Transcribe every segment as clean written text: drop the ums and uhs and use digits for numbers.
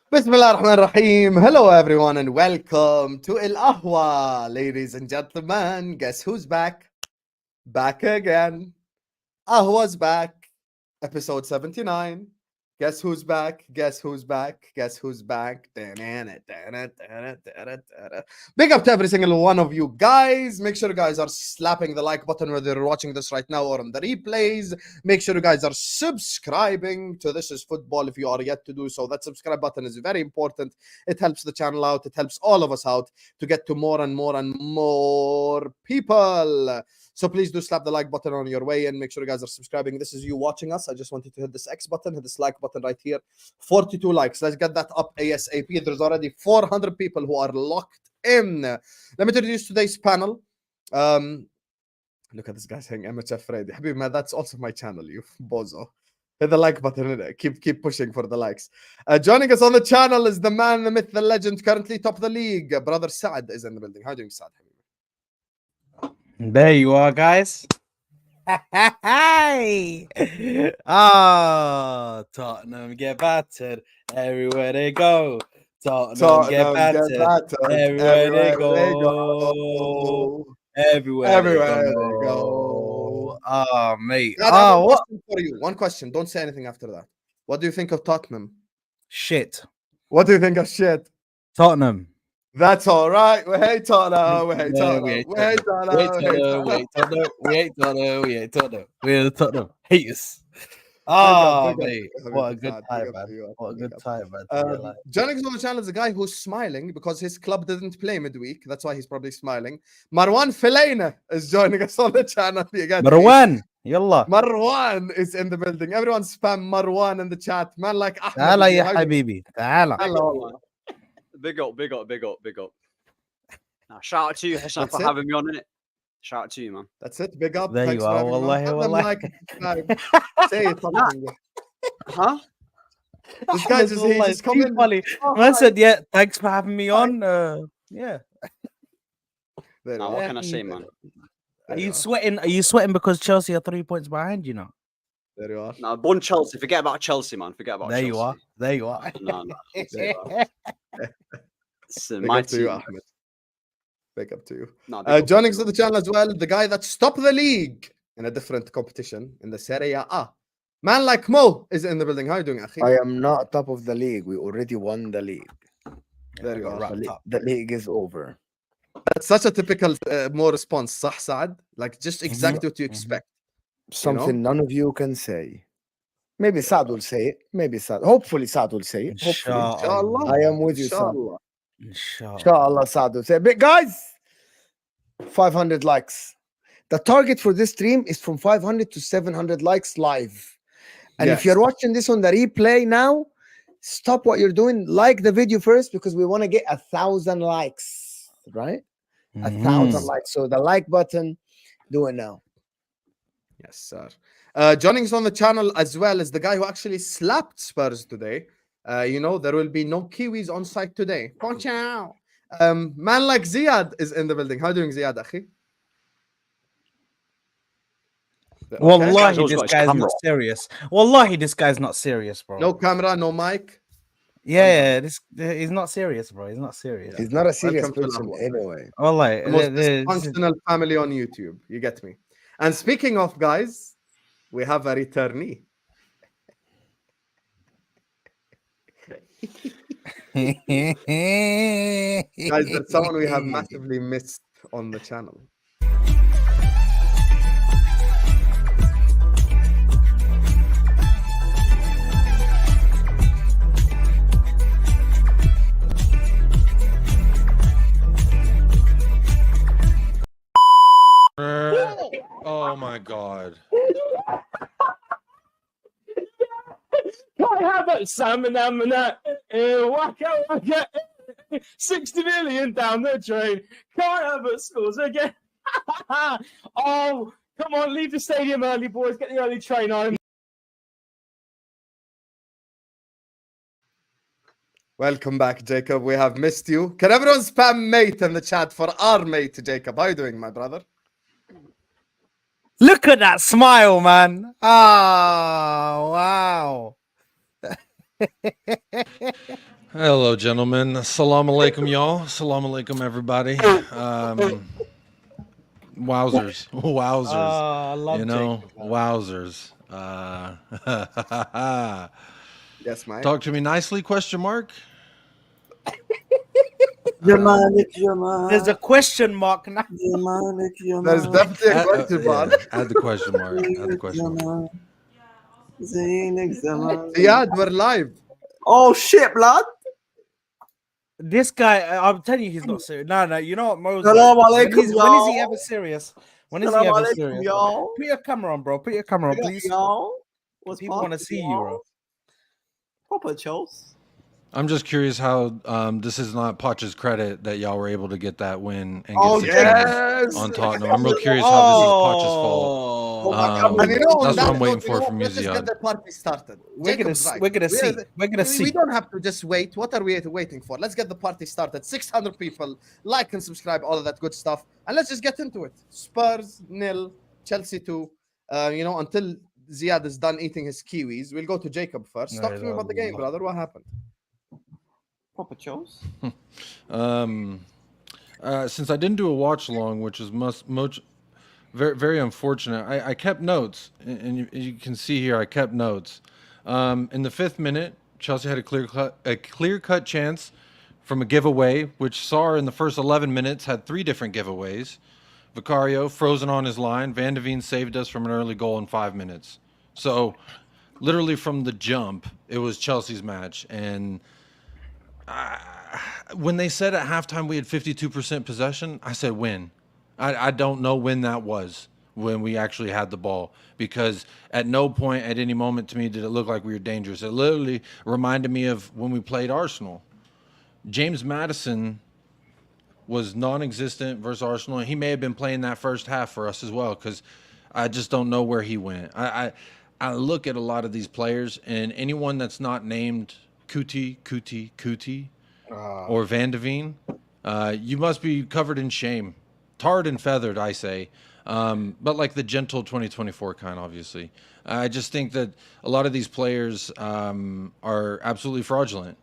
Bismillah ar-Rahman ar-Rahim. Hello everyone and welcome to Ahwa. Ladies and gentlemen, guess who's back? Back again. Ahwa's back. Episode 79. Guess who's back? Guess who's back? Guess who's back? Big up to every single one of you guys. Make sure you guys are slapping the like button whether you're watching this right now or on the replays. Make sure you guys are subscribing to This Is Football if you are yet to do so. That subscribe button is very important. It helps the channel out. It helps all of us out to get to more and more and more people. So please do slap the like button on your way and make sure you guys are subscribing. This is you watching us. I just wanted to hit this X button, hit this like button right here. 42 likes. Let's get that up ASAP. There's already 400 people who are locked in. Let me introduce today's panel. Look at this guy saying MHF Freddy. Habibi, man, that's also my channel, you bozo. Hit the like button. Keep pushing for the likes. Joining us on the channel is the man, the myth, the legend, currently top of the league. Brother Saad is in the building. How are you doing, Saad? There you are, guys. Hey! Tottenham get battered everywhere they go. Tottenham get battered everywhere they go. Everywhere they go. Oh, mate. What? For you. One question. Don't say anything after that. What do you think of Tottenham? Shit. What do you think of shit? Tottenham. That's all right. We hate Tottenham. We hate Tottenham. We hate Tottenham. We hate Tottenham. We hate Tottenham. We hate Tottenham. We're the Tottenham haters. Mate. What a good time, man. What a good time, man. Joining us on the channel is a guy who's smiling because his club didn't play midweek. That's why he's probably smiling. Marwan Fellaina is joining us on the channel again. Marwan. Yalla. Marwan is in the building. Everyone spam Marwan in the chat. Man like Ahmed. Ta'ala ya habibi. Ta'ala. Big up. Now, shout out to you, Hassan, for having me on it. Shout out to you, man. That's it. Big up. There Thanks you are. Wallahi. Say it. Huh? This guy just coming. Man said, yeah, thanks for having me on. Yeah. Now, what can I say, man? Are you sweating? Are you sweating because Chelsea are 3 points behind you now? There you are. No, Bun Chelsea. Forget about Chelsea, man. Forget about Chelsea. There you are. No. There you are. It's my team. You, Ahmed. Big up to you. No, joining us on the channel as well, the guy that's top of the league in a different competition in the Serie A. Man like Mo is in the building. How are you doing, Akhi? I am not top of the league. We already won the league. There you are. The league is over. That's such a typical Mo response, صح, Saad? Like just exactly what you expect. Something none of you can say. Maybe Saad will say it. Maybe Saad. Hopefully Saad will say it. Inshallah. I am with you, Saad. Inshallah. Inshallah, Saad will say it. But guys, 500 likes. The target for this stream is from 500 to 700 likes live. And if you're watching this on the replay now, stop what you're doing. Like the video first because we want to get 1,000 likes, right? 1,000 likes. So the like button, do it now. Yes, sir. Joining us on the channel as well is the guy who actually slapped Spurs today. There will be no Kiwis on site today. Man like Ziad is in the building. How are you doing, Ziad, akhi? Wallahi, this guy's not serious. Wallahi, this guy's not serious, bro. No camera, no mic. Yeah, he's not serious, bro. He's not serious. He's not a serious person anyway. Wallahi, the most dysfunctional family on YouTube. You get me? And speaking of guys, we have a returnee. Guys, that's someone we have massively missed on the channel. Oh my god. Kai Havertz, salmon and that. Waka waka. 60 million down the drain. Kai Havertz scores again. Oh, come on, leave the stadium early, boys. Get the early train home. Welcome back, Jacob. We have missed you. Can everyone spam mate in the chat for our mate, Jacob? How are you doing, my brother? Look at that smile, man. Oh, wow. Hello, gentlemen. Assalamu alaikum, y'all. Assalamu alaikum, everybody. Wowzers. Wowzers. I love Jacob, man. Wowzers. Yes, mate. Talk to me nicely, question mark? There's a question mark now. There's definitely a question mark. Add the question mark. Add the question mark. Yeah, we're live. Oh shit, blood. This guy, I'm telling you, he's not serious. No, you know what, Mo's Salam like, alaikum, when is he y'all. ever serious? When is he Salam ever alaikum, serious? y'all. Put your camera on, bro. Put your camera on, please. Y'all. What's People want to see you, bro. Proper Chels. I'm just curious how this is not Poch's credit that y'all were able to get that win and get Oh, the yes. on Tottenham. I'm real curious how this is Poch's fault. And you know, That's what I'm that waiting note, for from you, let's just get Ziad. the party started. We're gonna Jacob's right. see. We're gonna see. We don't have to just wait. What are we waiting for? Let's get the party started. 600 people, like and subscribe, all of that good stuff, and let's just get into it. Spurs 0, Chelsea 2. Until Ziad is done eating his kiwis, we'll go to Jacob first. Talk to me about the game, brother. What happened? Proper Chels. Since I didn't do a watch along, which is very, very unfortunate, I kept notes, and you can see here I kept notes. In the 5th minute, Chelsea had a clear-cut chance from a giveaway, which Sarr in the first 11 minutes had 3 different giveaways. Vicario frozen on his line. Van de Ven saved us from an early goal in 5 minutes. So, literally from the jump, it was Chelsea's match. And when they said at halftime we had 52% possession, I said win. I don't know when that was, when we actually had the ball, because at no point at any moment to me did it look like we were dangerous. It literally reminded me of when we played Arsenal. James Maddison was non-existent versus Arsenal, and he may have been playing that first half for us as well, because I just don't know where he went. I look at a lot of these players, and anyone that's not named Kuti, or Van de Ven, you must be covered in shame. Tarred and feathered, I say. But like the gentle 2024 kind, obviously. I just think that a lot of these players are absolutely fraudulent.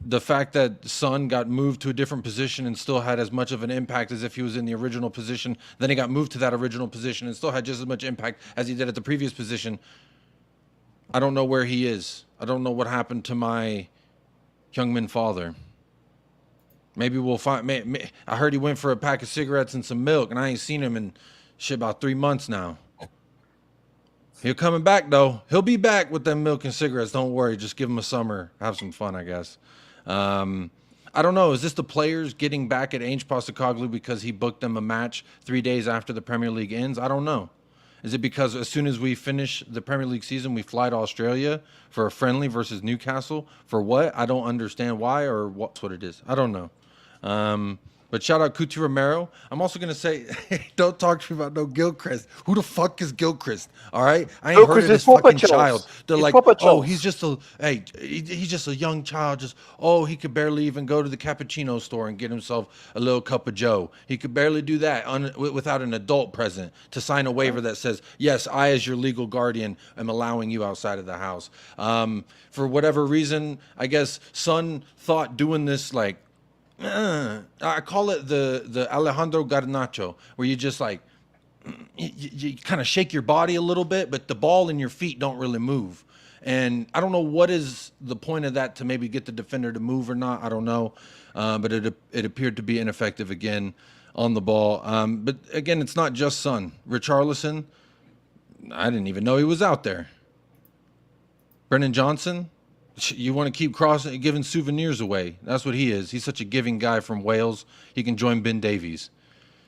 The fact that Son got moved to a different position and still had as much of an impact as if he was in the original position, then he got moved to that original position and still had just as much impact as he did at the previous position. I don't know where he is. I don't know what happened to my Heung-min father. Maybe we'll find. I heard he went for a pack of cigarettes and some milk, and I ain't seen him in shit about 3 months now. He'll coming back though. He'll be back with them milk and cigarettes. Don't worry. Just give him a summer. Have some fun, I guess. I don't know. Is this the players getting back at Ange Postecoglou because he booked them a match 3 days after the Premier League ends? I don't know. Is it because as soon as we finish the Premier League season, we fly to Australia for a friendly versus Newcastle? For what? I don't understand why or what's what it is. I don't know. But shout out Kuti Romero. I'm also going to say, don't talk to me about no Gilchrist. Who the fuck is Gilchrist? All right? I ain't heard of this fucking child. They're like, oh, he's just he's just a young child. He could barely even go to the cappuccino store and get himself a little cup of Joe. He could barely do that without an adult present to sign a waiver that says, yes, I as your legal guardian am allowing you outside of the house. For whatever reason, I guess Son thought doing this like, I call it the Alejandro Garnacho, where you just like you kind of shake your body a little bit, but the ball and your feet don't really move. And I don't know what is the point of that to maybe get the defender to move or not. I don't know, but it appeared to be ineffective again on the ball. But again, it's not just Son. Richarlison, I didn't even know he was out there. Brennan Johnson. You want to keep giving souvenirs away. That's what he is. He's such a giving guy from Wales. He can join Ben Davies.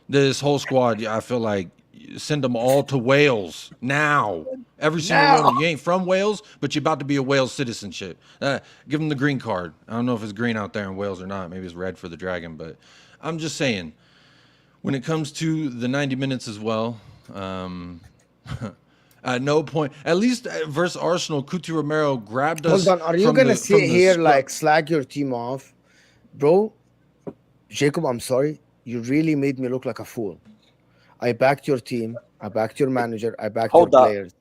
This whole squad, I feel like, send them all to Wales now. Every single one of them. You ain't from Wales, but you're about to be a Wales citizenship. Give them the green card. I don't know if it's green out there in Wales or not. Maybe it's red for the dragon. But I'm just saying, when it comes to the 90 minutes as well, at no point, at least versus Arsenal, Kuti Romero grabbed us. Hold on, are you gonna sit here like slag your team off, bro? Jacob, I'm sorry, you really made me look like a fool. I backed your team, I backed your manager, I backed your players.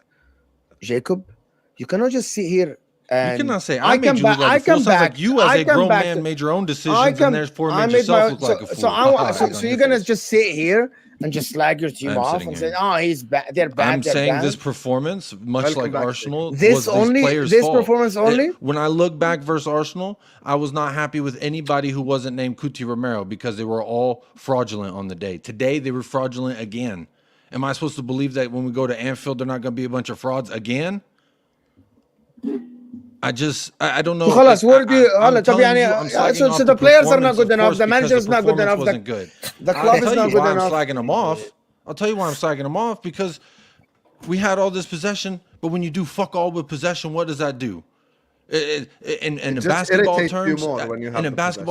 Jacob, you cannot just sit here And you cannot say I made you look like a fool. Sounds like you as a grown man made your own decisions and therefore made yourself look like a fool. So you're gonna just sit here and just slag your team off and say, "Oh, he's bad. They're bad." I'm saying this performance, much like Arsenal, this performance only. When I look back versus Arsenal, I was not happy with anybody who wasn't named Cuti Romero because they were all fraudulent on the day. Today they were fraudulent again. Am I supposed to believe that when we go to Anfield, they're not going to be a bunch of frauds again? I don't know. خلاص so the players are not good enough. The manager is not good enough. The club is not good enough. I'm slagging them off. I'll tell you why I'm slagging them off, because we had all this possession, but when you do fuck all with possession, what does that do? In basketball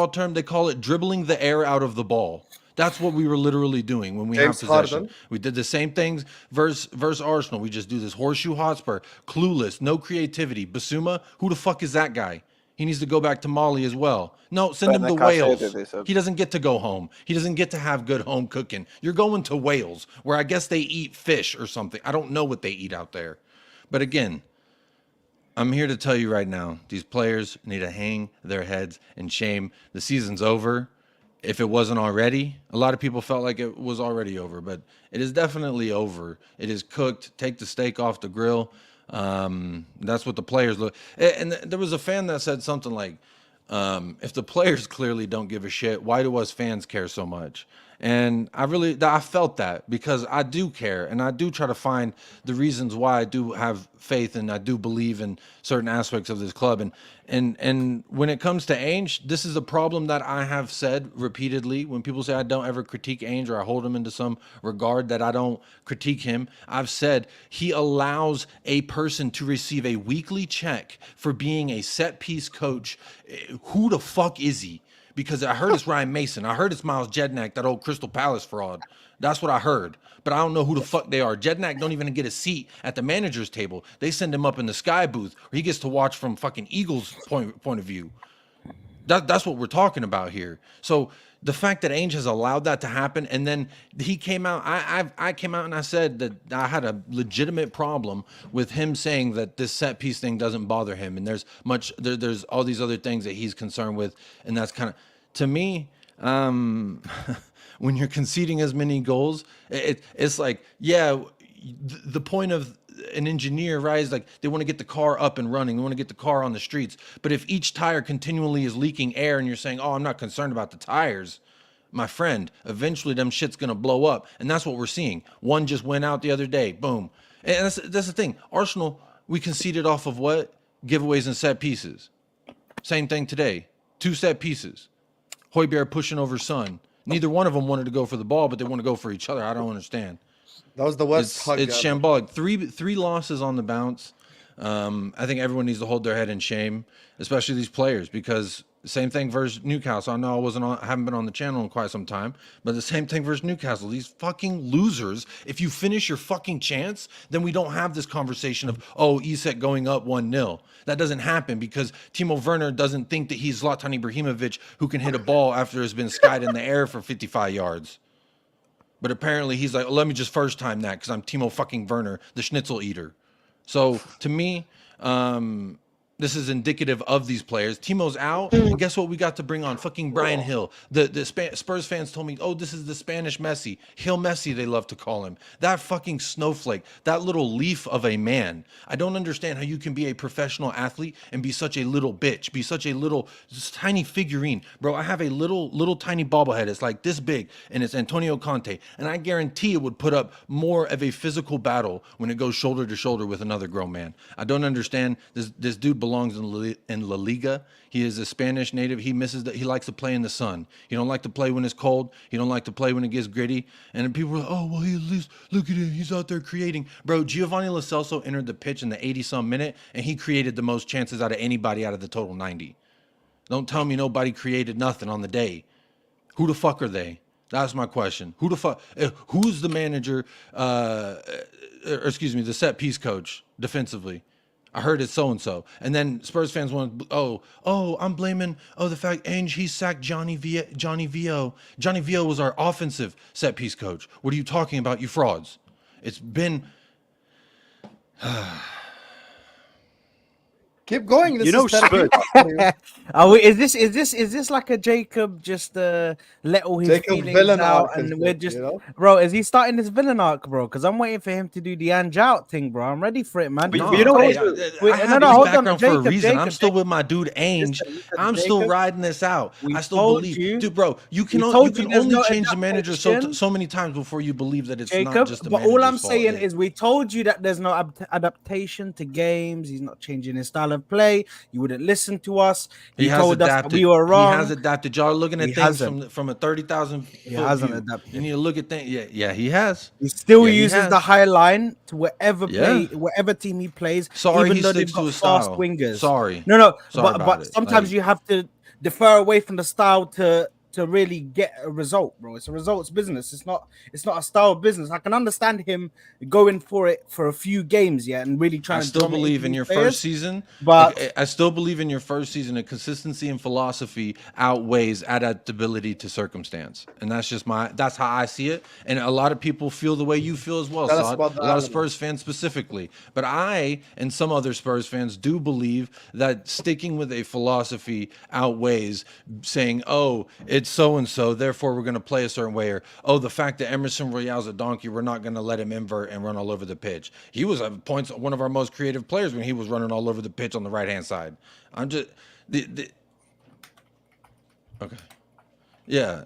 terms, they call it dribbling the air out of the ball. That's what we were literally doing when we have possession. We did the same things versus Arsenal. We just do this horseshoe Hotspur, clueless, no creativity. Basuma, who the fuck is that guy? He needs to go back to Mali as well. No, send him to Wales. He doesn't get to go home. He doesn't get to have good home cooking. You're going to Wales, where I guess they eat fish or something. I don't know what they eat out there. But again, I'm here to tell you right now, these players need to hang their heads in shame. The season's over. If it wasn't already, a lot of people felt like it was already over, but it is definitely over. It is cooked. Take the steak off the grill. That's what the players look. And there was a fan that said something like, if the players clearly don't give a shit, why do us fans care so much? And I felt that, because I do care, and I do try to find the reasons why I do have faith and I do believe in certain aspects of this club. And when it comes to Ainge, this is a problem that I have said repeatedly. When people say I don't ever critique Ainge or I hold him into some regard, that I don't critique him, I've said he allows a person to receive a weekly check for being a set piece coach. Who the fuck is he? Because I heard it's Ryan Mason. I heard it's Miles Jednak, that old Crystal Palace fraud. That's what I heard. But I don't know who the fuck they are. Jednak don't even get a seat at the manager's table. They send him up in the sky booth where he gets to watch from fucking Eagles' point of view. That's what we're talking about here. So the fact that Ainge has allowed that to happen, and then he came out, I came out and I said that I had a legitimate problem with him saying that this set piece thing doesn't bother him, and there's all these other things that he's concerned with, and that's kind of, to me, when you're conceding as many goals, it's like, yeah, the point of an engineer, right, is like they want to get the car up and running. They want to get the car on the streets. But if each tire continually is leaking air and you're saying, oh, I'm not concerned about the tires, my friend, eventually them shit's going to blow up. And that's what we're seeing. One just went out the other day. Boom. And that's the thing. Arsenal, we conceded off of what? Giveaways and set pieces. Same thing today. 2 set pieces. Højbjerg pushing over Son. Neither one of them wanted to go for the ball, but they want to go for each other. I don't understand. That was the worst hug. It's shambolic. Three losses on the bounce. I think everyone needs to hold their head in shame, especially these players, because same thing versus Newcastle. I know I haven't been on the channel in quite some time, but the same thing versus Newcastle. These fucking losers. If you finish your fucking chance, then we don't have this conversation of, oh, Isak going up 1-0. That doesn't happen because Timo Werner doesn't think that he's Zlatan Ibrahimovic who can hit a ball after it's been skied in the air for 55 yards. But apparently he's like, oh, let me just first time that because I'm Timo fucking Werner, the schnitzel eater. So to me, this is indicative of these players. Timo's out, and guess what? We got to bring on fucking Brian Hill. The Spurs fans told me, oh, this is the Spanish Messi. Hill Messi, they love to call him. That fucking snowflake, that little leaf of a man. I don't understand how you can be a professional athlete and be such a little bitch, be such a little tiny figurine. Bro, I have a little tiny bobblehead. It's like this big, and it's Antonio Conte. And I guarantee it would put up more of a physical battle when it goes shoulder to shoulder with another grown man. I don't understand. This dude belongs in La Liga. He is a Spanish native. He likes to play in the sun. He don't like to play when it's cold. He don't like to play when it gets gritty. And then people are like, oh, well, he at least, look at him. He's out there creating. Bro, Giovanni Lo Celso entered the pitch in the 80-some minute, and he created the most chances out of anybody out of the total 90. Don't tell me nobody created nothing on the day. Who the fuck are they? That's my question. Who the fuck? Who's the manager, the set piece coach defensively? I heard it's so-and-so. And then Spurs fans want, I'm blaming, the fact Ainge, he sacked Johnny Vio. Johnny Vio was our offensive set-piece coach. What are you talking about, you frauds? It's been... Keep going. This You know is therapy. Is this like a Jacob just let all his Jacob feelings villain out arc and is we're this, just you know? bro? Is he starting this villain arc, bro? Because I'm waiting for him to do the Ange out thing, bro. I'm ready for it, man. But No, you know what? I have hold on, background for a Jacob, reason. I'm Jacob, still with my dude Ainge. listen, I'm still Jacob, riding this out. we I still told believe, you- dude, bro. You can we told you there's only no change the manager adaptation. so many times before you believe that it's Jacob, not just the but all I'm manager's fault. saying is we told you that there's no adaptation to games. He's not changing his style of play. You wouldn't listen to us. he has told us that adapted. we were wrong. He has adapted. Y'all are looking at He things hasn't. from a 30,000 He foot hasn't view. adapted. You need to look at things. Yeah, he has. He still Yeah, he uses the has. high line to whatever Yeah. whatever team he plays. Sorry, even he though sticks they've to got his fast style. wingers. Sorry. No, Sorry about but it. sometimes Like- you have to defer away from the style to really get a result, bro. It's a results business. It's not a style business. I can understand him going for it for a few games, yeah, and really trying I to still drum it believe into in these your players, first season, but like, I still believe in your first season. The consistency and philosophy outweighs adaptability to circumstance, and that's how I see it. And a lot of people feel the way you feel as well, Tell us Saad. about the A lot of element. Spurs fans specifically, but I and some other Spurs fans do believe that sticking with a philosophy outweighs saying, "Oh, it's so and so, therefore we're going to play a certain way," or "Oh, the fact that Emerson Royale's a donkey, we're not going to let him invert and run all over the pitch." He was at points one of our most creative players when he was running all over the pitch on the right hand side. I'm just okay. Yeah,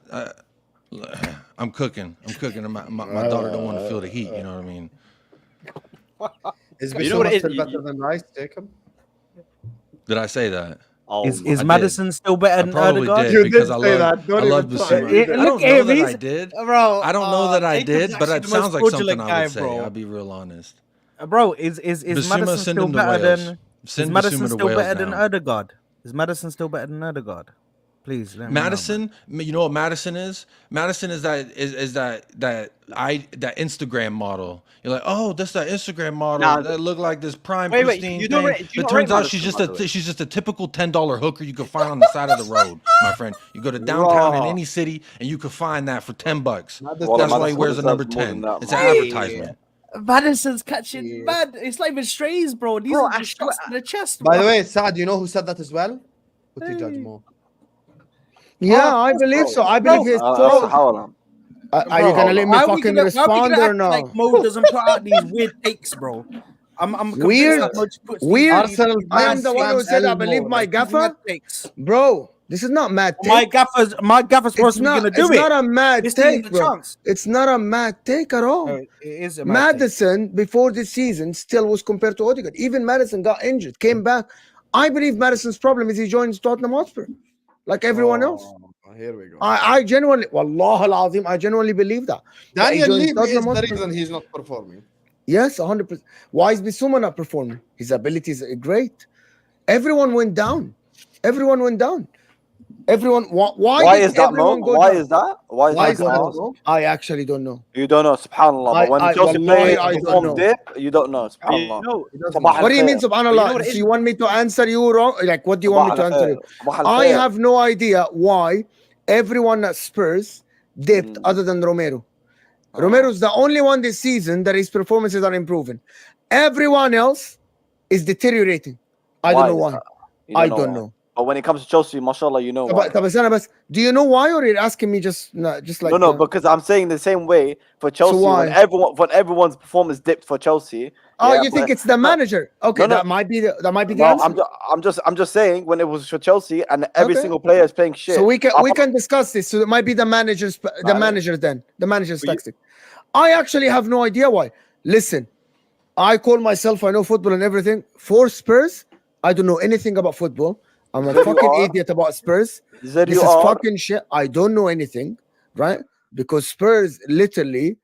I'm cooking. And my daughter don't want to feel the heat. You know what I mean? Is You know what it Bissouma is? still better than Rice, Jacob? Did I say that? Oh, is I Madison still better I than probably Odegaard? did You because did I say love that. Don't I love even try. Bissouma. You did. I Look don't at know him, that I he's- did. Bro, I don't know that I Jacob's did, but actually it the sounds most like something fraudulent I guy, would say. bro. I'll be real honest. Bro, is Bissouma, Madison send still him to better Wales. than Send is Madison Bissouma to still Wales better than now. Odegaard? Is Madison still better than Odegaard? Please let me know, man. Madison, you know what Madison is? Madison is that Instagram model. You're like, oh, that's that Instagram model Nah, that look like this prime wait, pristine you thing. don't rate- do you But not turns rate out she's Madison, by the way? she's just a typical $10 hooker you can find on the side of the road, my friend. You go to downtown in Raw. any city and you can find that for $10. Madison- That's why he Madison wears the number deserves more than 10. that, It's man. an advertisement. Madison's catching Yeah. mad. It's not even strays, bro. These Bro, are I just shots swear- to the chest. By bro. the way, Saad, you know who said that as well? What do you judge more? Yeah, Oh, I of believe course, so. I bro. believe his That's fault. how Are you gonna let me Why are we fucking why are we respond gonna or act no? Like Mo doesn't put out these weird takes, bro. I'm convinced Weird? that Mo just puts these- Weird? Arsenal I am fans the one who fans said I Elmo, believe my like, these mad gaffer. takes. Bro, this is not mad take. My gaffer's It's supposed to be gonna do it's it. not a mad This thing take, is a bro. chance. It's not a mad take at all. No, it is a mad take. Madison before this season still was compared to Odegaard. Even Madison got injured, came back. I believe Madison's problem is he joins Tottenham Hotspur, like everyone else. Oh, here we go. I genuinely, Wallah al-Azim, I genuinely believe that. That he Daniel joins Levy is Tottenham the Hotspur. reason he's not performing. Yes, 100%. Why is Bissouma not performing? His abilities are great. Everyone went down. Everyone went down. Everyone. Why did is that, Mo? everyone go Why down? is that? Why Why is is that? that? Mo? Bro? I actually don't know. You don't know, subhanallah. But when Chelsea wallahi, play I don't perform know. dip, you don't know, But you subhanallah. know, Sabah What do you mean, al-khair. subhanallah? You know what it So is? you want me to answer you wrong? Like, what do you want me to Sabah answer you? al-khair. Sabah I al-khair. have no idea why everyone at Spurs dipped other than Romero. Romero's the only one this season that his performances are improving. Everyone else is deteriorating. I don't know is why. that? You I know don't why. know. But when it comes to Chelsea, mashallah, you know why. Do you know why, or you're asking me just like No, because I'm saying the same way for Chelsea. why? When everyone's performance dipped for Chelsea. Oh, yeah, you think but- it's the manager? Okay, No, no. that might be the No, answer. I'm just saying when it was for Chelsea and every Okay. single player is playing shit. So we can discuss this. So it might be the manager's you- tactic. I actually have no idea why. Listen, I call myself I know football and everything. For Spurs, I don't know anything about football. I'm a There you fucking are. idiot about Spurs. There This you is are. fucking shit. I don't know anything, right? Because Spurs literally,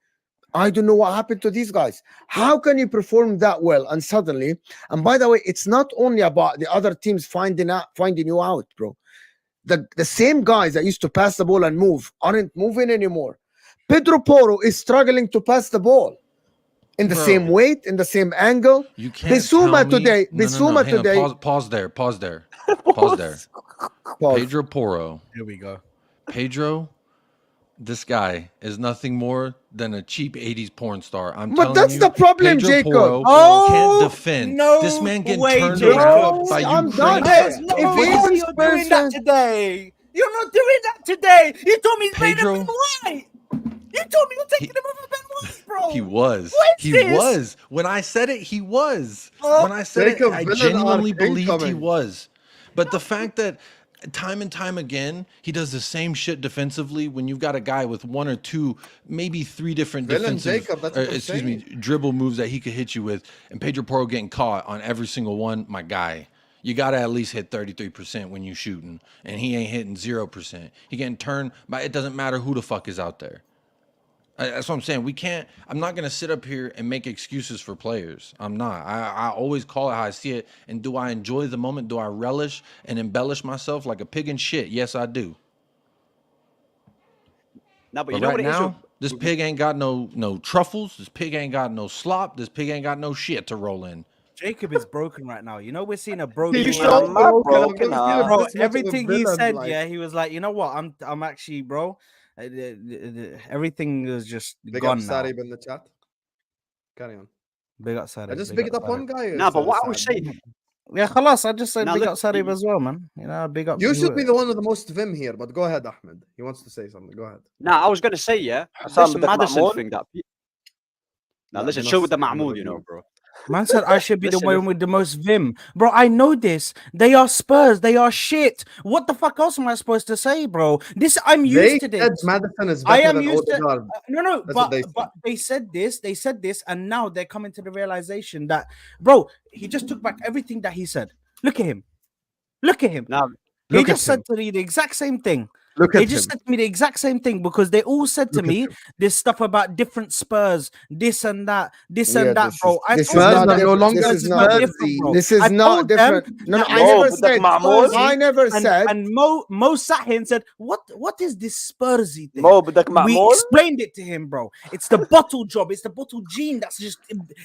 I don't know what happened to these guys. How can you perform that well and suddenly? And by the way, it's not only about the other teams finding you out, bro. The same guys that used to pass the ball and move aren't moving anymore. Pedro Porro is struggling to pass the ball in the Bro. same weight, in the same angle. You can't Bissouma tell me- today. No, Bissouma hang on, today. Pause there. Pause there. Pause. Pedro Porro. Here we go. Pedro This guy is nothing more than a cheap 80s porn star. I'm But telling that's you, the problem, Pedro Jacob. Porro Oh, can't defend. no This man getting way, turned Jacob. around by I'm Ukraine. done. There's no If way he's you're Spurs doing that fan- today. You're not doing that today. You told me he's better Pedro- than Ben White. You told me you're taking him over Ben White, bro. He was. What is He this? was. When I said it, he was. Oh, When I said it, Jacob I Villain genuinely arc believed he incoming. was. But the fact that time and time again, he does the same shit defensively when you've got a guy with one or two, maybe three different Villain defensive, Jacob, that's what I'm excuse me, saying. dribble moves that he could hit you with, and Pedro Porro getting caught on every single one, my guy. You got to at least hit 33% when you shooting, and he ain't hitting 0%. He getting turned by, it doesn't matter who the fuck is out there. That's what I'm saying. We can't, I'm not going to sit up here and make excuses for players. I'm not. I always call it how I see it. And do I enjoy the moment? Do I relish and embellish myself like a pig in shit? Yes, I do. No, but But you know right what it is? now, this pig ain't got no truffles. This pig ain't got no slop. This pig ain't got no shit to roll in. Jacob is broken right now. You know, we're seeing a broken He's man. so I'm not broken. broken, I've never seen Bro, this much of a everything he villain, said, like- yeah, he was like, you know what? I'm actually, bro. Everything is just Big up gone now. Sarib in the chat. Carry on. Big up Saad. I just big it up one guy. No, but what I was saying, Yeah, khalas, I just said Now big look, up Sarib you- as well, man. You know, big up. You to should be the one with the most vim here, but go ahead, Ahmed. He wants to say something. Go ahead. I was going to say, yeah, Hassan this بدك Madison معمول؟ thing that. Now لا، listen, بنص- chill with the بنص- Mahmoud, you know, bro. Man said I should be the Listen, one with the most vim. Bro, I know this. They are Spurs. They are shit. What the fuck else am I supposed to say, bro? I'm They used to said this. Madison is I better am than used to Odegaard. no, That's what they but they said this, and now they're coming to the realization that, bro, he just took back everything that he said. Look at him. Look at him. Now, He Look at just said him. to me the exact same thing. Look They at just him. said to me the exact same thing because they all said to Look at me him. this stuff about different Spurs, this and that, this Yeah, and that, this bro. is- I this told is them not that different. Spurs This is not not different, bro. This is I not told them different. No, that I No, never بدك said. معمول؟ I never said. and Mo sat here and said, "What is this Spursy thing?" Mo بدك We معمول؟ explained it to him, bro. It's the bottle job. It's the bottle gene that's just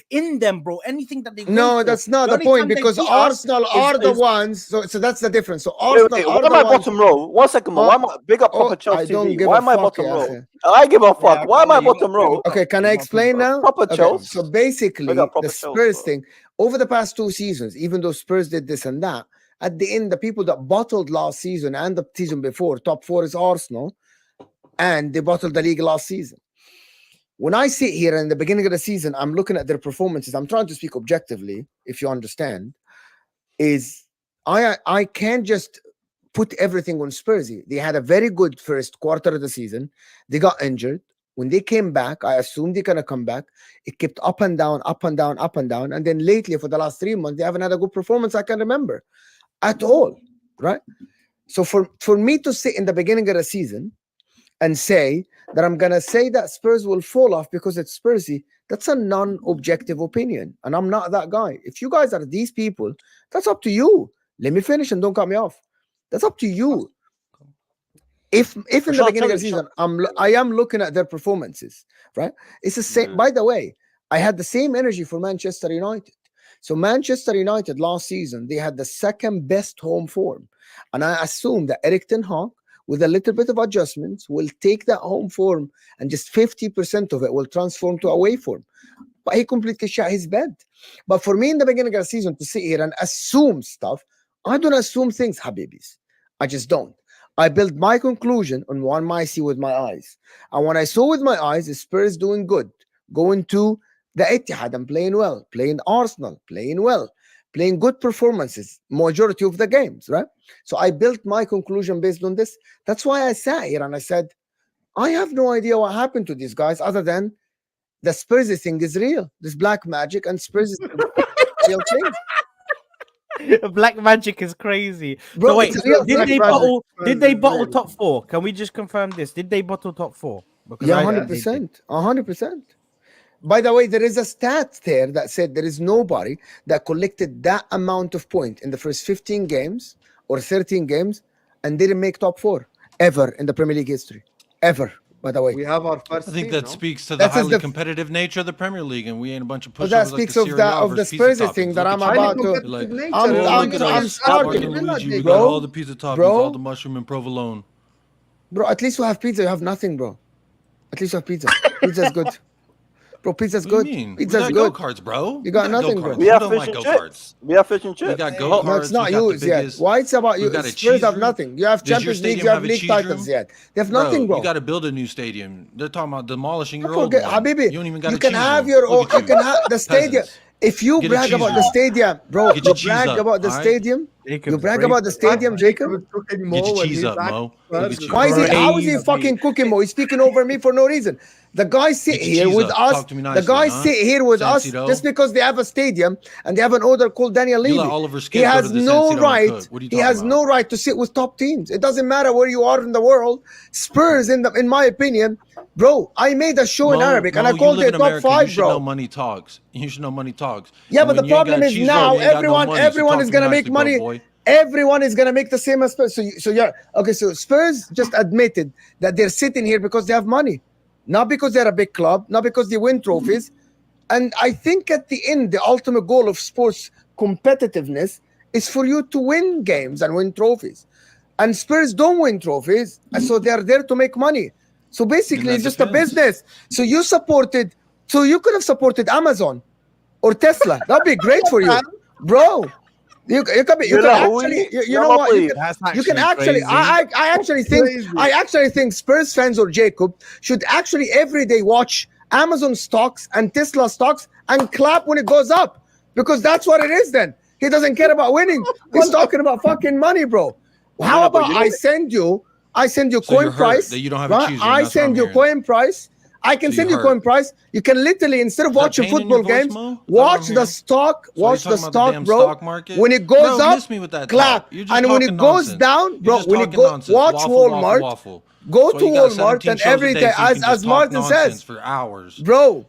in them, bro. Anything that they go No, for. that's not the only point time they because beat us Arsenal are the ones. So that's the difference. So Wait, Arsenal wait, are why the am I ones. bottom row? 1 second, Mo. Why am I big up Oh, proper I Chelsea don't TV? give Why a am I fuck, bottom يا row? أخي. I give a fuck. Yeah, Why am I okay, you bottom got- row? Okay, can I explain now? Proper Okay, Chelsea. so basically, Big up proper the Chelsea, Spurs bro. thing over the past 2 seasons, even though Spurs did this and that, at the end, the people that bottled last season and the season before, top 4 is Arsenal, and they bottled the league last season. When I sit here in the beginning of the season, I'm looking at their performances. I'm trying to speak objectively, if you understand. Is I can't just put everything on Spursy. They had a very good first quarter of the season. They got injured. When they came back, I assumed they're gonna come back. It kept up and down, up and down, up and down. And then lately, for the last 3 months, they haven't had a good performance I can remember at all. Right? So for me to sit in the beginning of the season and say that I'm gonna say that Spurs will fall off because it's Spursy, that's a non-objective opinion. And I'm not that guy. If you guys are these people, that's up to you. Let me finish and don't cut me off. That's up to you. If in the Shall I beginning tell of the you- season, I am looking at their performances, right? It's the same. By the way, I had the same energy for Manchester United. So Manchester United last season, they had the second best home form. And I assume that Eric Ten Hag, with a little bit of adjustments, will take that home form and just 50% of it will transform to away form. But he completely shot his bed. But for me in the beginning of the season to sit here and assume stuff, I don't assume things, Habibis. I just don't. I build my conclusion on what I see with my eyes. And what I saw with my eyes is Spurs doing good, going to the Etihad and playing well, playing Arsenal, playing well, playing good performances, majority of the games, right? So I built my conclusion based on this. That's why I sat here and I said, I have no idea what happened to these guys other than the Spurs thing is real. This black magic and Spurs is real thing. Black magic is crazy. Bro, So wait, it's real did black they magic. bottle? Did they Spurs is bottle real. top 4? Can we just confirm this? Did they bottle top 4? Because Yeah, I- 100%. 100%. By the way, there is a stat there that said there is nobody that collected that amount of points in the first 15 games or 13 games and didn't make top 4 ever in the Premier League history. Ever, by the way. We have our first I think team, that no? speaks to the That's just highly the- competitive nature of the Premier League, and we ain't a bunch of But pushovers that like speaks the of Serie that A of the versus pizza Spurs thing toppings. that Look I'm at you. Highly about to. competitive Like, nature. I'm- We're I'm- looking I'm at starting. Villa, Luigi, we Jacob. got Bro, all the pizza toppings, bro. all the mushroom and provolone. Bro, at least you have pizza, you have nothing, bro. At least you have pizza. Pizza's good. Bro, pizza's What good. do you mean? Pizza's we got good. go-karts, bro. You got We nothing, bro. go-karts. We Who have don't fish like and go-karts? chips. We have fish and chips. We got No, go-karts. it's not we got you, the Ziad. biggest- Why it's about we you? got a Spurs cheese have room. nothing. You have Does your Champions League, stadium you have have a league cheese titles, room? Ziad. They have nothing, bro. You got to build a new stadium. They're talking about demolishing your Don't old forget, one. Habibi, You don't even got you a can cheese have room. your own. Look at You can have the stadium. Peasants. If you Get a brag cheese about the room. stadium, bro, Get you your cheese brag up, about the alright? stadium. Jacob's You brag about the stadium, Jacob. is cooking Get more your when cheese he's up, back Mo. to Look Spurs. at you. Why is he? How is he Crazy. fucking cooking, Mo? He's speaking over me for no reason. The guys sit Get your here cheese with up. us. Talk to me The nicely, guys huh? sit here with us Sancido. just because they have a stadium and they have an owner called Daniel You Levy. let Oliver He Skip go has to the no Sancido and right. cook. What are you He talking has about? no right to sit with top teams. It doesn't matter where you are in the world. Spurs, in my opinion, bro. I made a show in Arabic and I you called live it in top America. You 5, should know bro. money talks. You should know money talks. Yeah, And but the when you ain't got problem a is cheese now roll, you ain't got no everyone money. So everyone talk is to me gonna make nicely, bro, money. boy. Everyone is gonna make the same as Spurs. So yeah, okay. So Spurs just admitted that they're sitting here because they have money, not because they're a big club, not because they win trophies. And I think at the end, the ultimate goal of sports competitiveness is for you to win games and win trophies. And Spurs don't win trophies, and so they're there to make money. So basically, that it's just depends. a business. So you supported. So you could have supported Amazon or Tesla. That'd be great for you, bro. You can be. You can actually. You know what? You can actually. I actually think. Crazy. I actually think Spurs fans or Jacob should actually every day watch Amazon stocks and Tesla stocks and clap when it goes up, because that's what it is. Then he doesn't care about winning. He's talking about fucking money, bro. How No, but about you know I send you So coin you're hurt price. that you don't have a Right? cheese room. I That's what I'm send you hearing. coin price. I can So send you you coin hurt. price. You can literally, instead of that watching pain in football your voice, games, Mo? Is that what watch I'm the hearing? stock. So you're Watch the talking about the stock, damn bro. stock market? When it goes Bro, up, miss me with that clap. talk. You're just And when it talking goes nonsense. down, You're bro, just when it talking goes, nonsense. watch Waffle, Walmart. waffle. Go So to you got Walmart 17 and shows a every day, day, so you can just as talk Martin nonsense says, for hours. bro.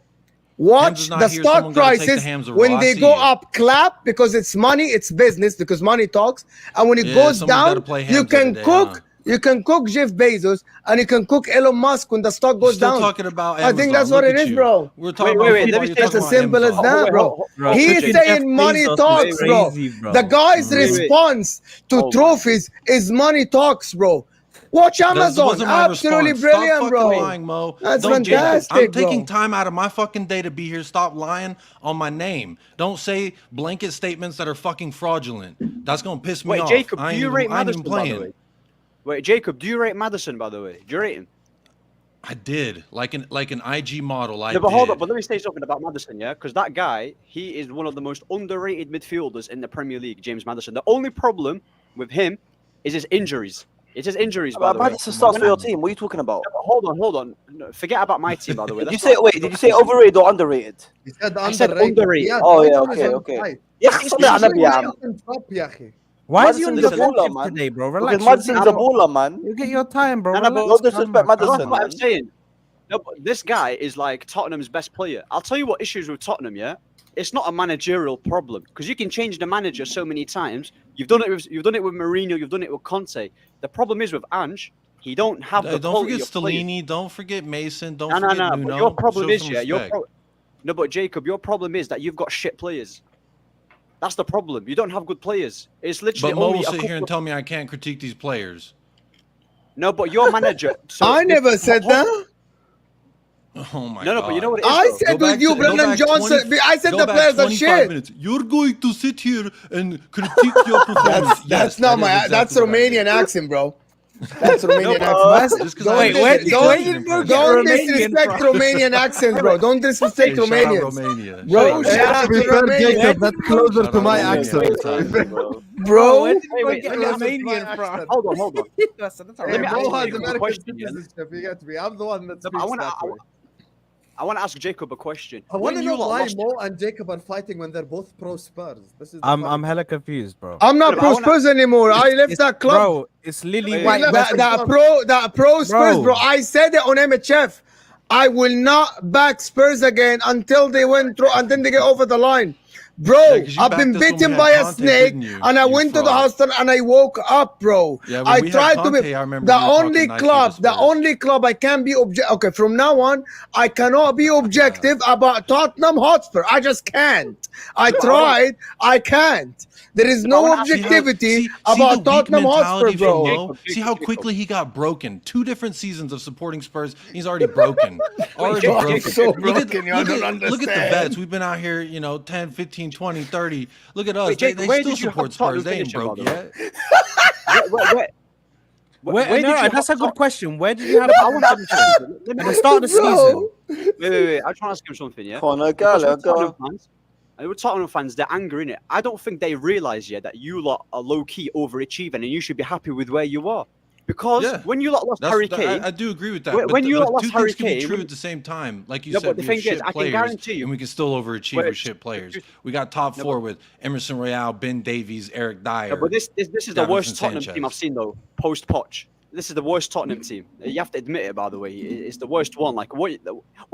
Watch Hamza's not the here, stock someone gotta take the prices Hamza when role. I they see go you. up. Clap, because it's money, it's business, because money talks. And when it Yeah, goes someone's gotta down, play you Hamza can today, cook. huh? You can cook Jeff Bezos and you can cook Elon Musk when the stock You're goes still down. talking about I Amazon. think that's what Look it at is, you. bro. We're talking Wait, about wait, football. let me You're say It's talking as about simple as Amazon. that, bro. Bro, He's cooking saying Jeff money Bezos is talks, bro. crazy, bro. The guy's Wait, wait. response to Oh my trophies is money talks, bro. Watch That Amazon. wasn't my Absolutely response. Stop brilliant, fucking bro. lying, Mo. That's Don't get it. fantastic, I'm bro. taking time out of my fucking day to be here. Stop lying on my name. Don't say blanket statements that are fucking fraudulent. That's gonna piss me Wait, off. Jacob, I do ain't you even, rate I ain't even Madison, by the way? playing. Wait, Jacob, do you rate Madison, by the way? Do you rate him? I did like an IG model. I No, but hold did. up. But let me say something about Madison, yeah? Because that guy, he is one of the most underrated midfielders in the Premier League, James Madison. The only problem with him is his injuries. It's his injuries, by the way. Madison starts for your team. What are you talking about? No, but hold on. No, forget about my team, by the way. Did you That's say not- wait? Did you say overrated or underrated? He said I said underrated. underrated. Yeah, Oh, yeah, Brighton is okay, on okay. five. Yeah, It's صلي على النبي يا عم. Brighton top, يا أخي. Why is he on Madison's the a baller, defensive man. today, bro? Because Relax. Madison's a baller, man. You get your time, bro. No, no, but- Relax, No disrespect, calm down. Madison. That's what I'm man. saying. No, but this guy is like Tottenham's best player. I'll tell you what issues with Tottenham, yeah? It's not a managerial problem because you can change the manager so many times. You've done it with Mourinho, you've done it with Conte. The problem is with Ange, he don't have the Don't quality forget of players. Stellini. Don't forget Mason. Don't No. forget But Nuno. your problem Show is, some yeah, respect. no, but Jacob, your problem is that you've got shit players. That's the problem. You don't have good players. It's literally But Mo only will a sit here couple and of- tell me I can't critique these players. No, but your manager. So I never said that. Oh my god. No, but you know what it is. I though? said Go with back you, to- go Brendan back Johnson. 20 I said Go the back players are 25 shit. minutes. You're going to sit here and critique your performance. That's Yes, not that my. is that's exactly what I Romanian did. accent, bro. That's Romanian but- accent. Just 'cause Don't I Wait, did where it, did it where doesn't did impress Mo me. get Don't Romanian disrespect from? Romanian accents, bro. Don't disrespect Hey, shout out Romanians, Romania. bro. Wait, Shout out To to be fair, Romania, Jacob, that's closer Shout to out my Romania. accent. Bro. bro. Where did Mo wait, get let me ask- Romanian from? Hold on. That's a Let me Mo ask has you a American question, yeah? citizenship. You get me. I'm the one that No, but speaks that way. I want to ask Jacob a question. I want to When know you lot why lost- Mo and Jacob are fighting when they're both pro Spurs. This is the I'm funny hella confused, bro. I'm not No, but I pro wanna- Spurs anymore. I left that club. Bro, it's Lily Wait, White. wait, versus- That pro Spurs, Bro. bro. I said it on MHF. I will not back Spurs again until they win through, until they get over the line. Bro, 'cause you I've been backed us when we bitten had by a Conte, snake, didn't you? and I You went to the fraud. hospital, and I woke up, bro. Yeah, when I we had tried to Conte, be I remember the we were talking only nicely club, to the Spurs. only club I can be objective. Okay, from now on, I cannot be objective about Tottenham Hotspur. I just can't. I tried, I can't. There is But I no wanna ask you- objectivity see about the weak Tottenham Hotspur, mentality from bro. Mo? See how quickly he got broken. 2 different seasons of supporting Spurs. He's already broken. Already Jacob, broken. Jacob, so Look at, broken, you don't look at the understand. vets. We've been out here, 10, 15, 20, 30. Look at us. Wait, Jacob, they where still did you have support Tottenham Spurs. They ain't finishing, broke by the yet. Where no, did you that's have a good Tot- question. Where did you have I want to Tottenham ask you finishing? something. Let At me- the start of the season? Wait. I just want to ask him something, yeah? Come on, Because go, with Tottenham go. fans, and with Tottenham fans, they're angry in it. I don't think they realise yet that you lot are low key overachieving, and you should be happy with where you are. Because Yeah. when you lot lost Harry Kane, I do agree with that. When you but lost two Harry things can be Kane, true when- at the same time. Like you Yeah, said, but the we thing have is, shit I can players, guarantee you- and we can still overachieve Wait, with shit players. just- We got top No, 4 with Emerson Royale, Ben Davies, Eric Dyer. yeah, but this is the Davinson worst Tottenham team I've Sanchez. seen though. Post Poch, this is the worst Tottenham team. You have to admit it, by the way. It's the worst one. Like what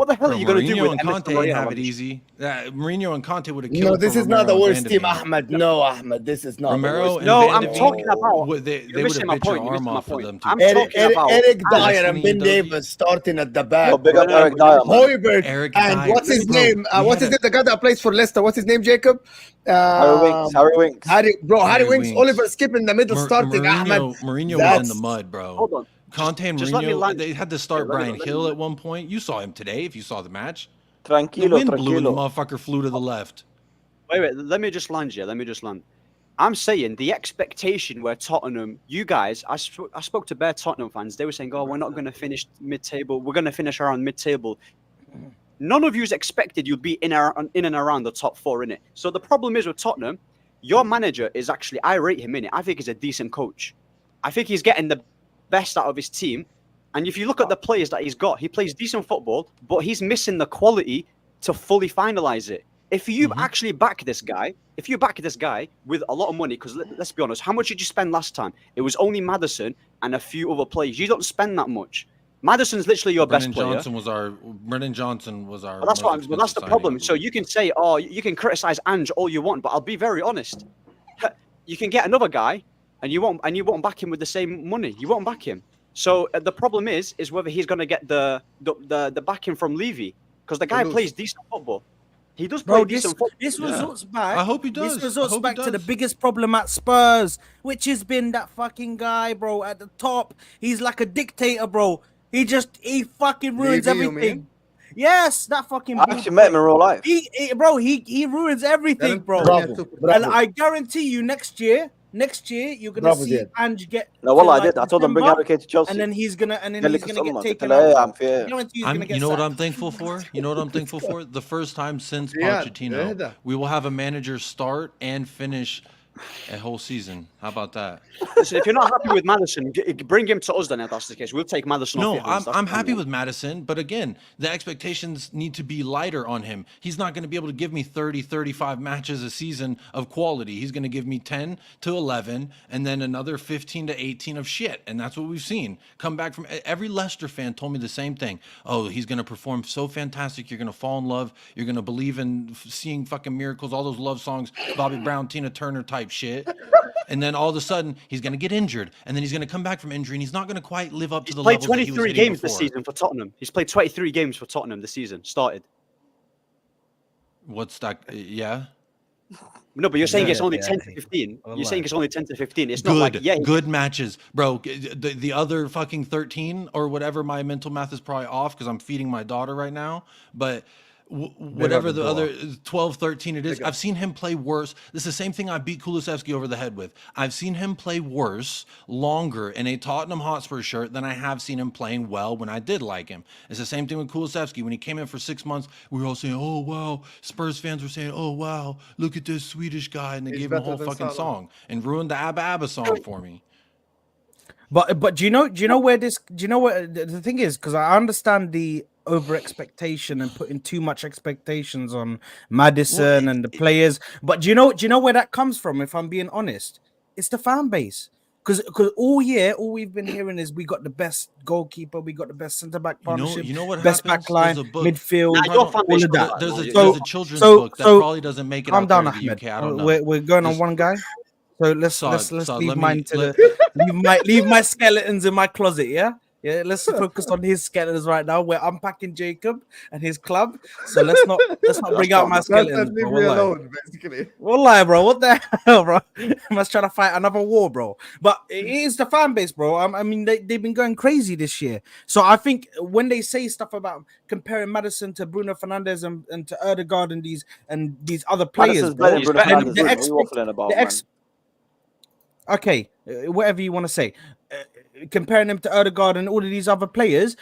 the hell Bro, are you going to do Mourinho with and Emerson Conte ain't Royale? have it easy. Mourinho and Conte would have killed. No, this for is not the Romero and worst Van team, de Beek. Ahmed. No, Ahmed, this is not Romero the worst. and No, Van I'm de Beek talking about. they You're would missing have my bit point. your You're arm missing my off for point. them two. I'm Eric, talking Eric, about. Eric I'm- Dyer and Destiny Ben and Dogi. Davis starting at the back. Oh, big up No, Eric Dyer, man. Hoiberg Eric and Dyer. what's his Bro, name? we What's had his name? The guy that plays for Leicester. What's his name, Jacob? Harry Winks. Harry Winks. Harry Harry Winks. Winks. Oliver Skip in the middle starting. Ahmed. Mourinho was in That's- the mud, bro. Hold on. Conte and just let me Mourinho, land. they had to start Yeah, let me- Brian let me- Hill at one point. You saw him today if you saw the match. The Tranquilo, wind blew and the tranquilo. motherfucker flew to the left. Wait. Let me just land here. Let me just land. I'm saying the expectation where Tottenham, you guys, I spoke to bare Tottenham fans. They were saying, "Oh, we're not going to finish mid-table. We're going to finish around mid-table." None of you's expected you'd be in and around the top 4 in it. So the problem is with Tottenham, your manager is actually, I rate him in it. I think he's a decent coach. I think he's getting the best out of his team. And if you look at the players that he's got, he plays decent football, but he's missing the quality to fully finalize it. If you actually back this guy, with a lot of money, because let's be honest, how much did you spend last time? It was only Maddison and a few other players. You don't spend that much. Maddison's literally your best player. Brennan Johnson was our. But that's most that's the expensive problem. signing, I So believe. you can say, oh, you can criticize Ange all you want, but I'll be very honest. You can get another guy, and you won't back him with the same money. You won't back him. So the problem is whether he's going to get the backing from Levy, because the guy plays decent football. He does play Bro, decent football. this Yeah. results back. I hope he does. This I results hope he back to the does. biggest problem at Spurs, which has been that fucking guy, bro, at the top. He's like a dictator, bro. He fucking ruins Levy, you everything. mean? Yes, that fucking. I actually met him in real life. He ruins everything, bro. Bravo. And I guarantee you, next year you're gonna Bravo, see Ziad. Ange get. No, to, well, I like, did. I told him bring December, Harry Kane to Chelsea. and then he's gonna قال لك get الصمة. taken قلت له إيه يا out. عم في إيه؟ I guarantee he's gonna get You know what sacked. I'm thankful for? You know what I'm thankful for? The first time since Yeah, Pochettino, yeah. we will have a manager start and finish a whole season. How about that? Listen, if you're not happy with Maddison, bring him to us then if that's the case. We'll take Maddison off No, your hands. That's I'm fine, happy man. with Madison, but again, the expectations need to be lighter on him. He's not going to be able to give me 30, 35 matches a season of quality. He's going to give me 10 to 11 and then another 15 to 18 of shit. And that's what we've seen. Come back from every Leicester fan told me the same thing. Oh, he's going to perform so fantastic. You're going to fall in love. You're going to believe in seeing fucking miracles, all those love songs, Bobby Brown, Tina Turner type shit. And then all of a sudden, he's going to get injured, and then he's going to come back from injury, and he's not going to quite live up to He's the played levels that he was 23 hitting games this before. season for Tottenham. He's played 23 games for Tottenham this season. Started. What's that? Yeah. No, but you're saying it's only yeah, 10 to 15. Well, You're saying it's only 10 to 15. It's Good, not like, yeah. good matches, bro. The other fucking 13 or whatever, my mental math is probably off because I'm feeding my daughter right now. But whatever the other 12, 13 it is, I've seen him play worse. This is the same thing I beat Kulusevski over the head with. I've seen him play worse, longer in a Tottenham Hotspur shirt than I have seen him playing well when I did like him. It's the same thing with Kulusevski. When he came in for 6 months, we were all saying, oh, wow. Spurs fans were saying, oh, wow, look at this Swedish guy. And they He's gave him a better whole than fucking Salah. song and ruined the Abba Abba song for me. But do you know where this? Do you know what the thing is? Because I understand the over expectation and putting too much expectations on Maddison and the players. But do you know where that comes from? If I'm being honest, it's the fan base. Because all year, all we've been hearing is we got the best goalkeeper, we got the best centre back partnership, You know what best happens? back line, There's a book. midfield, Nah, your fan all base of that. don't There's like a, that. there's a children's book that probably doesn't make it calm out down, there in the Ahmed. UK. I don't know. We're going on Just- one guy. So let's Saad, leave let mine me- to let- the leave my skeletons in my closet. Yeah. Let's focus on his skeletons right now. We're unpacking Jacob and his club. So let's not bring out my skeletons. Leave Bro. me Wallahi. alone, basically. Wallahi, bro. What the hell, bro? Must try to fight another war, bro. But it is the fan base, bro. I mean, they've been going crazy this year. So I think when they say stuff about comparing Madison to Bruno Fernandes and to Erdegaard and these other players, Madison's bro, better than Bruno better than Fernandes. the What are you expect- waffling about, the man? ex- okay, whatever you want to say. Comparing him to Erdegaard and all of these other players,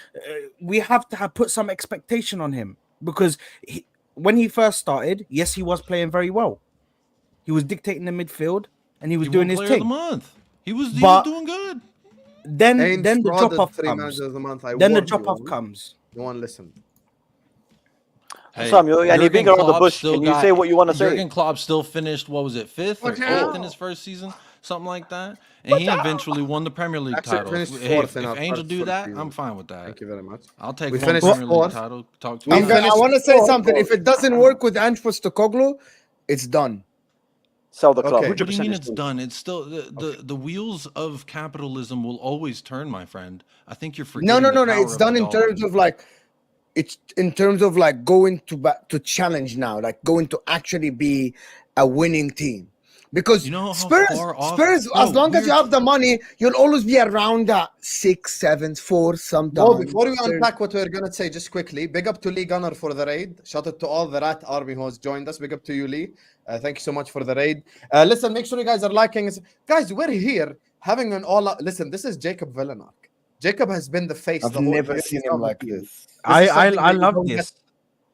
we have to put some expectation on him because when he first started, yes, he was playing very well. He was dictating the midfield and he was doing his Player of the thing. month. He was But- doing good. Then Ain't the frauded drop off 3 comes. managers a month. I Then the warned drop you off all. comes. No one listened. Hey, Sam, you're Jurgen being around the Klopp bush. still Can you got- say what you want to say? Jurgen Klopp still finished, what was it, 5th or Watch 8th out. in his first season? Something like that. And he eventually won the Premier League Actually, title. finished Hey, fourth if in our Angel first do full that, season. I'm fine with that. Thank you very much. I'll take We one finished Premier League fourth. title. Talk to We me. finished I want to say fourth, something. bro. If it doesn't work with Ange Postecoglou, it's done. Sell the club. Okay. What do you 100% mean is it's done. done? It's still the wheels of capitalism will always turn, my friend. I think you're forgetting. No. the power It's of done the in dollar. terms of like, it's in terms of like going to challenge now, like going to actually be a winning team. Because You know how Spurs, far off- Spurs, Bro, as long as you we're- have the money, you'll always be around that 6, 7, 4 sometimes. Bro, before we unpack what we're gonna say, just quickly, big up to Lee Gunner for the raid. Shout out to all the Rat Army who has joined us. Big up to you, Lee. Thank you so much for the raid. Listen, make sure you guys are liking us. Guys, we're here having an all. Listen, this is Jacob Villenark. Jacob has been the face. I've the whole never year. seen He's him on the like team. this. This is I something that you love don't this. get-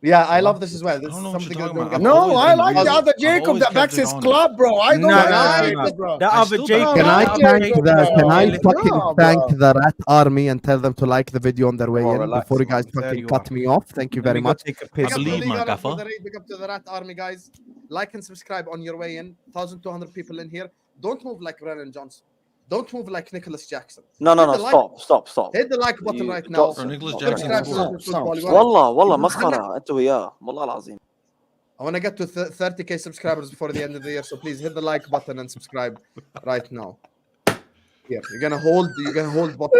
Yeah, I love this as well. This I is don't know what something you're that talking don't about. get. I've No, always I been like the honest. other I've Jacob always that kept backs it his honest. club, bro. I don't No, like no, that no. Jacob, bro. The I other still Jacob. don't Can I the other thank Jacob, the Can I bro. fucking No, thank bro. the Rat Army and tell them to like the video on their way Bro, in relax, before you guys man. There fucking you cut are. me off? Thank you Let very me go much. take a Big piss, up to believe Lee my Gunner for gaffer. the raid. Big up to the Rat Army, guys. Like and subscribe on your way in. 1,200 people in here. Don't move like Brennan Johnson. Don't move like Nicholas Jackson. No, Hit the like- stop. Hit the like button You- right now. Johnson, Bro, Nicholas no, Jackson Subscribe scored. to the football. You والله والله wanna- مسخرة أنت وياه والله العظيم. I want to get to 30k subscribers before the end of the year, so please hit the like button and subscribe right now. Here, you're gonna hold button.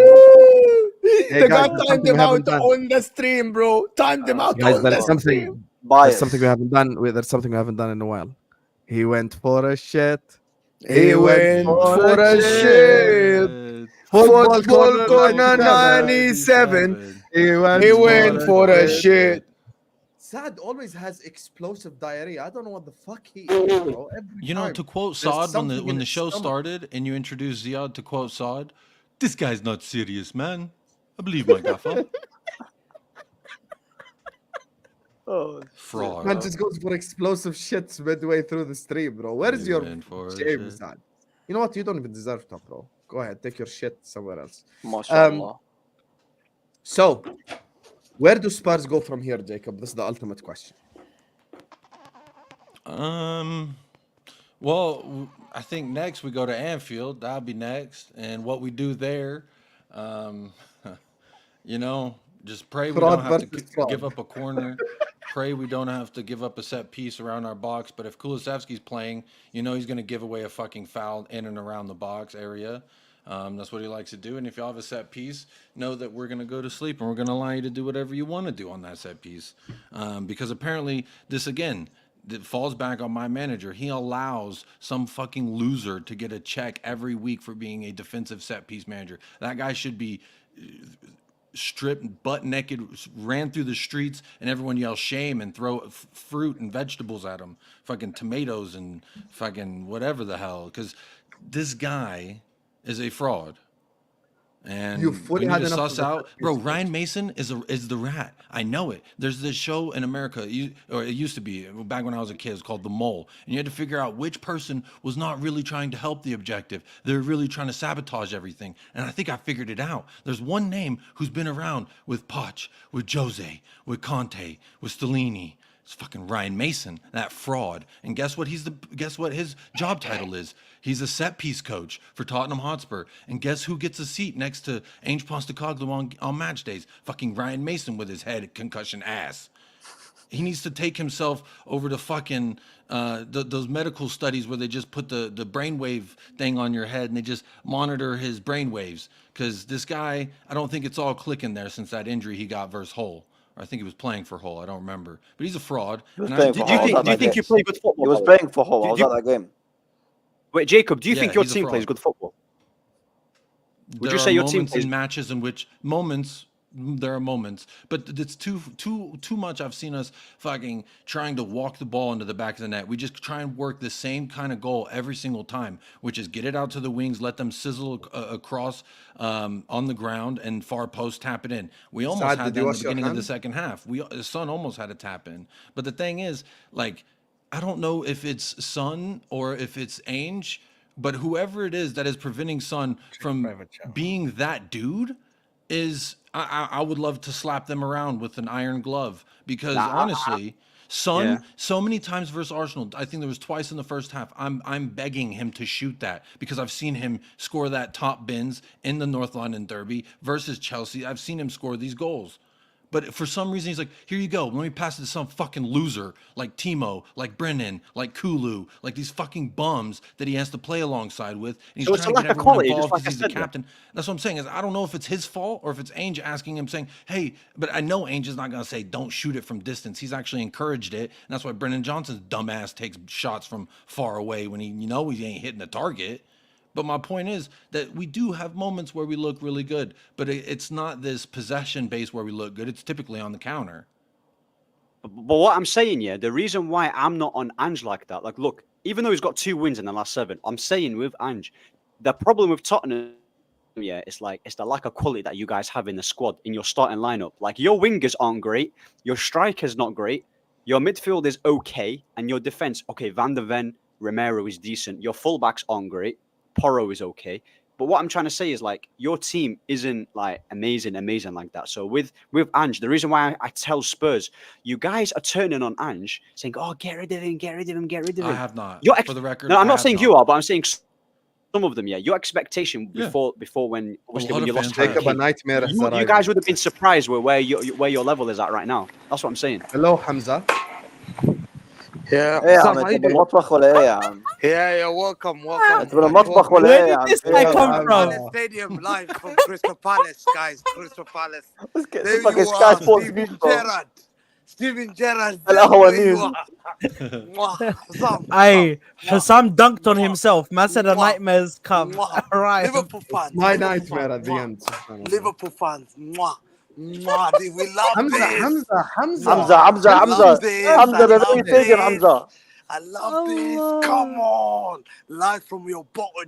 The guys, guy there's timed something him we haven't out done. on the stream, bro. Timed him out Guys, on the there's stream. something. Bias. There's something we haven't done. There's something we haven't done in a while. He went for a shit. He went for a shit. Football corner 97. He He went for a shit. Saad always has explosive diarrhea. I don't know what the fuck he is, bro. Every You know, time. to quote There's Saad something when in the his show stomach. started and you introduced Ziad to quote Saad, this guy's not serious, man. I believe my gaffer. Oh, Fraud. Man just goes for explosive shits midway through the stream, bro. Where is He your went for a shame, shit. Saad? You know what? You don't even deserve top, bro. Go ahead, take your shit somewhere else. ما شاء الله. So, where do Spurs go from here, Jacob? This is the ultimate question. Well, I think next we go to Anfield. That'll be next. And what we do there, you know, just pray we Fraud don't have to versus fraud. give up a corner. Pray we don't have to give up a set piece around our box. But if Kulusevski's playing, you know he's going to give away a fucking foul in and around the box area. That's what he likes to do. And if y'all have a set piece, know that we're going to go to sleep and we're going to allow you to do whatever you want to do on that set piece. Because apparently this, again, that falls back on my manager. He allows some fucking loser to get a check every week for being a defensive set piece manager. That guy should be stripped, butt naked, ran through the streets, and everyone yells shame and throw fruit and vegetables at him, fucking tomatoes and fucking whatever the hell. Because this guy is a fraud. And You fully we need had to enough suss of the out, set bro. piece. Ryan Mason is the rat. I know it. There's this show in America, or it used to be back when I was a kid. It's called The Mole, and you had to figure out which person was not really trying to help the objective. They're really trying to sabotage everything. And I think I figured it out. There's one name who's been around with Poch, with Jose, with Conte, with Stellini. It's fucking Ryan Mason, that fraud. And guess what his job title is? He's a set piece coach for Tottenham Hotspur. And guess who gets a seat next to Ange Postecoglou on match days? Fucking Ryan Mason with his head concussion ass. He needs to take himself over to fucking those medical studies where they just put the brainwave thing on your head and they just monitor his brainwaves. Because this guy, I don't think it's all clicking there since that injury he got versus Hull. Or I think he was playing for Hull. I don't remember. But he's a fraud. He was And playing Do for you Hull. think? Do you think you play good football? He was by the way? playing for Hull. I was at that game. Wait, Jacob, do you Yeah, think your he's a team fraud. plays good football? Would There you say are your team moments plays? in matches in which there are moments, but it's too much. I've seen us fucking trying to walk the ball into the back of the net. We just try and work the same kind of goal every single time, which is get it out to the wings, let them sizzle across on the ground, and far post tap it in. We almost Saad, had did that you in the wash your beginning of the hands? second half. The Son almost had a tap in, but the thing is, like, I don't know if it's Son or if it's Ainge, but whoever it is that is preventing Son from private channel. being that dude is I would love to slap them around with an iron glove because honestly, Son, Yeah. so many times versus Arsenal, I think there was twice in the first half. I'm begging him to shoot that because I've seen him score that top bins in the North London Derby versus Chelsea. I've seen him score these goals. But for some reason, he's like, here you go. Let me pass it to some fucking loser like Timo, like Brennan, like Kulu, like these fucking bums that he has to play alongside with. And he's So it's trying a to get lack of everyone quality, just involved like because I he's the said there. captain. That's what I'm saying is I don't know if it's his fault or if it's Ainge asking him saying, hey, but I know Ainge is not going to say don't shoot it from distance. He's actually encouraged it. And that's why Brennan Johnson's dumbass takes shots from far away when he ain't hitting the target. But my point is that we do have moments where we look really good, but it's not this possession base where we look good. It's typically on the counter. But what I'm saying, yeah, the reason why I'm not on Ange like that, like, look, even though he's got 2 wins in the last 7, I'm saying with Ange, the problem with Tottenham, yeah, it's the lack of quality that you guys have in the squad, in your starting lineup. Like, your wingers aren't great, your striker's not great, your midfield is okay, and your defense, okay, Van der Ven, Romero is decent, your fullbacks aren't great, Porro is okay. But what I'm trying to say is, like, your team isn't like amazing like that. So with Ange, the reason why I tell Spurs, you guys are turning on Ange, saying, "Oh, get rid of him, get rid of him, get rid of him." I have not. Your For the record, no, I'm I not have saying not. you are, but I'm saying some of them. Yeah, your expectation Yeah. before when obviously lot when you of lost fans Harry have. Jacob, a Kane, nightmare has you arrived. guys would have been surprised with where your level is at right now. That's what I'm saying. Hello, Hamza. Yeah, ايه يا Sam, عم how انت you doing? بالمطبخ ولا ايه يا عم؟ Yeah, welcome. انت بالمطبخ ولا Where ايه يا did عم؟ this في guy إيه؟ come Hamza. from? Palace Stadium live from Crystal Palace, guys. Crystal Palace. بس There اسمك you سكاي are, سبورتس Steven بيشبه Gerrard. Steven Gerrard. القهوة There you نيوز. are. Mwah, Sam. Hey, Mwah, Hassam dunked on mwah, himself. Man said a mwah, nightmare's come. mwah. Right. Liverpool fans. My Liverpool nightmare fans, at the mwah. end. subhanallah. Liverpool fans. Mwah. Mwah. We love Hamza, this. Hamza, Hamza. حمزة حمزة I حمزة love this. حمزة I ده love نوي ستاديوم this. حمزة. I love this. Come on. Live from your photo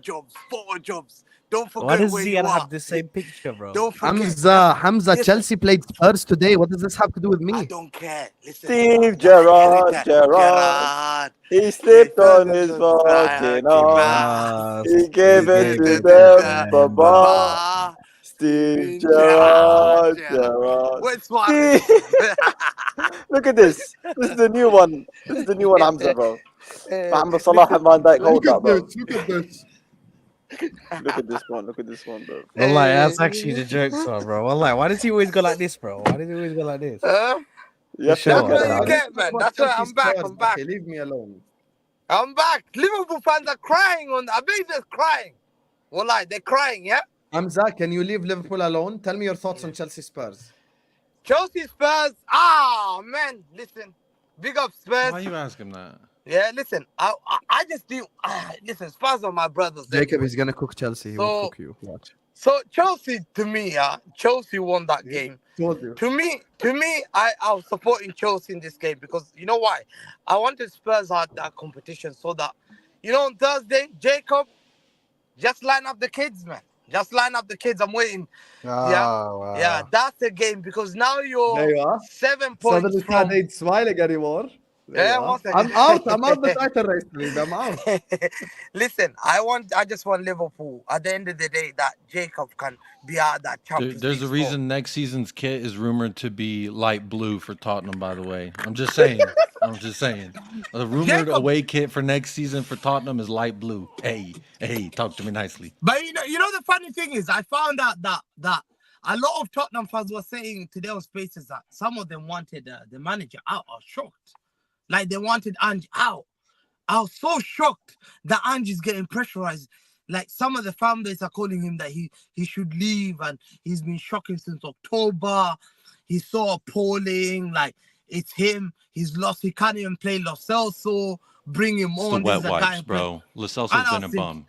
jobs. Don't Why forget does where you Ziad are. have the same picture, bro? Don't forget. Hamza, Listen. Chelsea played Spurs today. What does this have to do with I me? don't care. Listen. Steve Gerrard. Gerrard. He slipped on his fucking arm. He gave it to them, Baba. Steve Gerrard. Where's Suarez? Look at this. This is the new one. This is the new one, Hamza, bro. Mohamed Salah and Van Dijk hold that, bro. Look at this. Look at this one. Look at this one, bro. Wallahi, that's actually the jokes one, bro. Wallahi, why does he always go like this, bro? Why does he always go like this? You have to Sure. look That's at what you that. get, man. That's why I'm back. I'm back. Okay, leave me alone. I'm back. Liverpool fans are crying I bet they're crying. Wallahi, they're crying, yeah? Hamza, can you leave Liverpool alone? Tell me your thoughts on Chelsea Spurs. Chelsea Spurs. Ah, man. Listen. Big up Spurs. Why you ask him that? Yeah, listen. I just do. Listen, Spurs are my brothers. Jacob, anyway. he's gonna cook Chelsea. He So- will cook you. Watch. So Chelsea, to me, Chelsea won that game. Told you. To me, I was supporting Chelsea in this game because you know why? I wanted Spurs to have that competition so that, on Thursday, Jacob, just line up the kids, man. Just line up the kids. I'm waiting. Yeah, that's the game because now There you're you are. 7 points Suddenly from. Saad ain't smiling anymore. Yeah, Yeah. 1 second. I'm out the title race, please. I'm out. Listen, I just want Liverpool at the end of the day that Jacob can be out of that Champions There's League a reason next season's kit is rumored to be light blue for Tottenham, by the way. I'm just saying. The rumored Jacob- away kit for next season for Tottenham is light blue. Hey, talk to me nicely. But you know the funny thing is, I found out that a lot of Tottenham fans were saying today on Spaces that some of them wanted the manager out. I was shocked. Like they wanted Ange out. I was so shocked that Ange is getting pressurized. Like some of the fan base are calling him that he should leave, and he's been shocking since October. He's so appalling. Like it's him. He's lost. He can't even play Lo Celso. Bring him It's on. the This wet is the guy wipes, who bro. Lo And Celso's I been a was bum.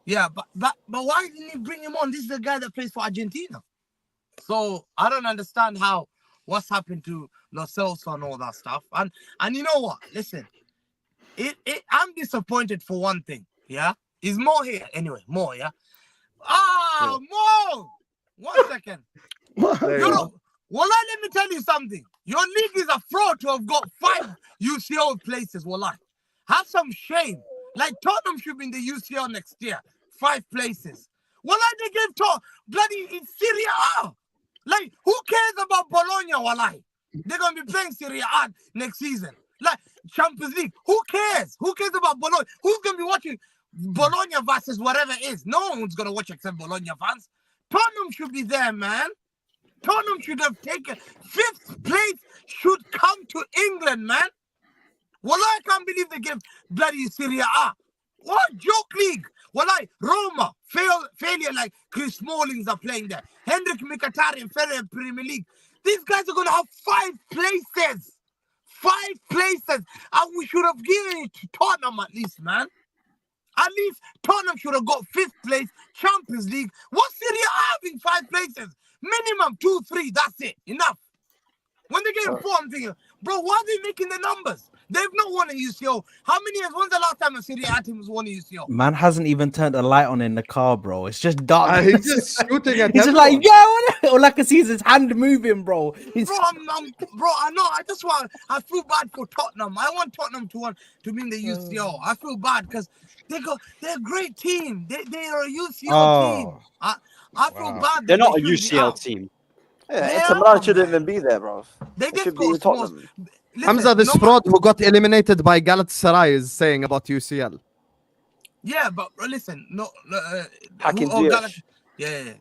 Yeah, but why didn't he bring him on? This is the guy that plays for Argentina. So I don't understand what's happened to Lo Celso and all that stuff. And you know what? Listen, I'm disappointed for one thing. Yeah, is Mo here anyway? Mo, yeah. Mo. 1 second. There you go. Wallah, let me tell you something. Your league is a fraud to have got 5 UCL places. Wallah, have some shame. Like Tottenham should be in the UCL next year. 5 places. Wallah, they gave bloody in Serie A. Like, who cares about Bologna, Wallah? They're going to be playing Serie A next season. Like, Champions League. Who cares? Who cares about Bologna? Who's going to be watching Bologna versus whatever it is? No one's going to watch except Bologna fans. Tottenham should be there, man. Tottenham should have taken 5th place, should come to England, man. Wallah, I can't believe they gave bloody Serie A. What joke league? Wallah, Roma, failure like Chris Smallings are playing there. Hendrik Mkhitaryan, Premier League. These guys are going to have 5 places. 5 places. And we should have given it to Tottenham at least, man. At least Tottenham should have got 5th place, Champions League. What's Serie A having 5 places? Minimum 2, 3, that's it. Enough. When they get 4, I'm thinking, bro, why are they making the numbers? They've not won a UCL. How many years? When's the last time a Serie A team has won a UCL? Man hasn't even turned a light on in the car, bro. It's just dark. He's just shooting at He's just everyone. like, yeah, all I can see is his hand moving, bro. He's... Bro, bro, I know. I feel bad for Tottenham. I want Tottenham to win the UCL. I feel bad because they're a great team. They are a UCL team. I feel bad. They're not a they should be UCL out. team. Yeah, Inter Milan shouldn't even be there, bro. They It just should be got small. Tottenham. Hamza, this fraud who got eliminated by Galatasaray is saying about UCL. Yeah, but listen, Hakim Ziyech.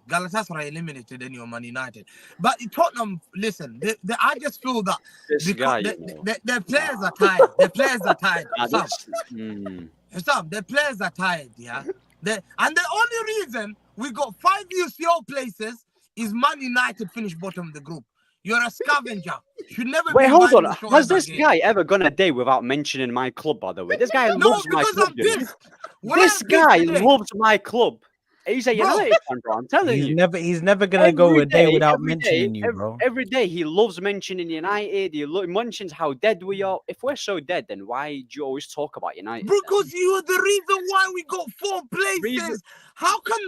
Galatasaray eliminated anyone, Man United. But Tottenham, listen, I just feel that This guy, their players are tired. Their players are tired. Some. Their players are tired, yeah. And the only reason we got 5 UCL places is Man United finished bottom of the group. You're a scavenger. Should never. Wait, be hold on. invited to show Has ever this again. guy ever gone a day without mentioning my club, by the way? This guy loves my because club. I'm You know? pissed. When This I'm guy pissed today- loves my club. He's a Bro. United fan, bro. I'm telling you. He's never gonna go a day without every mentioning day, you, bro. Every day he loves mentioning United. He mentions how dead we are. If we're so dead, then why do you always talk about United? Because you are the reason why we got 4 places. Reason- How can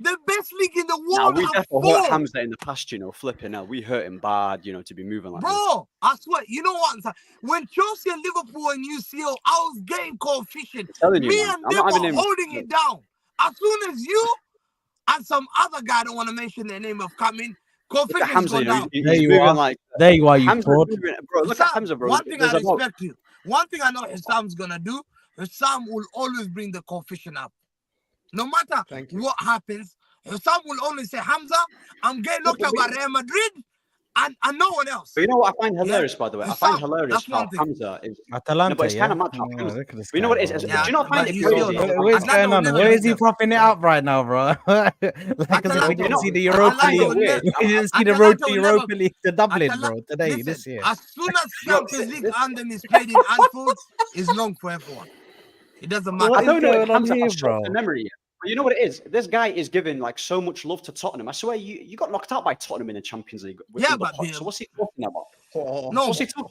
the best league in the Now, world we have definitely hurt 4? Hamza in the past, you know, flipping out. We hurt him bad, you know, to be moving like this. Bro, I swear, you know what? When Chelsea and Liverpool and UCL, I was getting coefficient. telling you, Me man, and I'm them not having were him- holding it down. As soon as you and some other guy, I don't want to mention their name, have come in, Look at coefficient's Hamza, gone you know, down. he's There you moving are. like There you are, you Hamza's fraud. moving, bro. Look Hussam, at Hamza, bro. One thing I There's about- respect you. One thing I know Hussam's gonna do, Hussam will always bring the coefficient up. No matter Thank you. what happens, Hussam will only say, Hamza, I'm getting knocked out by Real Madrid and no one else. But you know what I find hilarious, by the way? I find Hussam, hilarious that's how one thing. Hamza is. Atalanta, No, but it's yeah. kind of mad how Oh, Hamza- look at this You know guy, what it is? bro. Do Yeah, you not find but it you crazy? still know. What is Atlanta going will on? never Where beat is he them. propping it up right now, bro? Like as if we Atalanta didn't will- see the Europa Atalanta League. will never- We didn't see the Atalanta road to will Europa never- League to Dublin, Atalanta- bro. Today, Listen, this year. as soon as Champions League anthem is played in Anfield, it's long for everyone. It doesn't matter. What I don't know going if on Hamza here, has short bro? memory yet. But you know what it is? This guy is giving like so much love to Tottenham. I swear you got knocked out by Tottenham in the Champions League. with Yeah, the but pot. So what's he talking about? No, What's he talking?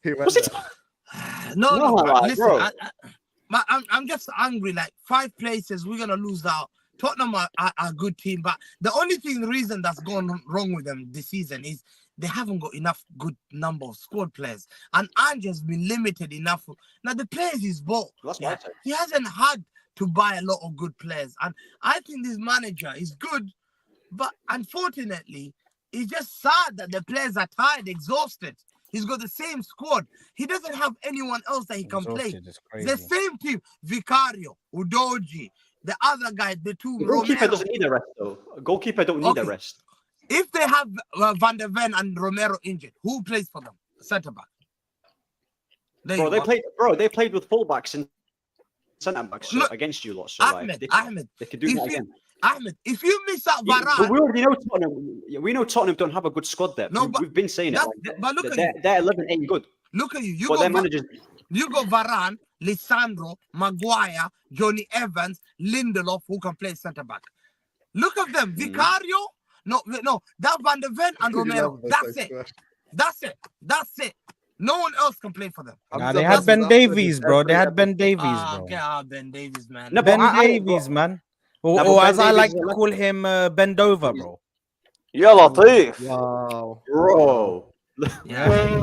He went What's he there. talking? no, No, but like, listen, bro. I'm just angry. Like 5 places, we're gonna lose out Tottenham are a good team, but the only reason that's gone wrong with them this season is they haven't got enough good number of squad players, and Ange's been limited enough. Now the players he's bought, That's what I said. he hasn't had to buy a lot of good players, and I think this manager is good, but unfortunately, it's just sad that the players are tired, exhausted. He's got the same squad. He doesn't have anyone else that he can play. The same team: Vicario, Udoji, the other guy, the two. Goalkeeper doesn't need a rest, though. Goalkeeper don't need a rest. If they have Van der Ven and Romero injured, who plays for them? Centre back. They played with fullbacks and centre backs against you lot. So Ahmed, they could do that again. Ahmed, if you miss out Varane, but we already know Tottenham. We know Tottenham don't have a good squad there. No, we've been saying it. But look at you. Their 11 ain't good. Look at you. You got Varane, Lisandro, Maguire, Johnny Evans, Lindelof, who can play centre back. Look at them. Vicario. No. That Van der Ven and Romero. That's it. No one else can play for them. Nah, they had Ben Davies, bro. They had Ben Davies, bro. Get out, Ben Davies, man. No, Ben Davies, man. Or as I like to call him, bend over, bro. Ya Latif. Wow. Bro.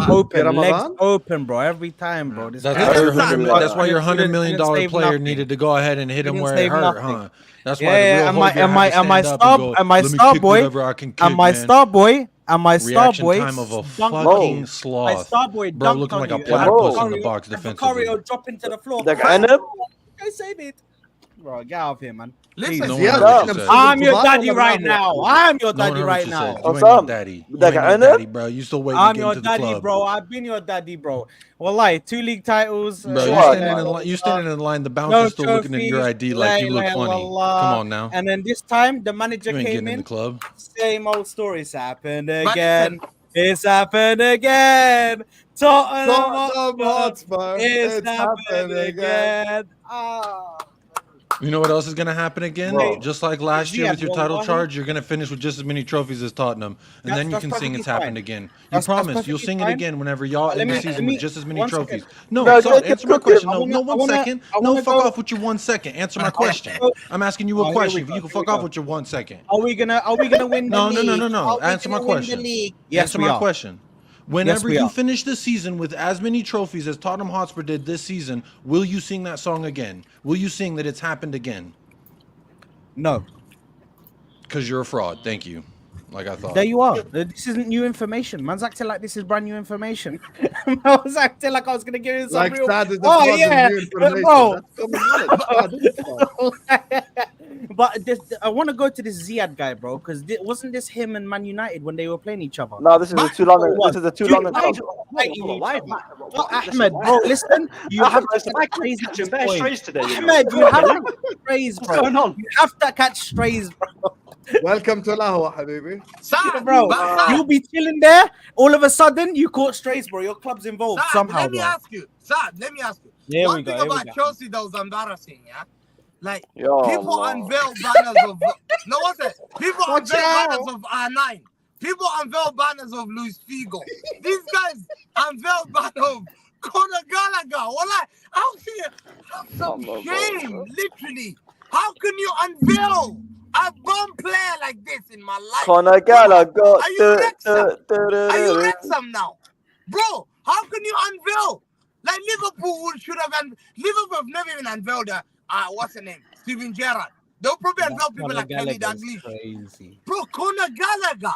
Open, legs open, bro. Every time, bro. That's why your $100 million player needed to go ahead and hit him where it hurt, huh? That's why the real star boy, time of a fucking sloth. Bro, looking like a platypus in the box defensively. Drop into the floor. I saved it. Bro, get out of here, man. Listen, I'm your daddy right now. I'm your daddy right now. You ain't no daddy. You ain't no daddy, bro. You still waiting I'm to get your into the daddy, club. bro. I've been your daddy, bro. Wallahi, 2 league titles. Bro, you standing in line. The bouncer's still looking at your ID like you look funny. Come on now. And then this time, the manager came in. The club. Same old story. It's happened again. It's happened again. Tottenham Hotspur. It's happened again. You know what else is going to happen again? Just like last year with your title charge, you're going to finish with just as many trophies as Tottenham. And then you can sing it's happened again. You promise you'll sing it again whenever y'all end the season with just as many trophies. No, answer my question. No, 1 second. No, fuck off with your 1 second. Answer my question. I'm asking you a question. You can fuck off with your 1 second. Are we gonna win the league? No. Answer my question. Answer my question. Whenever you finish the season with as many trophies as Tottenham Hotspur did this season, will you sing that song again? Will you sing that it's happened again? No. Because you're a fraud. Thank you. Like I thought. There you are. This isn't new information. Man's acting like this is brand new information. I was acting like I was going to give you some like real... Saad is the oh, yeah. new information. But I want to go to this Ziad guy, bro, because wasn't this him and Man United when they were playing each other? No, this is the too long. This is the too long. Ahmed, bro, listen. You have to catch strays today. Ahmed, you have to catch strays, bro. What's going on? You have to catch strays, bro. Welcome to Ahwa, habibi. Saad, bro, you'll be chilling there. All of a sudden, you caught strays, bro. Your club's involved somehow. Let me ask you. One thing about Chelsea that was embarrassing, yeah? Like, people unveil banners of... No, what's it? People unveil banners of R9. People unveil banners of Luis Figo. These guys unveil banners of Conor Gallagher. How can you have some shame, literally? How can you unveil a bomb player like this in my life? Conor Gallagher. Are you Wrexham now? Bro, how can you unveil? Like Liverpool should have... Liverpool have never even unveiled what's the name? Steven Gerrard. They'll probably unveil people like Kenny Dalglish. Bro, Conor Gallagher.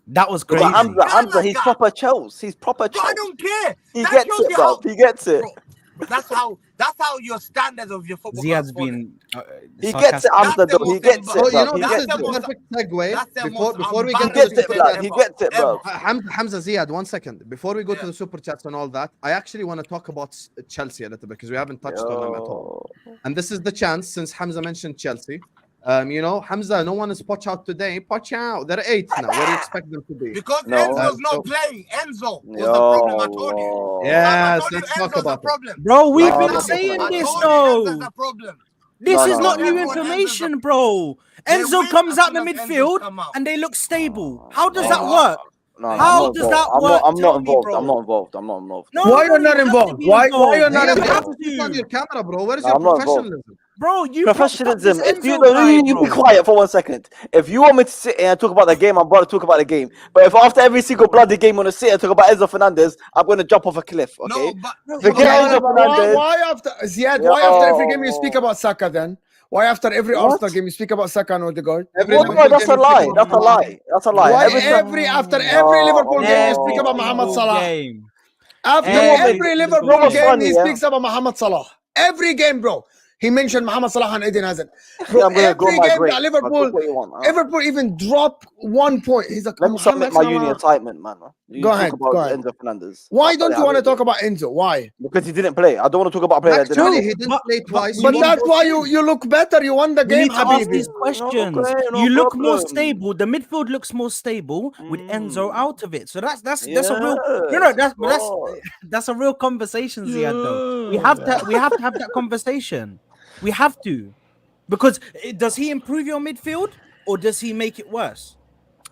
That was crazy. Hamza, he's proper Chelsea. He's proper Chelsea. I don't care. He gets it, bro. He gets it. Bro, that's how your standards of your football. Ziad's been. He gets it, Hamza. He gets it. You know, that's the perfect segue. Before we get to the Super Chats, he gets it, bro. Hamza, Ziad, 1 second. Before we go to the Super Chats and all that, I actually want to talk about Chelsea a little bit because we haven't touched on them at all. And this is the chance, since Hamza mentioned Chelsea. You know, Hamza, no one is watch out today. Watch out. They're 8 now. What do you expect them to be? Because Enzo's not playing. Enzo was the problem, I told you. Yes, let's talk about it. Bro, we've been saying this, though. This is not new information, bro. Enzo comes out the midfield and they look stable. How does that work? How does that work? I'm not involved. I'm not involved. Why you're not involved? Why you're not involved? You have to on your camera, bro. Where is your professionalism? Bro, you propped up Professionalism. this If you, Enzo no, guy, you be bro. quiet for 1 second. If you want me to sit here and talk about the game, I'm about to talk about the game. But if after every single bloody game I'm gonna sit and talk about Enzo Fernandez, I'm gonna jump off a cliff. Okay. No, but Forget Okay, Enzo but Fernandez. why after Ziad? Why after every game you speak Yo. about Saka then? Why after every What? Arsenal game you speak about Saka and Odegaard? Every What? Liverpool No, that's game a you speak lie. about That's a Salah. lie. That's a lie. Why Every time. after every Liverpool game you speak Every about Mohamed single Salah? game. After Every every single Liverpool what's game. game funny, he yeah? speaks about Mohamed Salah. Every game, bro. He mentioned Mohamed Salah and Eden Hazard. Yeah, Bro, I'm gonna go every my game grave. that Man. Liverpool Talk what you want. Liverpool even drop 1 point. He's like, Let me submit Mohamed my uni Salah. assignment, man. You Go talk ahead, about go ahead. Enzo Fernandez. Why I'll don't tell you want to later. talk about Enzo? Why? Because he didn't play. I don't want to talk about a player that didn't Actually, play. he did But- play but twice. we But need that's more why you look better. You won the We game, need to ask these Habibi. questions. okay, no You look more problem. stable. The midfield looks more stable with Enzo out of it. So that's a real Yes, that's a real conversation, Ziad. Though we have to have that conversation. We have to, because does he improve your midfield or does he make it worse,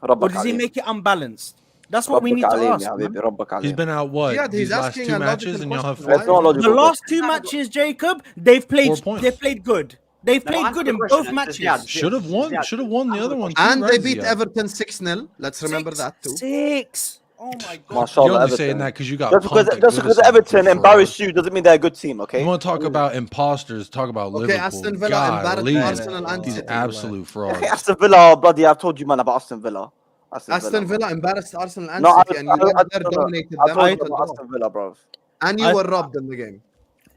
or ربك does he عليم. make it unbalanced? That's what we ربك need to عليم ask. يا man. حبيبي ربك He's عليم. been out what Yeah, he's these last asking 2 a matches, logical and y'all have question. 4 That's not points. logical. The last 2 matches, Jacob, they've played 4 points. good. They've No, played answer good the in question. both It's matches. Ziad. Should have won. Ziad. Should have won the other one. Too, And they right, beat Ziad? Everton 6-0. Let's remember that too. 6. Oh my god. MashaAllah, You're only Everton. saying that because you got Just because, punked at just because Goodison, Everton you embarrassed fraud. you doesn't mean they're a good team, okay? You want to talk about imposters? Talk about Okay, Liverpool. Aston Villa embarrassed Golly. Arsenal and These City. absolute frauds. Aston Villa, bloody, I've told you, man, about Aston Villa. Aston Villa embarrassed Arsenal and No, City, and you went there, dominated I them, told you got a about draw. Aston Villa, bro. And you were robbed in the game.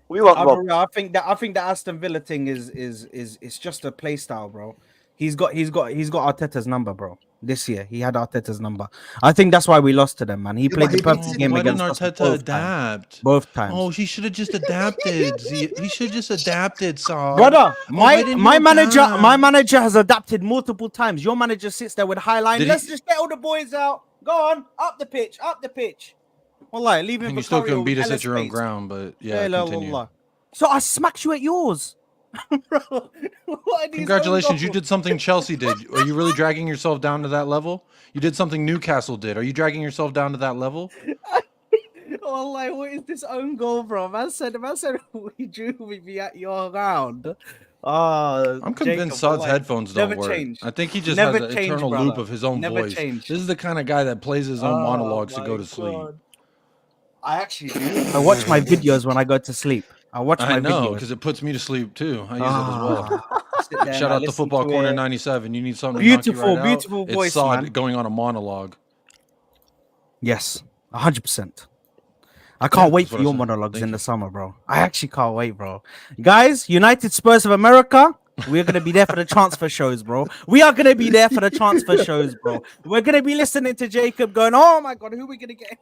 We weren't robbed. I think that Aston Villa thing is just a play style, bro. He's got Arteta's number, bro. This year he had Arteta's number. I think that's why we lost to them, man. He Yeah, played but the he perfect beat game Why didn't against us Arteta both times. adapt? Both times. Oh, he should have just adapted. He should have just adapted, Saad. Brother, why didn't my you manager has adapted multiple times. Your manager sits there with high line. Did Let's he- just get all the boys out. Go on, up the pitch. Wallahi, leave him And for you still Curry couldn't or beat us Ellis at your own Bates. ground, but yeah, La continue. wallah. So I smacked you at yours. Bro, what are these Congratulations, own you goals? did something Chelsea did. Are you really dragging yourself down to that level? You did something Newcastle did. Are you dragging yourself down to that level? Wallahi, what is this own goal, bro? Man said we drew with you at your round. I'm convinced Saad's headphones don't never work. change. I think he just Never has an change, internal brother. loop of his own Never voice. change. This is the kind of guy that plays his own monologues to go to sleep. I actually do. I watch my videos when I go to sleep. I watch my I know, videos. because it puts me to sleep too. I use it as well. Sit there and Shout I out to listen Football to Corner it. 97. You need something to knock you right Beautiful out? voice, It's Saad man. going on a monologue. Yes, 100%. I can't wait that's for what I your said. monologues Thank in you. the summer, bro. I actually can't wait, bro. Guys, United Spurs of America, we're going to be there for the transfer shows, bro. We are going to be there for the transfer shows, bro. We're going to be listening to Jacob going, oh my God, who are we going to get?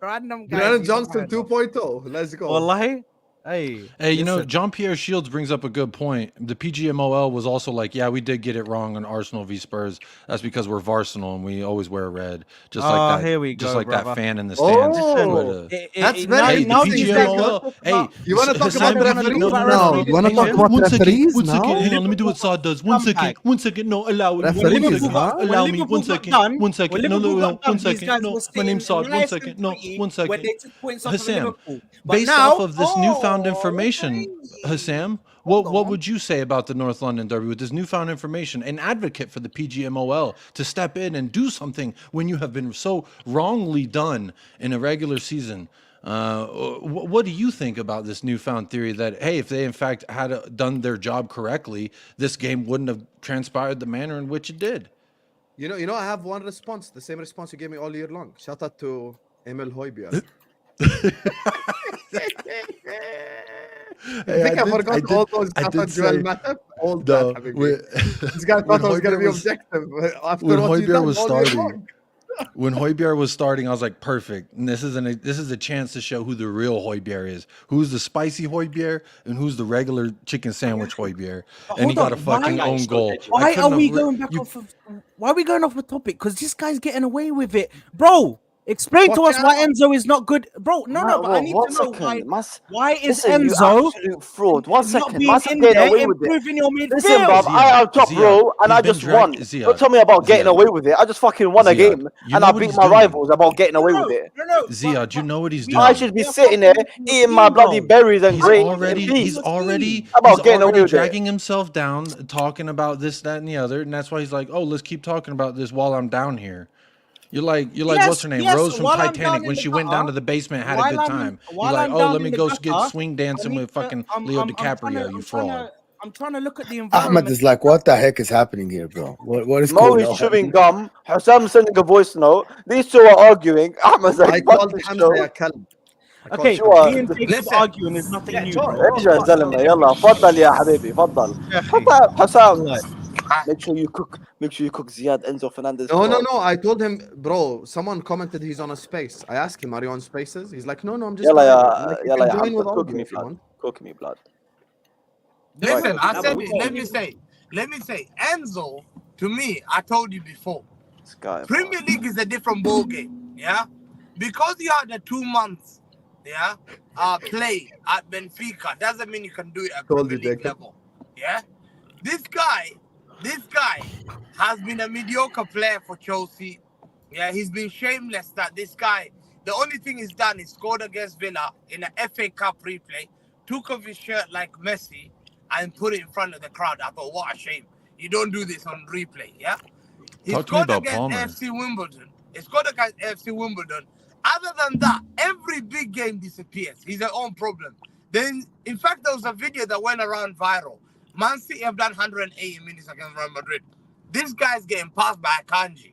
Random guys. Brennan you Johnson don't know. 2.0. Let's go. Wallahi. Hey, Hey, you know, listen. Jean-Pierre Shields brings up a good point. The PGMOL was also like, yeah, we did get it wrong on Arsenal v Spurs. That's because we're Varsenal and we always wear red. Just like that. Here we just go, like brother. that fan in the stands. Oh, But, that's now- very hey, the now these guys PGMOL. talk Hey, about- You want to talk Hassan, about you wanna referees know- now? You want to Hang talk on, about one second, referees one second. now? Hang on, let me do what Saad does. One Come second, back. 1 second. No, allow it. Referees, Liverpool huh? got- when Allow me Liverpool 1 got second. done- 1 second. when No, Liverpool no, got done, 1 these second. guys No, were my sitting name's Saad. 1 nice second. and No, pretty 1 second. when they took points off of Hassam, Liverpool. But based now- off of this newfound Oh, information, Hassam, Hold what on. would you say about the North London Derby with this newfound information? An advocate for the PGMOL to step in and do something when you have been so wrongly done in a regular season. What do you think about this newfound theory that, hey, if they in fact had done their job correctly, this game wouldn't have transpired the manner in which it did? You know, I have one response, the same response you gave me all year long. Shout out to Emil Højbjerg. I think I forgot all those shout out Joel Matip. All that, Habibi. This guy thought I was going to be objective after when what he Højbjerg done was all year starting. long. When Højbjerg was starting, I was like, perfect. And this is a chance to show who the real Højbjerg is. Who's the spicy Højbjerg and who's the regular chicken sandwich Højbjerg. And he hold got a on, fucking why- own goal. Why are we going back off of? Why are we going off the topic? Because this guy's getting away with it, bro. Explain to Fuck us why out. Enzo is not good, bro. No, but I need to know why is Listen, you Enzo absolute fraud. One not second. being Must in getting there away with it. improving your Listen, midfield? bruv, I am top Ziad, bro, and he's I been just won. Ziad, Don't tell me about getting Ziad. away with it. I just fucking won a Ziad, game, you and know I what beat he's my doing. rivals about getting away with it. No, Ziad, you know what he's we doing. I are- should be we are sitting there focusing on your eating my team, bloody bro. berries and He's grapes already, in peace. he's already, About he's getting away already with it. dragging himself down, talking about this, that, and the other, and that's why he's like, "Oh, let's keep talking about this while I'm down here." You're like, Yes, what's her name, yes, Rose from while I'm down Titanic, in when the she went down gutter, to the basement, and had a while good I'm time. You're while like, I'm "Oh, down let in me the go gutter, get swing dancing I need with to- fucking I'm- Leo I'm trying DiCaprio, to- you fraud." I'm trying to look at the Ahmed environment. is like, what the heck is happening here, bro? What is Mo going is on? chewing gum. Hassam sending a voice note. These two are arguing. Ahmed's I like, fuck called this Hamza show. يا كلب. I called Okay, Sure. me and Jacob Listen. arguing is nothing new, bro. ايش يا زلمه يلا تفضل يا حبيبي تفضل حسام. Make sure you cook Ziad Enzo Fernandez. No. I told him, bro. Someone commented he's on a space. I asked him, "Are you on Spaces?" He's like, "No, I'm just." يلا driving." يا I'm like, "You يلا can يا join حمزه with cook audio me if you blood. want." Cook me blood. Listen, I No, said but it. we Let me say, Enzo, to me, I told you before, This guy, Premier League is a different ball game. Yeah, because you had the 2 months, yeah, play at Benfica doesn't mean you can do it at Told Premier you, League Jacob. level. Yeah, this guy has been a mediocre player for Chelsea. Yeah, he's been shameless. That this guy, the only thing he's done is scored against Villa in an FA Cup replay, took off his shirt like Messi and put it in front of the crowd. I thought, what a shame. You don't do this on replay, yeah? He Talk to me scored about against Palmer. FC Wimbledon. He scored against FC Wimbledon. Other than that, every big game disappears. He's their own problem. Then, in fact, there was a video that went around viral. Man City have done 180 minutes against Real Madrid. This guy's getting passed by Akanji,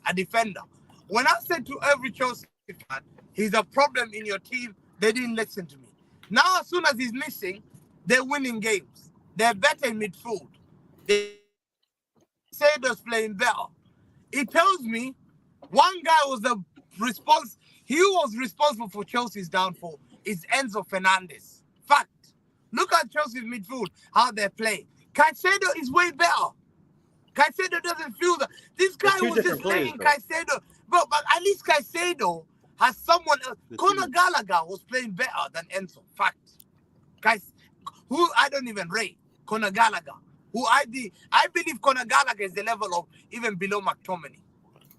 a defender. When I said to every Chelsea fan, he's a problem in your team, they didn't listen to me. Now, as soon as he's missing, they're winning games. They're better in midfield. They say they're playing better. It tells me one guy was the he was responsible for Chelsea's downfall. Is Enzo Fernandez. Fact. Look at Chelsea's midfield, how they play. Caicedo is way better. Caicedo doesn't feel that. This guy two was just different players, playing bro. Caicedo. But at least Caicedo has someone else. Conor Gallagher was playing better than Enzo. Fact. Guys, who I don't even rate. Conor Gallagher. Who I believe Conor Gallagher is the level of even below McTominay.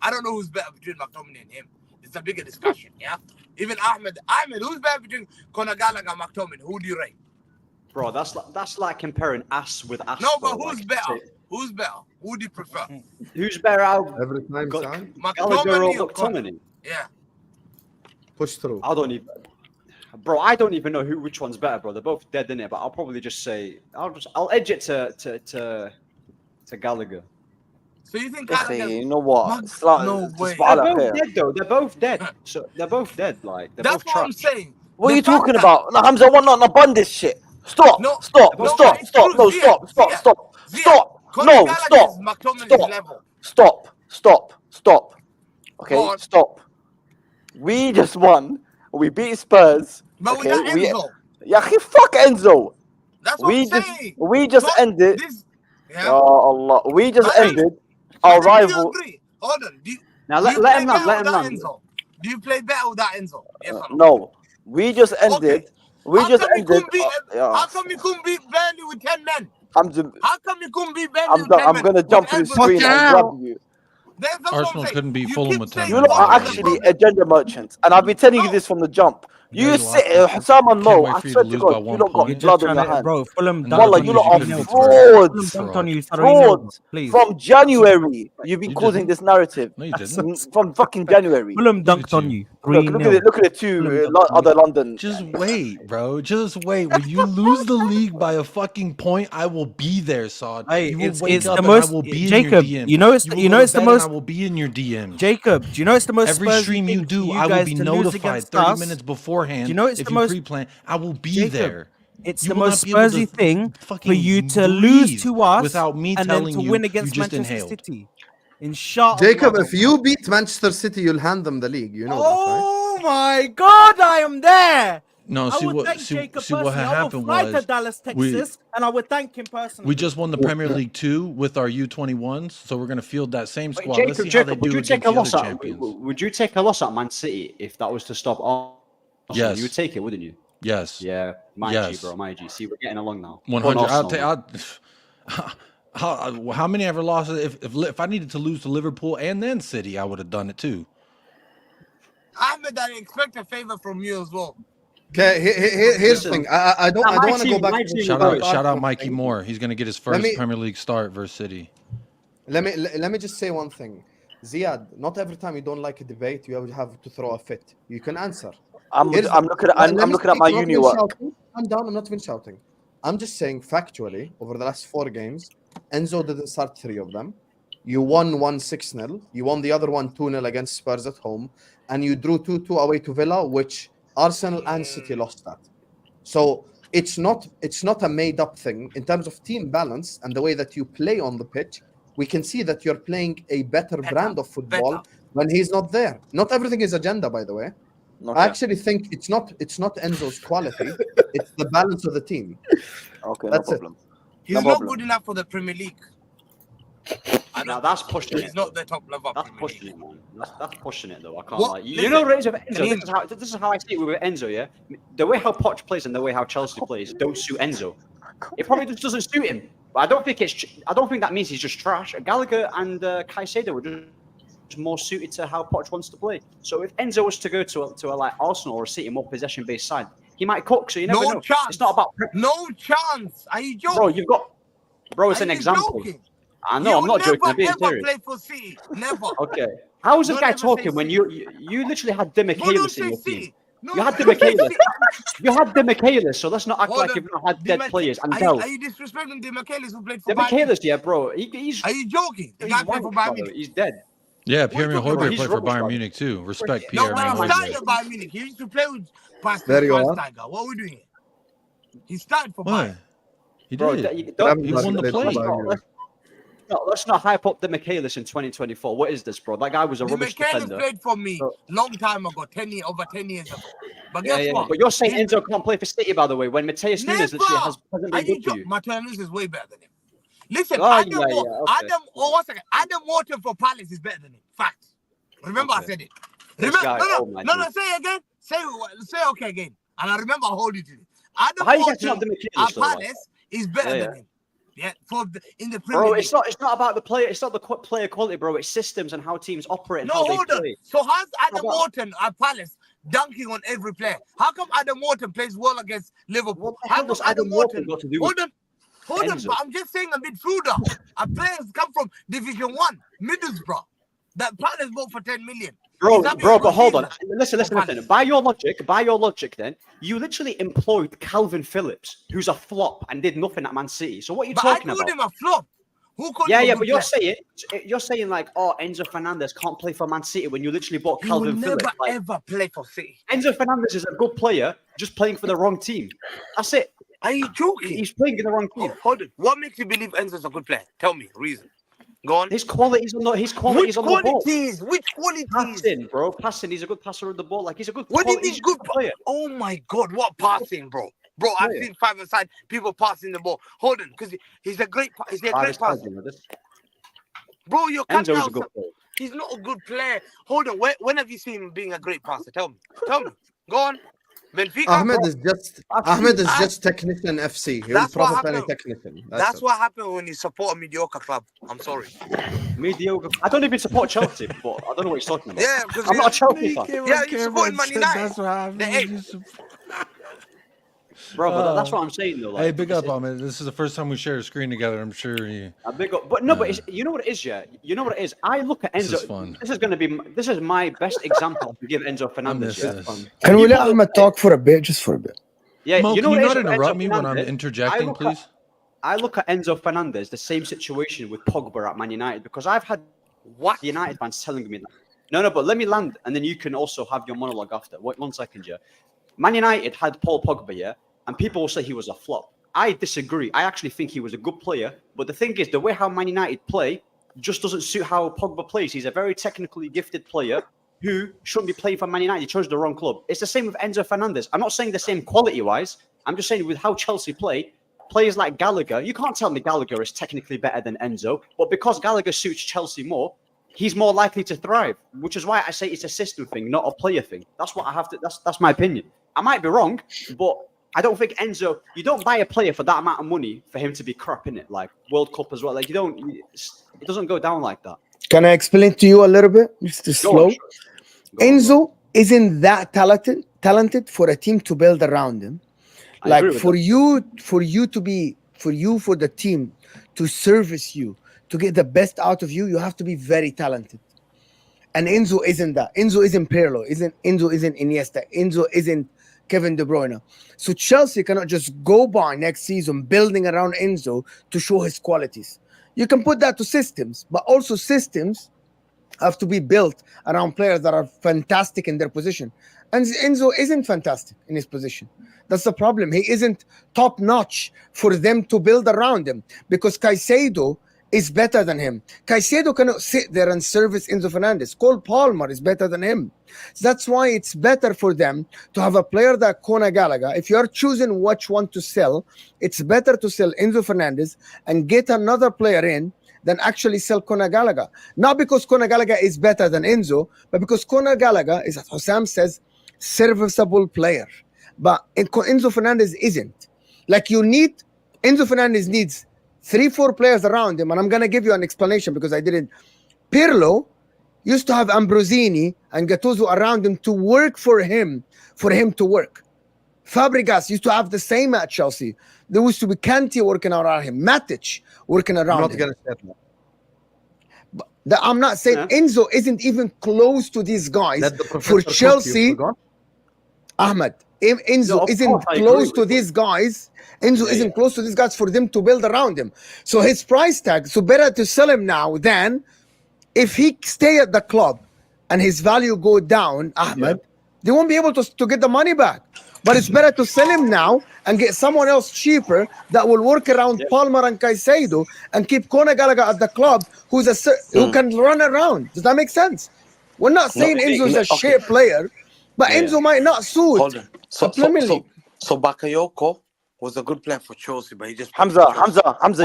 I don't know who's better between McTominay and him. It's a bigger discussion, yeah? Even Ahmed, who's better between Conor Gallagher and McTominay? Who do you rate? Bro, that's like comparing ass with ass. No, but bro. who's Like, better? Who's better? Who do you prefer? Who's better out? Every time, Got- Saad, Gallagher or McTominay or Conor? McTominay? Yeah. push through. I don't even know which one's better, bro. They're both dead in it, but I'll probably just say I'll edge it to Gallagher. So you think يا Gallagher? أخي, you know what? Man, It's like- no it's way. على They're both خير. dead though. They're both dead. So they're both dead. Like they're That's both what I'm trash. saying. What are The you fact talking that- about? No, Hamza, what not bun this shit. Stop. No, Stop. no, Stop. it's Stop. true. No, Ziad, stop. Stop. Ziad, Stop. Ziad. Stop. Conor No, Gallagher stop. is McTominay's Stop. level. Stop. Okay, Go on. stop. We just won. We beat Spurs. But Okay, without Enzo. Ya akhi, fuck Enzo. That's what We I'm just saying. just So, ended. This, Ya yeah. Allah. We just But- ended But our then do you rival. agree? Hold on. Now do let you let play him better land. Let him without land. Enzo? Do you play better without Enzo? Yes or no? No. We just ended. We How just come you ended. couldn't beat? How come you couldn't beat Burnley with 10 men? Hamza, How come you couldn't beat Burnley with 10 I'm men? gonna jump to the Enzo screen there? and grab you. That's what I'm Arsenal saying. couldn't beat You Fulham keep with saying 10 You men. lot are Fulham is the actually problem. agenda merchants, and I've been telling you No. this from the jump. Yeah, You you sit, are. Hassam and Can't Mo, wait I for you swear to to lose by God, you 1 lot got point. You're just blood on trying your to, hands. bro. Fulham And dunked Wallah, on you you. lot are Three nil. frauds. Fulham dunked on you. Fraud. Please. From January, you've been You causing didn't. this narrative. No, you didn't. From fucking January. Fulham dunked on you. you. 3 Look at 0. it. Look at the two Fulham dunked on other you. London. Just wait, bro. Just wait. When you lose the league by a fucking point, I will be there, Saad. Hey, You will it's wake up the and most. I will be Jacob, in your DMs. you know it's will you go know to it's the bed and most. I will be in your DMs. Jacob, do you know it's the most Every Spursy stream you thing do, for I will guys be to lose notified against 30 us? minutes beforehand. Do you know it's if the you most- pre-plan, I will be Jacob, there. It's You the will most not be able Spursy to thing for fucking you to lose breathe to us without me and then telling to you win you against just Manchester inhaled. City. In short, Jacob, if you beat Manchester City, you'll hand them the league. You know that, right? Oh my God, I am there. No, I see would what thank see, Jacob see what personally. I would happened fly to was Dallas, we- Texas, and I would thank him personally. we just won the Premier League 2 with our U21s, so we're gonna field that same Wait, squad. Let's see how they would do you take against a the loss other at champions. would you take a loss at Man City if that was to stop Arsenal? Yes. You would take it, wouldn't you? Yes. Yeah, my Yes. G, bro, my G. See, we're getting along now. 100. I'll Arsenal, take. How many ever lost? If I needed to lose to Liverpool and then City, I would have done it too. Ahmed, I expect a favor from you as well. Okay, here's the Listen, thing. I don't want to go back. my to team Shout will out, go. shout out, Mikey Moore. He's gonna get his first me- Premier League start versus City. Let me just say one thing. Ziad, not every time you don't like a debate, you have to throw a fit. You can answer. I'm Here's- looking at Let me I'm looking at speak, my I'm not uni even work. shouting. I'm down. I'm not even shouting. I'm just saying factually, over the last 4 games, Enzo didn't start 3 of them. You won 1 6-0. You won the other one 2-0 against Spurs at home, and you drew 2-2 away to Villa, which Arsenal and City lost that. So it's not a made up thing in terms of team balance and the way that you play on the pitch. We can see that you're playing a better brand of football when he's not there. Not everything is agenda, by the way. Okay. I actually think it's not Enzo's quality. It's the balance of the team. Okay, That's no it. problem. He's No not problem. good enough for the Premier League. Now that's pushing He's it. not the top level. That's Premier pushing League. it, man. That's pushing it, though. I can't What? lie. You Listen, know, Rage of Enzo. Listen. This is how I see it with Enzo. Yeah, the way how Poch plays and the way how Chelsea plays don't suit Enzo. It probably just doesn't suit him. But I don't think that means he's just trash. Gallagher and Caicedo were just more suited to how Poch wants to play. So if Enzo was to go to a like Arsenal or a City more possession-based side, he might cook. So you never No know. chance. It's not about No chance. Are you joking? bro. You've got it's Are an you example. joking? I know. I'm not joking. I'm being Never serious. play for City. Never. Okay. How was this Don't guy ever say talking when City. you literally had Bro, don't Demichelis in say your team? City. No, You had don't say Demichelis. City. You had Demichelis, so let's not act Hold like on. you've not had dead Demichelis- players. And Are Bell. you disrespecting Demichelis who played for Bayern? Demichelis, yeah, bro. He's Are you joking? The he's guy played for wank, Bayern brother. Munich. He's dead. Yeah, What are you Pierre-Emile talking about? Højbjerg He's played for rubbish, Bayern brother. Munich too. Respect No, Pierre-Emile but he Bayern started Højbjerg. at Bayern Munich. He used to play with past There you are. Schweinsteiger. What are we doing here? He started for What? Bayern. He Bro, did. you don't, He won the play. let's not hype up Demichelis in 2024. What is this, bro? That guy was a rubbish Demichelis defender. played for me So- long time ago, over 10 years ago. But Yeah, guess yeah. what? But you're saying He- Enzo can't play for City, by the way, when Mateus Nunes literally hasn't Are been you good for you. Martin Nunes is way better than him. Listen, Oh, Adam, yeah, yeah, okay. one second. Adam Wharton for Palace is better than him. Fact. Remember I Okay. said it. This Remember, guy, oh my no, God. say it again. Say okay again. And I remember I hold you to it. Adam How you getting up Wharton Demichelis, at though, like? Palace is better Yeah, than yeah. him. Yeah, in the Premier Bro, League. it's not about the player. It's not the player quality, bro. It's systems and how teams operate and No, how they hold on. play. So how's Adam about- Wharton at Palace dunking on every player? How come Adam Wharton plays well against Liverpool? What the How hell come does Adam Wharton got to do with Hold on, Enzo? but I'm just saying a midfielder. Our players come from Division 1, Middlesbrough. That Palace bought for 10 million. Bro, Is that bro, good but hold on. season? Listen. By your logic, then you literally employed Calvin Phillips, who's a flop and did nothing at Man City. So what are you But I talking called about? him a flop. Who called Yeah, him a yeah, good but player? you're saying like, oh, Enzo Fernandez can't play for Man City when you literally bought He will Calvin never Phillips. Like, ever play for City. Enzo Fernandez is a good player, just playing for the wrong team. That's it. Are you joking? He's playing in the wrong team. Hold on. What makes you believe Enzo's a good player? Tell me, reason. Go on. His qualities on the Which on the ball. qualities? Which qualities? Passing, bro. Passing. He's a good passer of the ball. Like he's a good. What do you quality- mean he's a good player? Oh my God, what passing, bro? Bro, I've Yeah. seen 5-a-side people passing the ball. Hold on, because he's a great passer. Bro, you're cutting Enzo's a out. good player. He's not a good player. Hold on, when have you seen him being a great passer? Tell me. Go on. Benfica. Ahmed is just technician FC. He will That's what proper play happened. technician. That's it. what happened when you support a mediocre club. I'm sorry. Mediocre. I don't even support Chelsea, but I don't know what he's talking about. Yeah, because I'm not a Chelsea fan, Yeah, you're supporting Man United. That's what happened. The eight. bro. But that's what I'm saying though. Like, Hey, big up, it's- Ahmed. This is the first time we share a screen together. I'm sure you. A big up. But no, but it's, you know what it is, yeah. You know what it is. I look at Enzo. This is fun. This is my best example to give Enzo Fernandez. miss Yeah. this. Can we You let put- Ahmed talk for a bit, just for a bit? Yeah, Mo, you know can what you it not is with interrupt Enzo me when I'm Fernandez? interjecting, look please? I look at Enzo Fernandez the same situation with Pogba at Man United because I've had United fans telling me that. No, but let me land, and then you can also have your monologue after. Wait 1 second, yeah. Man United had Paul Pogba, yeah, and people will say he was a flop. I disagree. I actually think he was a good player, but the thing is, the way how Man United play just doesn't suit how Pogba plays. He's a very technically gifted player, who shouldn't be playing for Man United. He chose the wrong club. It's the same with Enzo Fernandez. I'm not saying the same quality-wise. I'm just saying with how Chelsea play, players like Gallagher, you can't tell me Gallagher is technically better than Enzo, but because Gallagher suits Chelsea more, he's more likely to thrive, which is why I say it's a system thing, not a player thing. That's what I have to. That's my opinion. I might be wrong, but I don't think Enzo. You don't buy a player for that amount of money for him to be crap in it, like World Cup as well. Like you don't. It doesn't go down like that. Can I explain to you a little bit? Just Go slow. on, Go on, Enzo isn't that talented for a team to build around him. I Like agree with for that. for the team to service you, to get the best out of you, you have to be very talented. And Enzo isn't that. Enzo isn't Pirlo. Enzo isn't Iniesta. Enzo isn't Kevin De Bruyne. So Chelsea cannot just go by next season building around Enzo to show his qualities. You can put that to systems, but also systems have to be built around players that are fantastic in their position. And Enzo isn't fantastic in his position. That's the problem. He isn't top notch for them to build around him because Caicedo is better than him. Caicedo cannot sit there and service Enzo Fernandez. Cole Palmer is better than him. So that's why it's better for them to have a player like Conor Gallagher. If you're choosing which one to sell, it's better to sell Enzo Fernandez and get another player in than actually sell Conor Gallagher. Not because Conor Gallagher is better than Enzo, but because Conor Gallagher is, as Hussam says, serviceable player. But Enzo Fernandez isn't. Like Enzo Fernandez needs 3-4 players around him, and I'm gonna give you an explanation because I didn't. Pirlo used to have Ambrosini and Gattuso around him to work for him to work. Fabregas used to have the same at Chelsea. There used to be Kanté working around him, Matic working around him. Gonna say that. But I'm not saying Enzo isn't even close to these guys for Chelsea. Ahmed, Enzo isn't close to these guys. Enzo isn't close to these guys for them to build around him. So his price tag, so better to sell him now than if he stay at the club and his value go down, Ahmed, they won't be able to get the money back. But it's better to sell him now and get someone else cheaper that will work around Palmer and Caicedo and keep Conor Gallagher at the club who can run around. Does that make sense? We're not saying Enzo's a shit player, but Enzo might not suit. Hold on. So Bakayoko was a good player for Chelsea, but he just Hamza,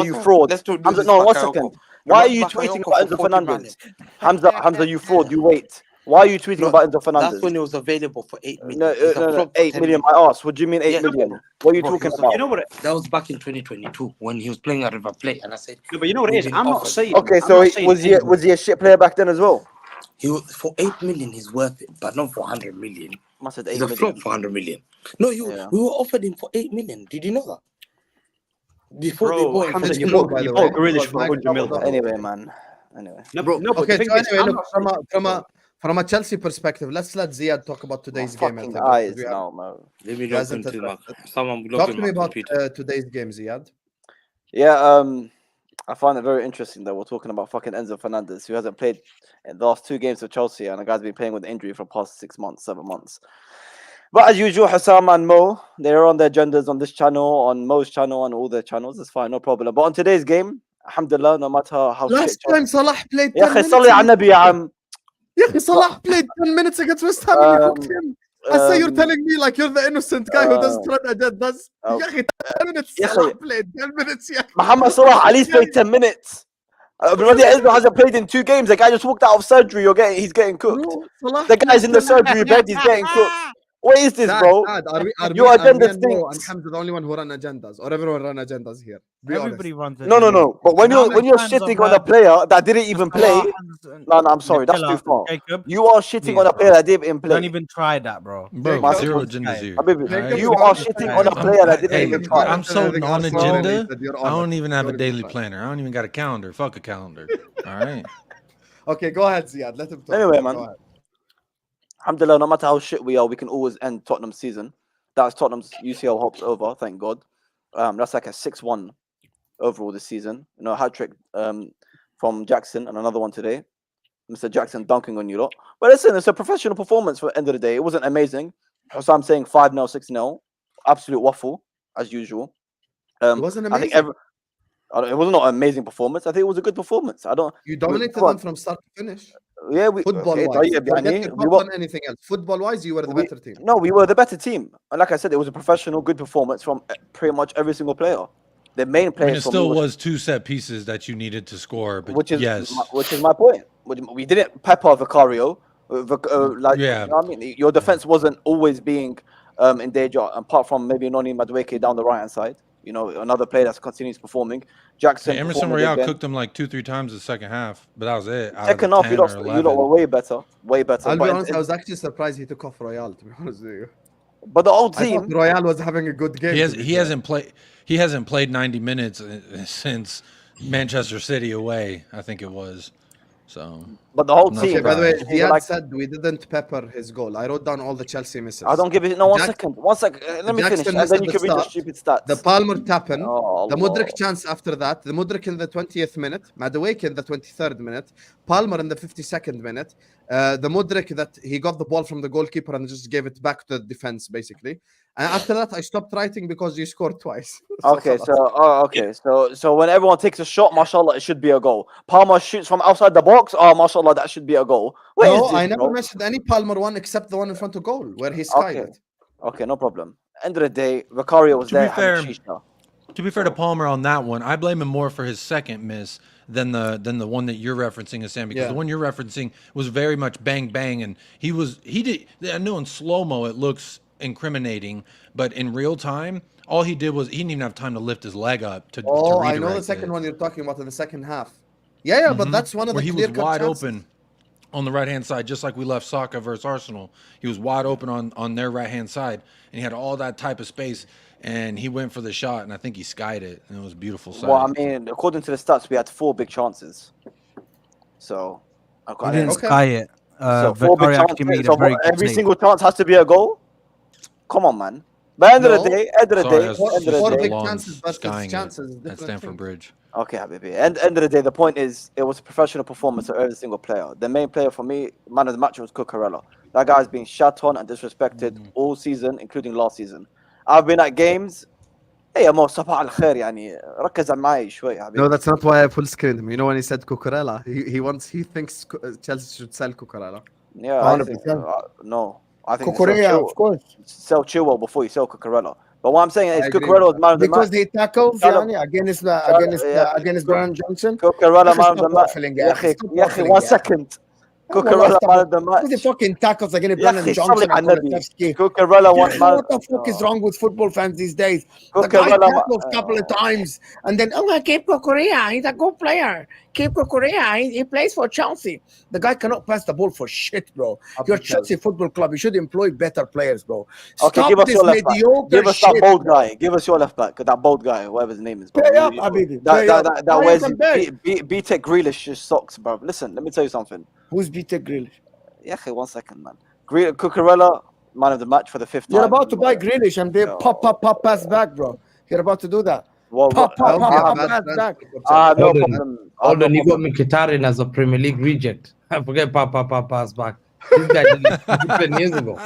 you fraud. Let's do Hamza, this, no, 1 Bakayoko. second. Why are you Bakayoko tweeting about for Enzo 40 Fernandez? million. Hamza, you fraud. You wait. Why are you tweeting about Enzo Fernandez? That's when he was available for 8 million. No, 8 million. I asked. What do you mean 8 million? What are you talking about? You know what? That was back in 2022 when he was playing at River Plate, and I said, No, but you know what it is. I'm not saying. Okay, so was he a shit player back then as well? he was, for 8 million, he's worth it, but not for 100 million. Must have He's 8 a million. flop for 100 million. No, we were offered him for 8 million. Did you know that? Before they bought him, Hamza, you By bought the way. Grealish for 100 million. Anyway, man. Anyway. No, but Okay, the so thing is, anyway, I'm look, not from a Chelsea perspective, let's let Ziad talk about today's game. I Fucking think, eyes because we are- now, man. let me Guys, log into my. Someone Talk log to in me my about computer. today's game, Ziad. Yeah, I find it very interesting that we're talking about fucking Enzo Fernandez, who hasn't played in the last 2 games for Chelsea, and the guy's been playing with injury for the past 6 months, 7 months. But as usual, Hussam and Mo, they're on their agendas on this channel, on Mo's channel, on all their channels. It's fine, no problem. But on today's game, alhamdulillah, no matter how Last shit. time Salah played يا 10 أخي minutes. صلي على النبي يا عم. Yeah, Salah played 10 minutes against West Ham and you cooked him. I say you're telling me like you're the innocent guy who does threat agendas. Oh. يا أخي 10 minutes. يا Salah أخي. played 10 minutes. يا أخي. Muhammad Salah at least played 10 minutes. Bloody Enzo hasn't played in 2 games. The guy just walked out of surgery. He's getting cooked. Bro, Salah The guy's in the played 10 surgery bed. He's getting cooked. What is this, Sad, bro? sad. Your agenda and Mo and stinks. Hamza the only one who run agendas, or everyone run agendas here. Be Everybody runs it. No. But when you're fans shitting of on a player that didn't even play, Jacob, no, I'm sorry, that's too far. You are shitting on a player that didn't even don't play. even try that, bro. Bro, Jacob- zero agendas here. Habibi, Jacob- you are shitting on a player that didn't Hey, even try. I'm so Everything else non-agenda. wrong with your I don't honor. even have a Don't daily even try. planner. I don't even got a calendar. Fuck a calendar. All right. Okay, go ahead, Ziad. Let him talk. Anyway, Go man. ahead. Alhamdulillah, no matter how shit we are, we can always end Tottenham's season. That's Tottenham's UCL hopes over, thank God. That's like a 6-1 overall this season. You know, a hat-trick from Jackson and another one today. Mr. Jackson dunking on you lot. But listen, it's a professional performance for the end of the day. It wasn't amazing. So I'm saying 5-0, 6-0. Absolute waffle, as usual. It wasn't I think amazing. it was not an amazing performance. I think it was a good performance. You dominated Come on. them from start to finish. Yeah, we Football-wise, طيب forget يعني your we thoughts were on anything else. Football-wise, you were the better team. no, we were the better team. And like I said, it was a professional, good performance from pretty much every single player. The main I players mean, it for me still was 2 set pieces that you needed to score, but which is yes, my point. We didn't pepper Vicario. Like, Yeah. you know what I mean? Your defense wasn't always being in danger, apart from maybe Noni Madueke down the right hand side. You know, another player that continues performing. Jackson. Emerson performing Royale again. cooked them like 2-3 times the second half, but that was it. Out Second of half, the 10 or you 11. lot were way better. I'll But be honest, I was actually surprised he took off Royale, to be honest with you. but the whole I thought team. Royale was having a good game. He hasn't played 90 minutes since Manchester City away, I think it was. So But the whole Not team. Okay, by the way, surprised. they were Ziad like, said we didn't pepper his goal. I wrote down all the Chelsea misses. I don't give it. No, 1 Jack- second. 1 second. Let me Jackson finish, and missed then at you the can read the start. stupid stats. The Palmer tap-in, Oh, the Allah. Mudryk chance after that, the Mudryk in the 20th minute, Madueke in the 23rd minute, Palmer in the 52nd minute, the Mudryk that he got the ball from the goalkeeper and just gave it back to the defense, basically. And after that, I stopped writing because you scored twice. Okay, خلاص. so when everyone takes a shot, mashallah, it should be a goal. Palmer shoots from outside the box. Oh, mashallah, that should be a goal. Where is No, this, I never bro? mentioned any Palmer one except the one in front of goal where he skied Okay. it. Okay, no problem. End of the day, Vicario was To be there. having fair- shisha. to be fair to Palmer on that one, I blame him more for his second miss than the one that you're referencing, Sam, because Yeah. the one you're referencing was very much bang bang, and he did. I know in slow mo it looks incriminating, but in real time, all he did was he didn't even have time to lift his leg up to. Oh, to I know the redirect second it. one you're talking about in the second half. Yeah, but Mhm. that's one of Where the he was clear-cut wide chances. open on the right hand side, just like we left Saka versus Arsenal. He was wide open on their right hand side, and he had all that type of space, and he went for the shot, and I think he skied it, and it was a beautiful sight. Well, I mean, according to the stats, we had 4 big chances. So, He didn't Okay. sky it. so 4 big Vicario actually chances. made So a very good every save. single chance has to be a goal. Come on, man. But end of No. the day, end of the Sorry, day, I was Four- end of just four the big day. Lawns chances versus skying chances, it at different Stamford things. Bridge. Okay, Habibi. End of the day, the point is, it was a professional performance of every single player. The main player for me, man of the match, was Cucurella. That guy's been shat on and disrespected all season, including last season. I've been at games. Hey, يا مو صباح الخير يعني ركز معي شوي يا حبيبي. No, that's not why I full screened him. You know when he said Cucurella, he thinks Chelsea should sell Cucurella. Yeah, I think 100%. no. I think Kukurea, of course, sell Chilwell before you sell Cucurella. But what I'm saying I is agree Cucurella with was man of the because match. he tackles Shut up. يعني against yeah. against Brian Johnson. Cucurella Stop man of the match. waffling, يا yeah. أخي Stop يا أخي waffling, 1 yeah. second. والله Cucurella stop man it. of the Who the match. fucking tackles against يا Brandon أخي Johnson صلي and على النبي. Kulusevski? Cucurella Yeah, won man. what the fuck is wrong with football fans these days? The guy Cucurella tackles a couple of times and then, oh, keep Kukurea. He's a good player. Keep Kukurea. He plays for Chelsea. The guy cannot pass the ball for shit, bro. You're Chelsea Football Club. You should employ better players, bro. Okay, Stop give us this your left back. mediocre Give us shit. that bold guy. Give us your left back. That bold guy, whatever his name is. Bro. Pay up, Habibi. Pay up. That Why you wears come back? B-Tech Grealish socks, bro. Listen, let me tell you something. Who's Peter Grealish? Yeah, 1 second, man. Cucurella, man of the match for the 5th time. You're about to buy Grealish and they Yo. pop pass back, bro. You're about to do that. Well, Pop I hope you have pass bad back. transfer for I have Chelsea. no Hold on. problem. Hold on, you got Mkhitaryan as a Premier League reject. I forget pass back. This guy did it 10 years ago.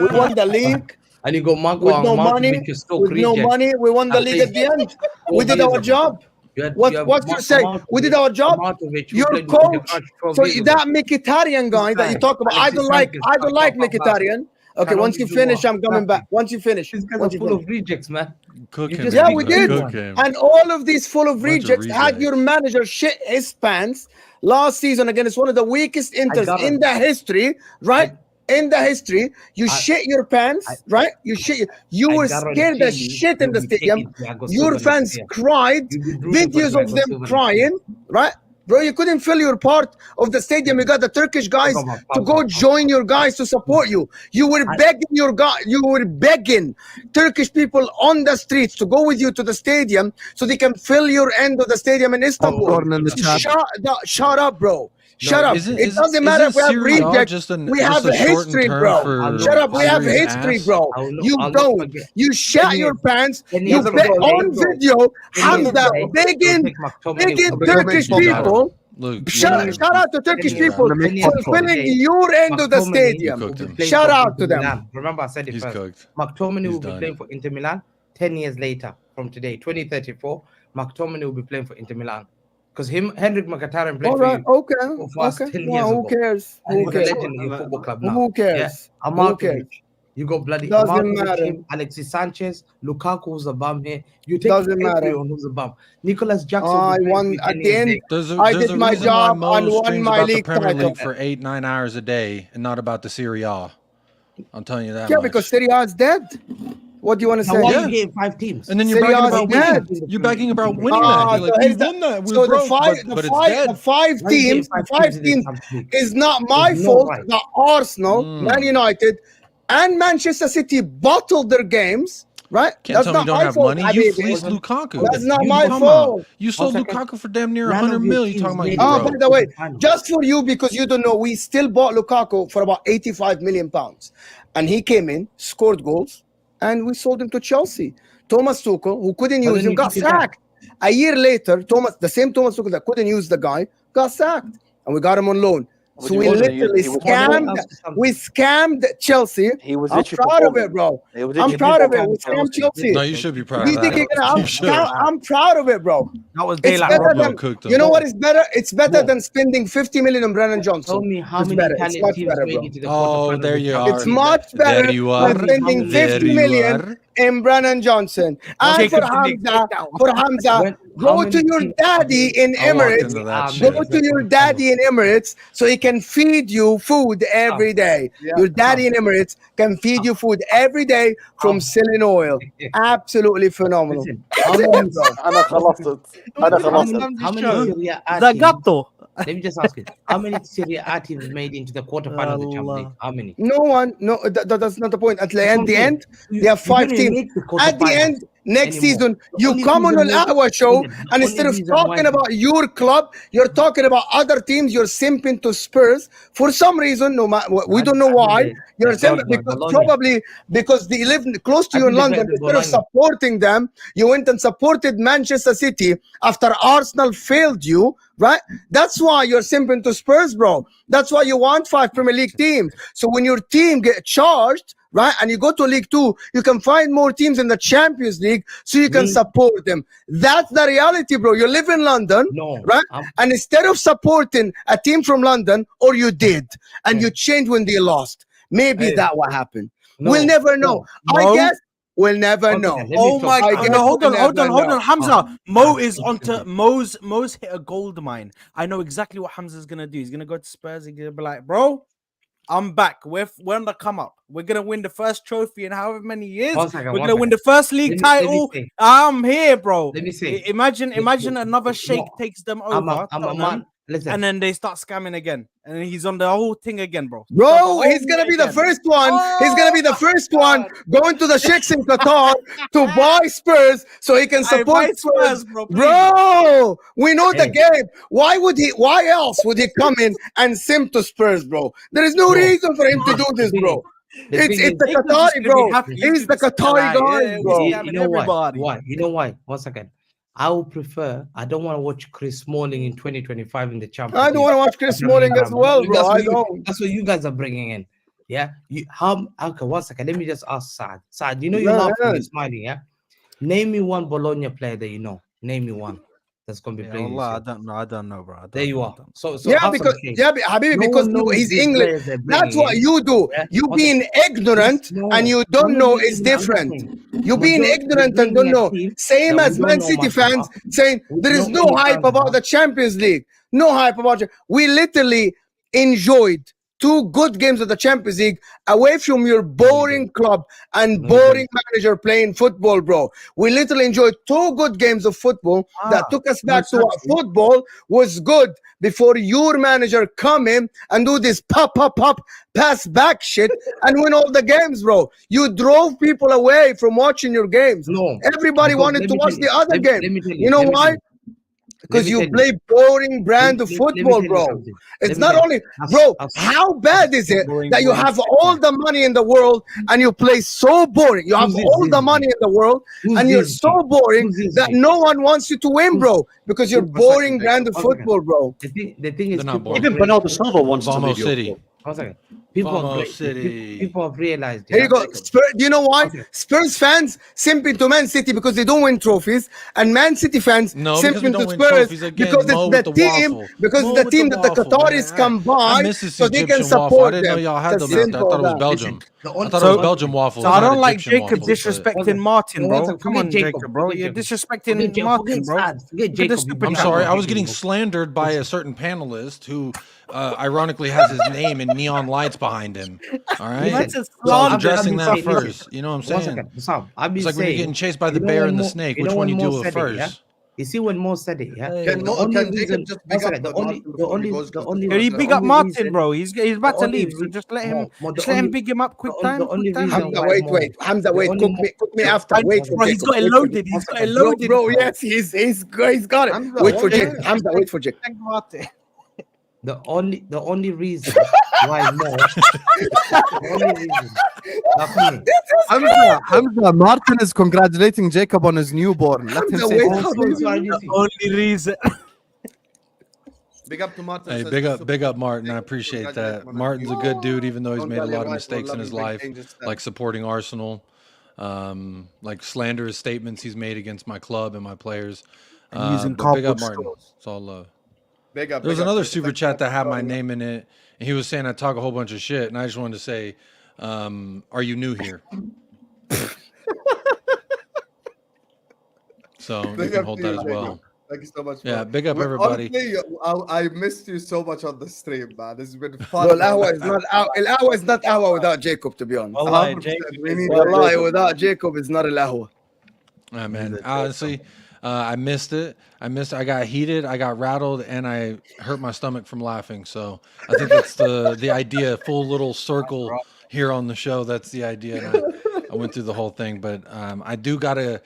We won the league And you got Marco with no Ahmad, money. which is Stoke With no reject. money, we won the league at the end. We did our job. You have What's you say? We did our job. Your coach. So that Mkhitaryan guy that you talk about, I don't like Mkhitaryan. Okay, once you finish, I'm coming back. Once you finish. These guys Once are you full finish. of rejects, man. Cook You him, just- Yeah, man. we did. Cook him. And all of these full of Bunch of rejects had your rejects. manager shit his pants last season against one of the weakest Inters got in it. the history, right? In the history, you shit your pants, right? You were scared the shit in the stadium. Your fans cried, videos of them crying, right? Bro, you couldn't fill your part of the stadium. You got the Turkish guys to go join your guys to support you. You were begging Turkish people on the streets to go with you to the stadium so they can fill your end of the stadium in Istanbul. Popcorn in the chat. Shut up, bro. Shut up. Isn't- It isn't- doesn't matter if we have Serie A rejects. just We have just a shortened history, term bro. for Shut up. We have serious history, ass? bro. You don't. You shat your pants. You years bet ago, on video. Hamza begging Turkish Hold on. people. Look, Shout out to Turkish people for filling your end of the stadium. Shout out to them. Remember, I said it He's first. cooked. McTominay He's will be done. playing for Inter Milan 10 years later from today, 2034. McTominay will be playing for Inter Milan. Because Henrik Mkhitaryan played All for right, you okay, for us okay. 10 Well, years who ago. cares? And Who he's a cares? legend in your football club now. Who cares? Yeah. Who Arnautovic. cares? You got bloody Doesn't Arnautovic matter. came, Alexis Sanchez, Lukaku was a bum here. You take Doesn't matter. everyone who's a bum. Nicholas Jackson. I was playing won for you at 10 the years end. ago. There's a, I there's did a my reason job why and Mo won streams my about the league Premier title. League for 8-9 hours a day and not about the Serie A. I'm telling you that Yeah, much. because Serie A is dead. What do you want to Now, why say? are Yeah. you getting 5 teams? And then you're Serie bragging A is about dead. winning. You're bragging about winning Ah, that. You're like, so we here's the- won that. We're So the broke, five, but the it's five, dead. the five Why are you getting teams, the 5 five teams in teams the Champions League? is not my There's no fault right. that Arsenal, Man United, and Manchester City bottled their games. Right? Can't That's tell me not you don't my have fault. money. You Habibi. fleeced Lukaku. That's not You my Come fault. on. You sold second. Lukaku for damn near None of 100 your million. You teams talking about made you it. Oh, broke. by the way, Final. just for you, because you don't know, we still bought Lukaku for about 85 million pounds. And he came in, scored goals, and we sold him to Chelsea. Thomas Tuchel, who couldn't But use then him, you got took him back. sacked. A year later, the same Thomas Tuchel that couldn't use the guy, got sacked. And we got him on loan. What So do we you want? literally He was scammed Chelsea. He was I'm literally proud of performing. it, bro. He was I'm literally proud of it. We performing scammed Chelsea. No, you should be proud You of think that. you're gonna? You should. I'm proud of it, bro. That was It's daylight better robbery. than Cooked them. you know what is better. It's better Bro. than spending 50 million on Brennan Johnson. Tell me how It's many better. It's Italian much teams better, made bro. it to the Oh, quarterfinals there of you the are. It's Champions League? much better There you than are. spending There 50 you million are. in Brennan Johnson. And Okay, for continue. Hamza, When- how go many to your teams daddy have in I walked Emirates. into that Go Go shit. to your daddy in Emirates so he can feed you food every day. Your daddy in Emirates can feed you food every day from selling oil. Absolutely phenomenal. Listen, That's how it, many, bro. أنا خلصت. أنا خلصت. how many Serie A teams? Zagato. Let me just ask you, how many Serie A teams made into the quarterfinals of the Champions League? How many? No one. No, that's not the point. At the That's end, what the I'm saying. end, You- they have you 5 don't even teams. make the At the quarterfinals end, next anymore. season, The you only come on reason an why- Ahwa show, the and only instead of reason why- talking about your club, you're talking about other teams. You're simping to Spurs for some reason. No matter we don't know why. You're simping because probably because they live close to you in London. Instead of supporting them, you went and supported Manchester City after Arsenal failed you. Right? That's why you're simping to Spurs, bro. That's why you want 5 Premier League teams. So when your team get charged, right, and you go to League 2, you can find more teams in the Champions League so you can support them. That's the reality, bro. You live in London, right? And instead of supporting a team from London, or you did, and you changed when they lost, maybe that what happened. We'll never know. I guess we'll never know. Oh my god! No, hold on, Hamza. Mo is onto Mo's hit a gold mine. I know exactly what Hamza's gonna do. He's gonna go to Spurs. He's gonna be like, bro, I'm back. We're on the come up. We're gonna win the first trophy in however many years. We're gonna win the first league title. I'm here, bro. Let me say. Imagine another sheikh takes them over. I'm a man. Listen. And then they start scamming again, and then he's on the whole thing again, bro. Bro, he's gonna be the first one. He's gonna be the first one going to the sheikhs in Qatar to buy Spurs so he can support Spurs, bro. We know the game. Why else would he come in and simp to Spurs, bro? There is no reason for him to do this, bro. It's the Qatari, bro. He's the Qatari guy, bro. You know why? You know why? 1 second. I would prefer. I don't want to watch Chris Smalling in 2025 in the Champions League. I don't want to watch Chris Smalling as well, bro. That's what you guys are bringing in. Yeah. Okay, 1 second. Let me just ask Saad. Saad, you know you're laughing, you're smiling. Yeah. Name me one Bologna player that you know. Name me one that's gonna be playing. I don't know, bro. There you are. So Habibi, because he's English. That's what you do. You being ignorant and you don't know is different. You being ignorant and don't know. Same as Man City fans saying there is no hype about the Champions League. No hype about it. We literally enjoyed 2 good games of the Champions League away from your boring club and boring manager playing football, bro. We literally enjoyed 2 good games of football that took us back to what football was good before your manager come in and do this pop, pass back shit and win all the games, bro. You drove people away from watching your games. No. Everybody wanted to watch the other game. You know why? Because you play boring brand of football, bro. It's not only, bro, how bad is it that you have all the money in the world and you play so boring? You have all the money in the world and you're so boring that no one wants you to win, bro, because you're boring brand of football, bro. The thing is, even Bernardo Silva wants to leave City. One second. People Famo have, City. people have realized. Here Yeah, you go. Do you know why? Okay. Spurs fans simping to Man City because they don't win trophies, and Man City fans No, because we simping don't to win Spurs trophies again. because Mo it's with the the team, waffle. because Mo it's the with team that the waffle, Qataris man. come by, I miss this so they can Egyptian waffle. I support didn't know them. y'all had It's them as out there. I simple thought it was as that. Belgium. The I only, thought it was So- Belgian waffles. So I not don't like Egyptian Jacob waffles, but- disrespecting Martin, No, bro. one second, Come forget on, Jacob, Jacob, bro. forget You're Jacob. disrespecting Martin, bro. Forget Look at the Jacob. super I'm chat, sorry, bro. I was getting slandered by a certain panelist who ironically has his name in neon lights behind him. All right. Listen, So I was slander. addressing that Listen, first. You know what I'm One saying? second, Sam. I've been It's like when saying, you're getting chased by the you know bear when and the Mo- snake. you Which know one when you Mo deal with said it, yeah? first? You see when Mo said it, yeah? Hey. Can The only Jacob reason, just one big up second, the Martin before he goes? the 'Cause only, Can you the big up only Martin, reason, bro? He's the about to only leave, so re- just let Mo, him Mo, just the let him only, big him up quick the time. only Quick time. reason Hamza, why wait, Mo, wait. Hamza, the wait. only Cook me after. And, Wait for bro, he's Jacob. got it Wait for loaded. He's got it Bro, loaded. bro, yes, he's got it. Hamza, Wait what for the Jacob. heck? Hamza, wait for Jacob. Thank Martin. the only reason why Mo, the only reason, now come here. Hamza, Martin is congratulating Jacob on his newborn. Let him Hamza, say wait. something. Oh, sorry, you see. Only reason. Big up to Martin. Hey, says big the up, super big up, chat. Martin. I Thank you. appreciate Congratulate that. him on his Martin's a good dude, even though he's Don't made a tell your lot of wife we're mistakes in his loving big life, changes step. like supporting Arsenal, like slanderous statements he's made against my club and my players. And using But big up, cardboard Martin. straws. It's all love. Big up. There was big up, another Jacob. super Thank you chat that had my for name in it, and he was saying I talk a whole bunch of shit, and I just wanted to say, are you new here? So you Big can up hold to that you, as Jacob. well. Thank you so much. Yeah, bro. big up Well, everybody. Honestly, I missed you so much on the stream, man. This has been Bro, fun. Ahwa is not Ahwa is not Ahwa without Jacob, to be honest. Wallahi, 100%. Jacob We is- need Wallahi, without Jacob is not Ahwa. Man, honestly, I missed it. I got heated. I got rattled, and I hurt my stomach from laughing. So I think that's the idea. Full little circle here on the show. That's the idea. And I went through the whole thing, but I do gotta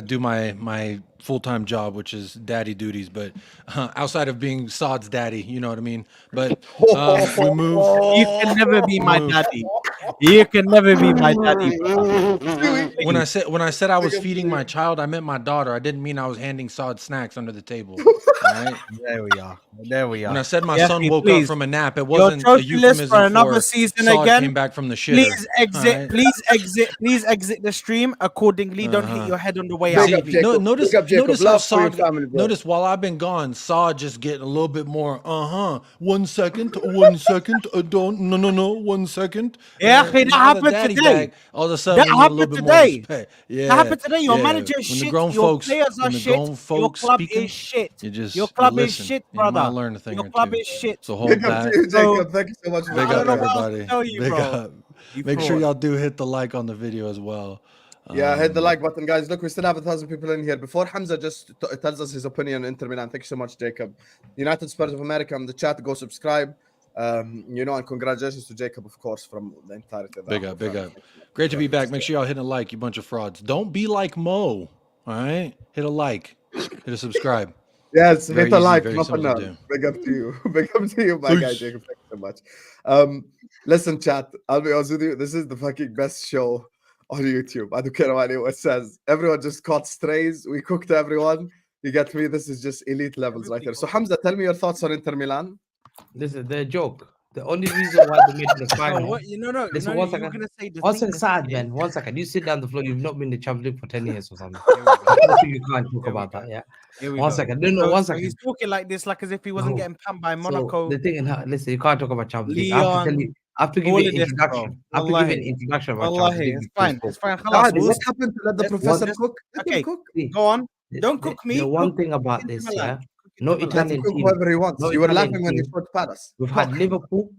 do my full-time job, which is daddy duties. But outside of being Saad's daddy, you know what I mean. But we move. You can never be my Move. daddy. You can never be my daddy. When I said I was feeding my child, I meant my daughter. I didn't mean I was handing Saad snacks under the table. All right. There we are. There we are. When I said my Yeah, son please, woke please. up from a nap, it Your wasn't a trophy list euphemism for another for season Saad again. came back from the shitter. Please exit. Alright? Please exit the stream accordingly. Don't hit your head on the way Big out. up, please. Jacob. Notice, Big up, Jacob. notice how Love for your Saad. family, bro. Notice while I've been gone, Saad just getting a little bit more. 1 second, 1 second. Don't no. 1 second. Yeah, And that now the happened daddy today. bag, all of a sudden, That we need a little happened bit more today. respect. Yeah, That happened today. Your yeah. manager When is the shit. grown Your folks, players are when the shit. grown Your folks club speaking, is shit. you just Your club you is listen, shit, and you might brother. learn a thing Your or club two. is shit. So hold Big up that. to you, So- Jacob. Thank you so much. for Big I up, don't know what else to everybody. tell you, Big bro. up. You Make sure fraud. y'all do hit the like on the video as well. Yeah, hit the like button, guys. Look, we still have 1,000 people in here. Before Hamza just tells us his opinion on Inter Milan, thank you so much, Jacob. United Spurs of America in the chat. Go subscribe. And congratulations to Jacob, of course, from the entirety of the Big Ahwa up, big family. up. Great to be back. Make sure y'all hit a like, you bunch of frauds. Don't be like Mo. All right, hit a like, hit a subscribe. Yes, Very hit a easy, like, very not simple to enough. do. Big up to you. Big up to you, my guy, Peace. Jacob. Thank you so much. Listen, chat. I'll be honest with you. This is the fucking best show on YouTube. I don't care what anyone says. Everyone just caught strays. We cooked everyone. You get me? This is just elite levels right here. So, Hamza, tell me your thoughts on Inter Milan. This is the joke. The only reason why they made the No, final. what? No. Listen, You one were second. gonna say the One thing. second, the Saad, thing man. 1 second. You sit down the floor. You've not been in the Champions League for 10 years or something. Here we go. You can't talk Here we about go. that, yeah? Here we 1 go. second. No, So- 1 so second. he's talking like this, like as if he wasn't No. getting pumped by So Monaco. the thing in listen, you can't talk about Champions League. I have to tell Leon, you, I have to give all you of an this, bro. introduction. I have to give you an introduction about Champions Wallahi, League. it's before we fine. spoke. It's fine. Saad, Khalas, what happened to let the let's- professor let's- cook? Let him okay. cook. See, Go on. Don't cook me. The one cook thing about Inter this, Milan. yeah, Cook no Inter Milan. Let him Italian cook team. whoever he wants. No You were Italian laughing when he team. fought Palace. We've Cook. had Liverpool,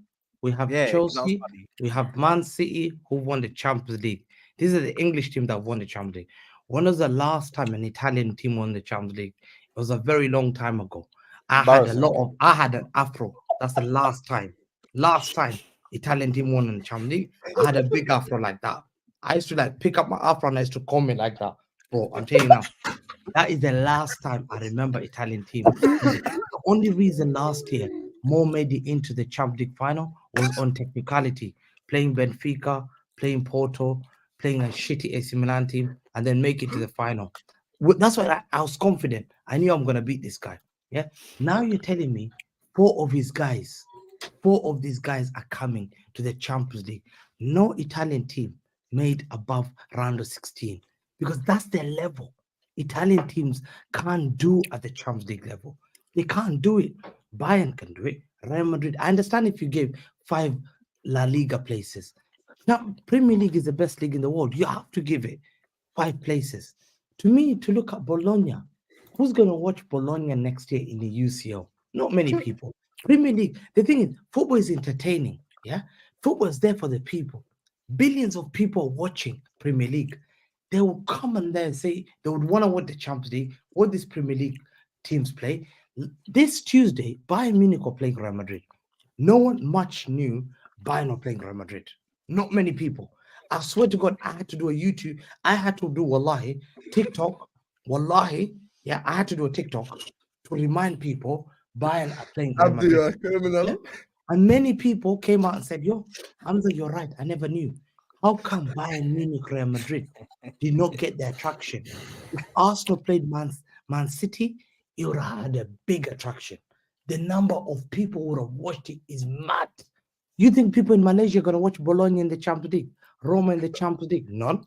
we have Yeah, that was Chelsea, funny. we have Man City who won the Champions League. These are the English team that won the Champions League. When was the last time an Italian team won the Champions League? It was a very long time ago. I had an afro. That's the last time. Last time Italian team won in the Champions League. I had a big afro like that. I used to like pick up my afro and I used to comb it like that. Bro, I'm telling you now. That is the last time I remember Italian team. The only reason last year Mo made it into the Champions League final was on technicality, playing Benfica, playing Porto, playing a shitty AC Milan team, and then make it to the final. That's why I was confident. I knew I'm gonna beat this guy. Yeah. Now you're telling me 4 of his guys 4 of these guys are coming to the Champions League. No Italian team made above round of 16 because that's their level. Italian teams can't do at the Champions League level. They can't do it. Bayern can do it. Real Madrid. I understand if you gave 5 La Liga places. Now, Premier League is the best league in the world. You have to give it 5 places. To me, to look at Bologna, who's going to watch Bologna next year in the UCL? Not many people. Premier League, the thing is, football is entertaining. Yeah, football is there for the people. Billions of people watching Premier League. They will come and then say they would want to watch the Champions League, what these Premier League teams play. This Tuesday, Bayern Munich are playing Real Madrid. No one much knew Bayern are playing Real Madrid. Not many people. I swear to God, I had to do a YouTube. I had to do wallahi, TikTok. Wallahi, yeah, I had to do a TikTok to remind people Bayern are playing Real Abdi, you are Madrid. criminal. Yeah? And many people came out and said, yo, Hamza, you're right. I never knew. How come Bayern Munich, Real Madrid did not get their attraction? If Arsenal played Man City, it would have had a big attraction. The number of people who would have watched it is mad. You think people in Malaysia are going to watch Bologna in the Champions League? Roma in the Champions League? None.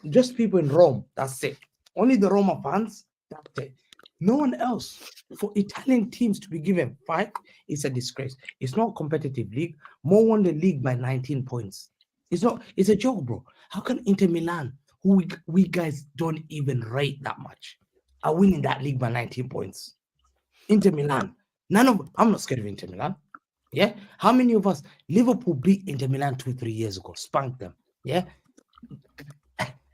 Just people in Rome. That's it. Only the Roma fans. That's it. No one else. For Italian teams to be given 5, it's a disgrace. It's not a competitive league. Mo won the league by 19 points. It's a joke, bro. How can Inter Milan, who we guys don't even rate that much, are winning that league by 19 points? Inter Milan. I'm not scared of Inter Milan. Yeah. How many of us, Liverpool beat Inter Milan 2-3 years ago, spanked them. Yeah.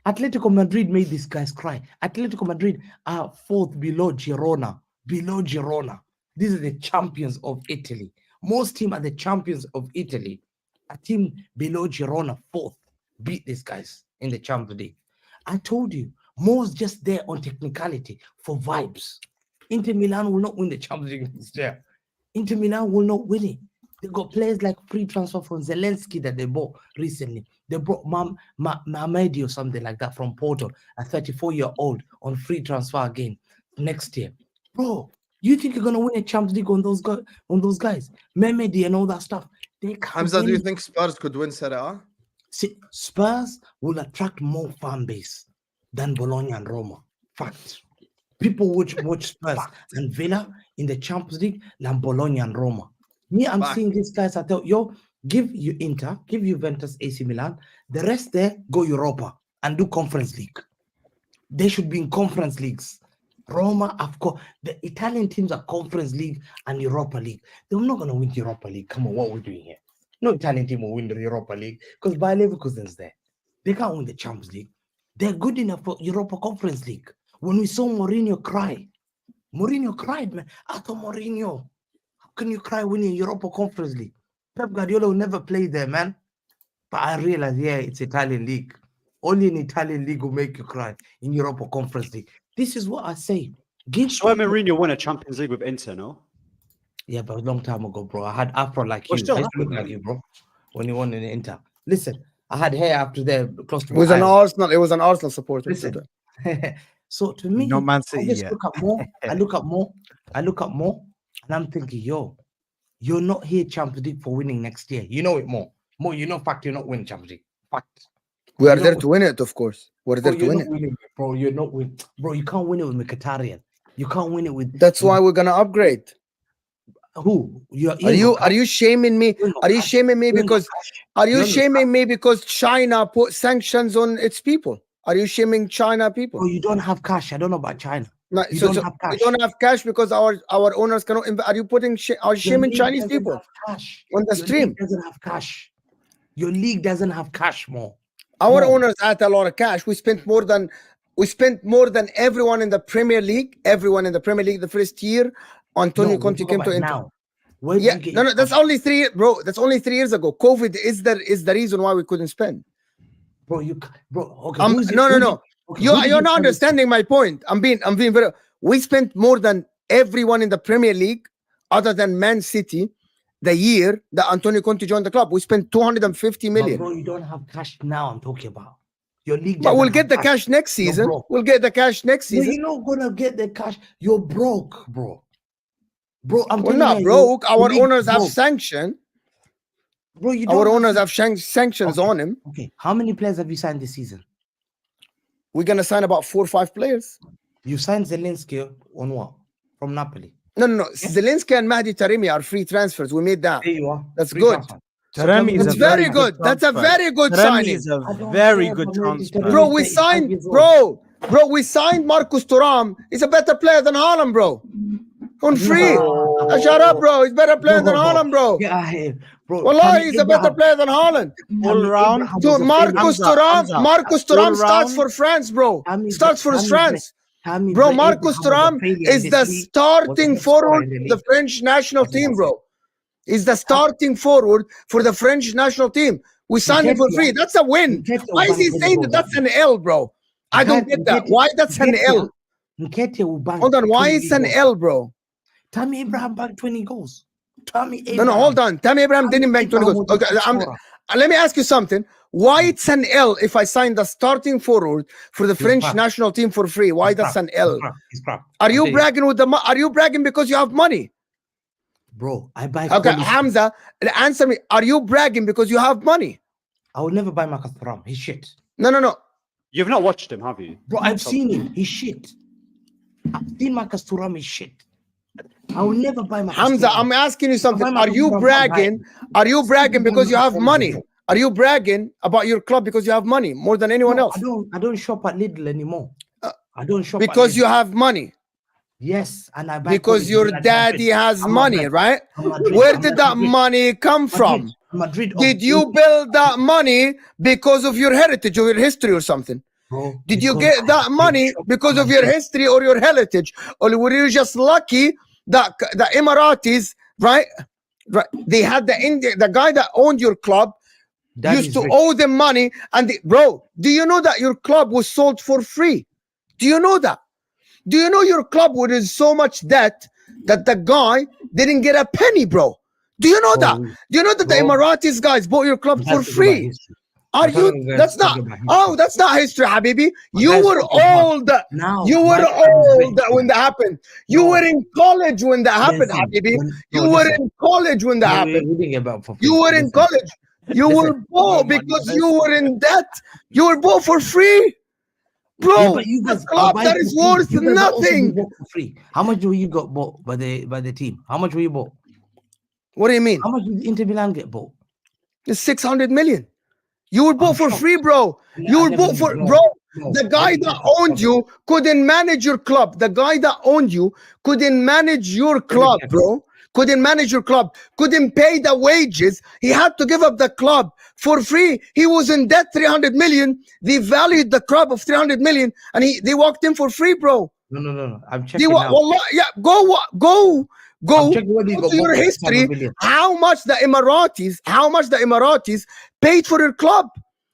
Atletico Madrid made these guys cry. Atletico Madrid are 4th below Girona. Below Girona. These are the champions of Italy. Most teams are the champions of Italy. A team below Girona, 4th, beat these guys in the Champions League. I told you, Mo's just there on technicality for vibes. Inter Milan will not win the Champions League this year. Inter Milan will not win it. They got players like free transfer from Zelensky that they bought recently. They brought Mamedi or something like that from Porto, a 34-year-old on free transfer again next year. Bro, you think you're gonna win a Champions League on those guys? Mamedi and all that stuff. They can't Hamza, win do you it. think Spurs could win Serie A? See, Spurs will attract more fan base than Bologna and Roma. Fact. People watch Spurs and Villa in the Champions League than Bologna and Roma. Me, I'm seeing these guys. I tell you, give you Inter, give Juventus, AC Milan. The rest there, go Europa and do Conference League. They should be in Conference Leagues. Roma, of course, the Italian teams are Conference League and Europa League. They're not going to win Europa League. Come on, what are we doing here? No Italian team will win the Europa League because Bayer Leverkusen's there. They can't win the Champions League. They're good enough for Europa Conference League. When we saw Mourinho cry, Mourinho cried, man. I thought, Mourinho, how can you cry winning Europa Conference League? Pep Guardiola will never play there, man. But I realized, yeah, it's Italian league. Only an Italian league will make you cry in Europa Conference League. This is what I say. So Mourinho won a Champions League with Inter, no? Yeah, but a long time ago, bro. I had afro like you. Still I used to look like you, bro. When you won in the Inter. Listen, I had hair after there close to It was an Arsenal supporter. Listen. So to me, Not Man I City just yet. look at more. I look at more, and I'm thinking, yo, you're not here Champions League for winning next year. You know it more. More, you know, fact, you're not winning Champions League. Fact. We are there to win it, of course. We're there to win it. Winning, bro. You're not winning. Bro, you can't win it with Mkhitaryan. You can't win it with. That's why we're gonna upgrade. Who? Are you shaming me? Are you shaming me because? Are you shaming me because China put sanctions on its people? Are you shaming China people? Oh, you don't have cash. I don't know about China. No, You so don't have cash. we don't have cash because our owners cannot. Are you putting? Are you shaming Chinese people on the stream? League doesn't have cash. Your league doesn't have cash more. Our No. owners had a lot of cash. We spent more than everyone in the Premier League. Everyone in the Premier League the first year. Antonio Conte came to Inter. Now. Where did Yeah, you get no, your that's cash? only 3, bro. That's only 3 years ago. COVID is the reason why we couldn't spend. Bro. Okay. No. You're not understanding my point. I'm being very. We spent more than everyone in the Premier League, other than Man City, the year that Antonio Conte joined the club. We spent 250 million. Bro, you don't have cash now. I'm talking about your league. But we'll doesn't get the have cash next You're season. broke. We'll get the cash next No, season. you're not gonna get the cash. You're broke, bro. Bro, I'm We're telling not you, broke. Our league owners have broke. sanction. Bro, you don't Our have owners to- have sanctions Okay. on him. Okay, how many players have you signed this season? We're gonna sign about 4 or 5 players. You signed Zelensky on what? From Napoli. No. Zelensky and Mahdi Taremi are free transfers. We made that. There you are. That's Free good. transfer. So tell me Taremi is That's a very very good. That's a transfer. very good Taremi signing. is a I don't very care good about Mahdi transfer. Taremi. Bro, we 35 signed, years old. bro, we signed Marcus Thuram. He's a better player than Haaland, bro. On free. Shut up, bro. He's better player than Haaland, bro. Get out of here, bro. Wallahi, Tammy he's a better Abraham- player than Haaland. All Tammy round. Abraham Dude, was a Marcus failure. Hamza, Thuram all starts round. for France, bro. Tammy- Starts for Tammy France. Tammy Bro, Abraham Marcus was a Thuram failure is in the this league. starting Was the best scorer forward in the for the league. French national That's what team, I bro. He's the starting forward for the French national team. We signed him for Nketiah- free. That's a win. Nketiah Why is he will saying bang that that's an L, bro? I don't get that. Why that's an L? Nketiah will bang. Hold on. Why 20 it's an goals. L, bro? Tammy Abraham bagged 20 goals. Tammy No, hold on. Tammy Abraham didn't make 20 goals. Okay, let me ask you something. Why it's an L if I sign the starting forward for the French crap. national team for free? Why that's an L? He's crap. Are you Okay. bragging with the? Are you bragging because you have money? Bro, I buy Okay, quality. Hamza, answer me. Are you bragging because you have money? I would never buy Marcus Thuram. He's shit. No. You've not watched him, have you? Bro, I've seen him. He's shit. I've seen Marcus Thuram is shit. I will never buy Marcus Hamza, Thuram. I'm asking you something. Why am I Are you talking about bragging? Are you bragging because you have money? Are you bragging about your club because you have money more than anyone No, else? I don't shop at Lidl anymore. I don't shop Because at you Lidl. have money. Yes, and I buy Because quality. your Like daddy Madrid. has I'm money, Madrid. right? I'm Madrid. Where I'm did that Madrid. money come from? Madrid. Did you build that money because of your heritage or your history or something? Bro, Did you because get that I money shop because at of your Madrid. history or your heritage? Or were you just lucky that the Emiratis, right? They had the guy that owned your club Daddy's used to rich. owe them money. And bro, do you know that your club was sold for free? Do you know that? Do you know your club was in so much debt that the guy didn't get a penny, bro? Do you know that? Bro, Do you know that the bro, Emiratis guys bought your club You for have to go by free? history. Are I'm telling you? you guys That's to not. go by history. Oh, that's not history, Habibi. You guys were talking about- old. Now, You were my club is old rich, when man. that happened. You No. were in college when that happened, Listen, Habibi. when- You no, were listen. in college when that No, happened. we didn't get back for free. You were in Listen. college. You Listen. were bought No money because left. you were in debt. You were bought for free, bro. Yeah, but you a guys club are that buying is for free. worth You guys are also being nothing. bought for free. How much were you got bought by the team? How much were you bought? What do you mean? How much did Inter Milan get bought? It's 600 million. You were bought for shocked. free, bro. You I were never bought for, knew. bro. No, The guy no, that no, owned no. you couldn't manage your club. The guy that owned you couldn't manage your club, check. bro. Couldn't manage your club. Couldn't pay the wages. He had to give up the club for free. He was in debt 300 million. They valued the club of 300 million, and they walked in for free, bro. No. I'm They checking now. wallah, yeah, go I'm checking what he go got to your bought for history. 600 million. How much the Emiratis paid for your club?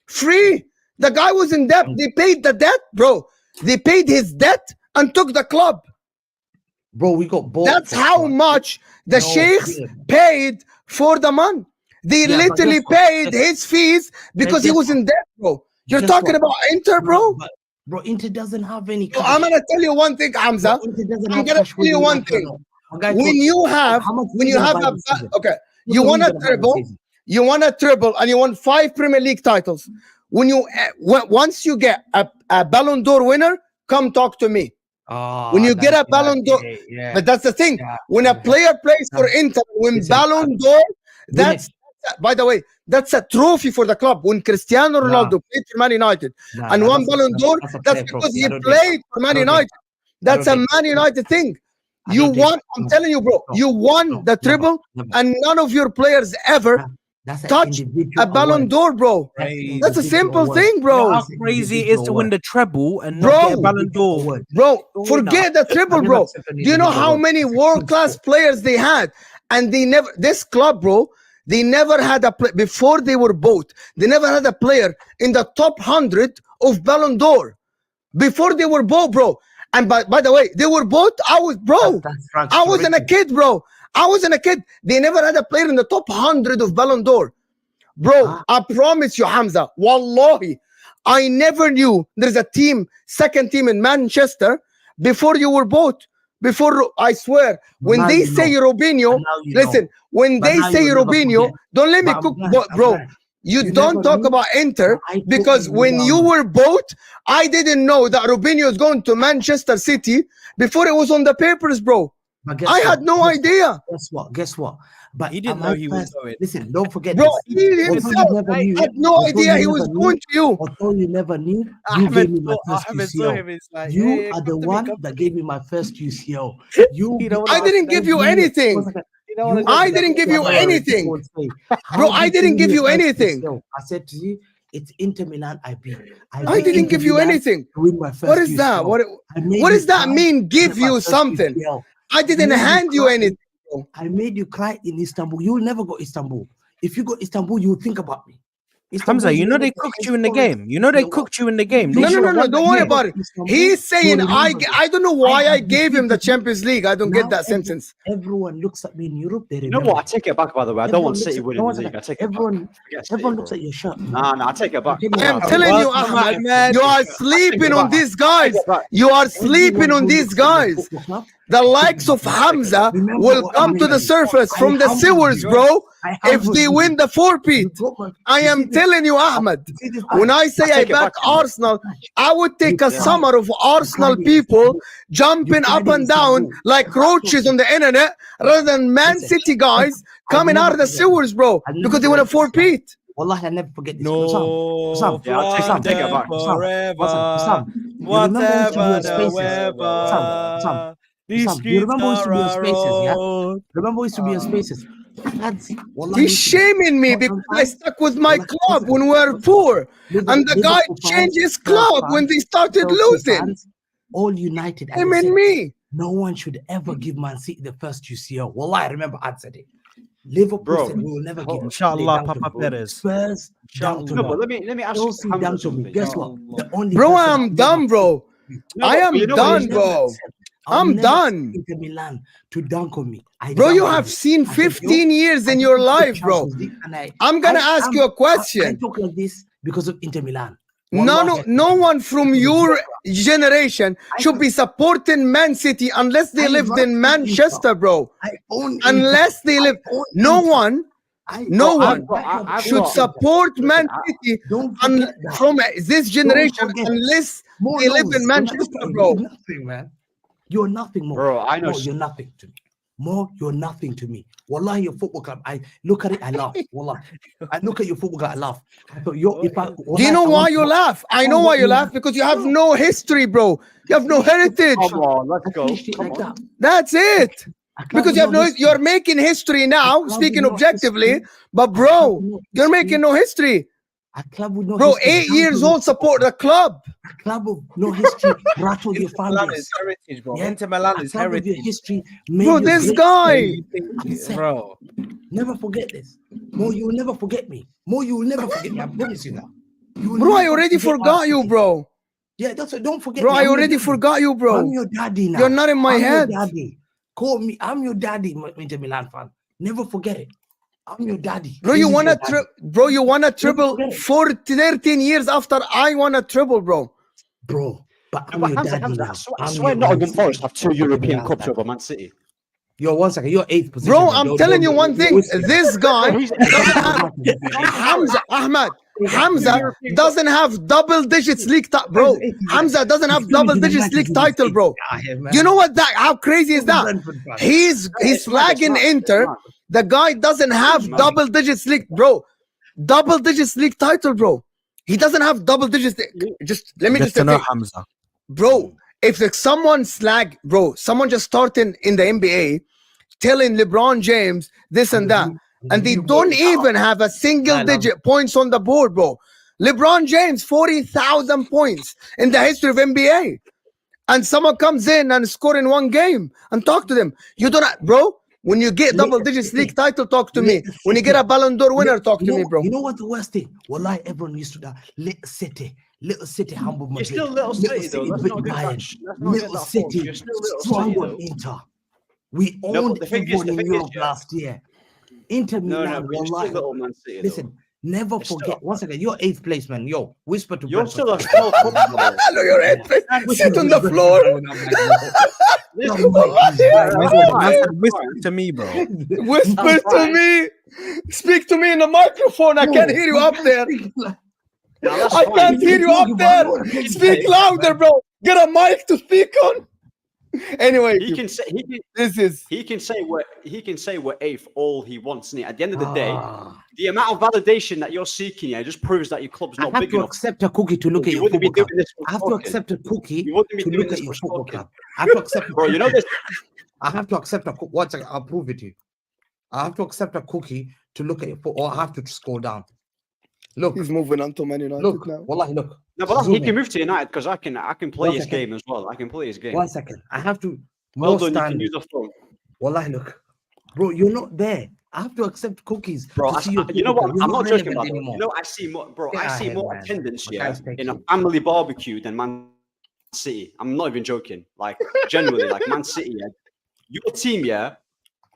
Free. The guy was in debt. They paid the debt, bro. They paid his debt and took the club. Bro, we got bought. That's for how what? much the No, sheikhs yeah. paid for the man. They Yeah, but literally guess what? paid his fees because he guess was in debt, bro. You're Guess talking what? about Inter, bro? Bro, Inter doesn't have any So cash. I'm gonna tell you one thing, Hamza. Bro, Inter doesn't I'm have gonna cash tell you whether one like it or thing. not. My guy When told- you have, how much when we you gonna have buy a this season? okay, What you are we want a gonna buy this triple, season? you want a triple, and you want 5 Premier League titles. When you once you get a Ballon d'Or winner, come talk to me. Oh, When you get a Ballon d'Or, yeah. but that's the thing. Yeah, When a yeah. player plays for Inter, when Listen, Ballon d'Or, that's by the way, that's a trophy for the club. When Cristiano Ronaldo played for Man United and won Ballon d'Or, that's because he played for Man United. That's a Man United thing. You won. I'm telling you, bro. You won the triple, and none of your players ever touched a Ballon d'Or, bro. That's a simple thing, bro. How crazy it is to win the treble and Bro. not get a Ballon d'Or. Bro, forget the triple, bro. Do you know how many world-class players they had? And they never, this club, bro, they never had a play before they were bought. They never had a player in the top 100 of Ballon d'Or before they were bought, bro. And by the way, they were bought. I wasn't a kid, bro. I wasn't a kid. They never had a player in the top 100 of Ballon d'Or. Bro, I promise you, Hamza, wallahi, I never knew there's a team, second team in Manchester before you were bought. before. I swear, when Now they you say know. Robinho, And now you know. listen, when But they now say you'll never Robinho, forget. don't let me But I'm cook, glad, I'm bro. glad. You You don't never talk knew about Inter that I took because him when you down. were bought, I didn't know that Robinho is going to Manchester City before it was on the papers, bro. But guess I what? had no idea. Guess what? But He didn't am I know he was first? going. Listen, don't forget Bro, this. he Although himself you never knew, had no although idea you he never was knew, going to you. although you never knew, you Ahmed gave me my saw, first Ahmed saw UCL. him. He's like, You hey, are come the to me, one come to that me. gave me my first UCL. You, You don't I wanna- didn't give you every year- anything. one second. You don't wanna You go I to didn't give you whatever anything. people say, Bro, how I did didn't you give you first anything. UCL? I said to you, it's Inter Milan I beat. I beat didn't Inter give you Milan anything. to win my first What is that? UCL. What I made what you does that cry mean? to Give get my you first something. UCL. I didn't made you hand you cry. anything. Bro. I made you cry in Istanbul. You'll never go Istanbul. If you go Istanbul, you'll think about me. Hamza, you know they cooked you in the game. You know they cooked you in the game. They No, should have won don't that worry game. about it. He's saying I don't know why I gave him the Champions League. I don't get that sentence. Everyone looks at me in Europe. They You know remember. what? I take it back, by the way. I don't want City winning the league. I take it Everyone, back. Forget City, everyone bro. looks at your shirt. Nah, I take it back. I am Nah, telling you, Welcome, Ahmed, Ahmed. you are sleeping on these guys. You are sleeping on these guys. Club, The likes of Hamza Remember will what come to happened. the surface I from the humbled sewers, you. bro. I If humbled they you. win the four-peat. You got my- I you see am this- telling you, Ahmed. you see this When match? I say I take it back back, Ahmed. Arsenal, I would take a You summer of Arsenal cried in people Istanbul. jumping You up cried in and down Istanbul. like roaches on the internet rather than Man Listen, City guys coming never out of the forget sewers, bro, I'll never because they want to forget this, four-peat. Wallahi, I never forget this. No, Hussam, Yeah, I'll fly take it back. forever. Hussam, you remember we used to be Whatever on the spaces? weather. These Hussam, you streets remember we used to be on are spaces, yeah? road. Remember we used to be on spaces? Lads, wallahi, He's shaming me because I stuck with my club when we were poor. And the guy changed his club when they started losing. All united. Him they and said, me. no one should ever give Man City the first UCL. Wallahi, I remember I said it. Liverpool Bro, said we will never give Inshallah, they dunked Papa him, bro. Perez. Spurs dunked No, him. but let me ask Chelsea you Hamza dunked on me. something. Guess what? The only Bro, person I'm I'll done, never bro. No, I am but you know what done, you bro. I'll I'm never done. see Inter Milan to dunk on me. Bro, you dunked on have me. seen I said, yo, 15 years I in took your the life, bro. Champions League and I'm gonna ask you a I question. talk like this because of Inter Milan. No one from your generation should be supporting Man City unless they I lived love in Manchester, bro. I own Unless they live, no one should support Man City from this generation unless they live in Manchester, bro. You're nothing, man. You're nothing more. Bro, I know. More, you're nothing to me. More, you're nothing to me. Wallahi, your football club. I look at it, I laugh. Wallahi, I look at your football club, I laugh. I thought, do you know why you laugh? I know why you laugh because you have no history, bro. You have no heritage. Come on, let's go. Like that. That's it. Because you have no, you're making history now, speaking objectively, but bro, you're making no history. A club with no Bro, history. 8 years old, support the club. A club of no history rattled your Milan families. is heritage, bro. Yeah. Inter Milan A is club of your heritage. history made Bro, you this great. guy. Bro. Never forget this. More, you will never forget me. More, you will never forget me. I promise you that. You will Bro, I never already forget forgot Man you, City. bro. Yeah, that's it. Don't forget Bro, me. I I'm your already daddy. forgot you, bro. I'm your daddy now. You're not in my I'm head. Your daddy. Call me. I'm your daddy, Inter Milan fan. Never forget it. I'm your daddy. Bro, This you is wanna your daddy. bro, you wanna triple forget it. for 13 years after I won a triple, bro. Bro, but I'm But your Hamza, daddy now. I I'm swear your Nottingham Man Forest City. have 2 European Milan Cups fan. over Man City. Yo, 1 second. You're 8th position. Bro, man. I'm Don't- telling don't- you one don't thing. whisper. This guy He's- doesn't have Hamza doesn't have double digits league bro. Hamza doesn't have double digits league title, bro. You know what how crazy is that? He's flagging Inter. The guy doesn't have double digits league, bro. Double digits league title, bro. He doesn't have double digits. Just let me Get just to know say, Hamza. bro. If like someone someone just starting in the NBA, telling LeBron James this and that, and they don't even have a single digit points on the board, bro. LeBron James 40,000 points in the history of NBA, and someone comes in and score in one game and talk to them. You don't, bro. When you get double digits league title, talk to me. When you get a Ballon d'Or winner, talk to me, bro. You know what the worst thing? Wallahi, everyone used to that. Little City, humble Madrid. You're still Little City, though. Let's big not get Bayern. that. Let's not get Little that false. City, You're still Little strong City, on though. Inter. We No, but owned the thing is- everyone the in thing is, Europe yeah. last year. Inter No, Milan, but you're still wallahi. Little Man City, though. Listen, never It's forget. still- Once again, you're 8th place, man. Yo, whisper to You're Brentford. still a small club. Hello, your head. Sit on the floor. Whisper to me, bro. Whisper to me. Speak to me in the microphone. I can't hear you up there. I can't hear you up there. Speak louder, bro. Get a mic to speak on. Anyway, He can say he can say we're eighth all he wants. And at the end of the day, the amount of validation that you're seeking here just proves that your club's I not have big to enough. accept a cookie to look at You your wouldn't be football doing club. this for I have to stalking. accept a cookie You wouldn't be to doing look this at your for football stalking. club. I have to accept. Bro, you know this. I have to accept a cookie. One second, I'll prove it to you. I have to accept a cookie to look at your football, or I have to scroll down. Look, he's moving on to Man United look, now. wallahi, look. No, but Zoom he can in. move to United because I can play 1 his second. game as well. I can play his game. 1 second. I have to. Well More done. You can standard. use the phone. Wallahi, look. Bro, you're not there. I have to accept cookies. Bro, to see your you know football what? club. I'm You're not joking relevant about it. anymore. You know, I see more, bro. Get I out see here, more man. attendance My here guys take in a you. family barbecue than Man City. I'm not even joking. Like genuinely, like Man City. Yeah, your team, yeah.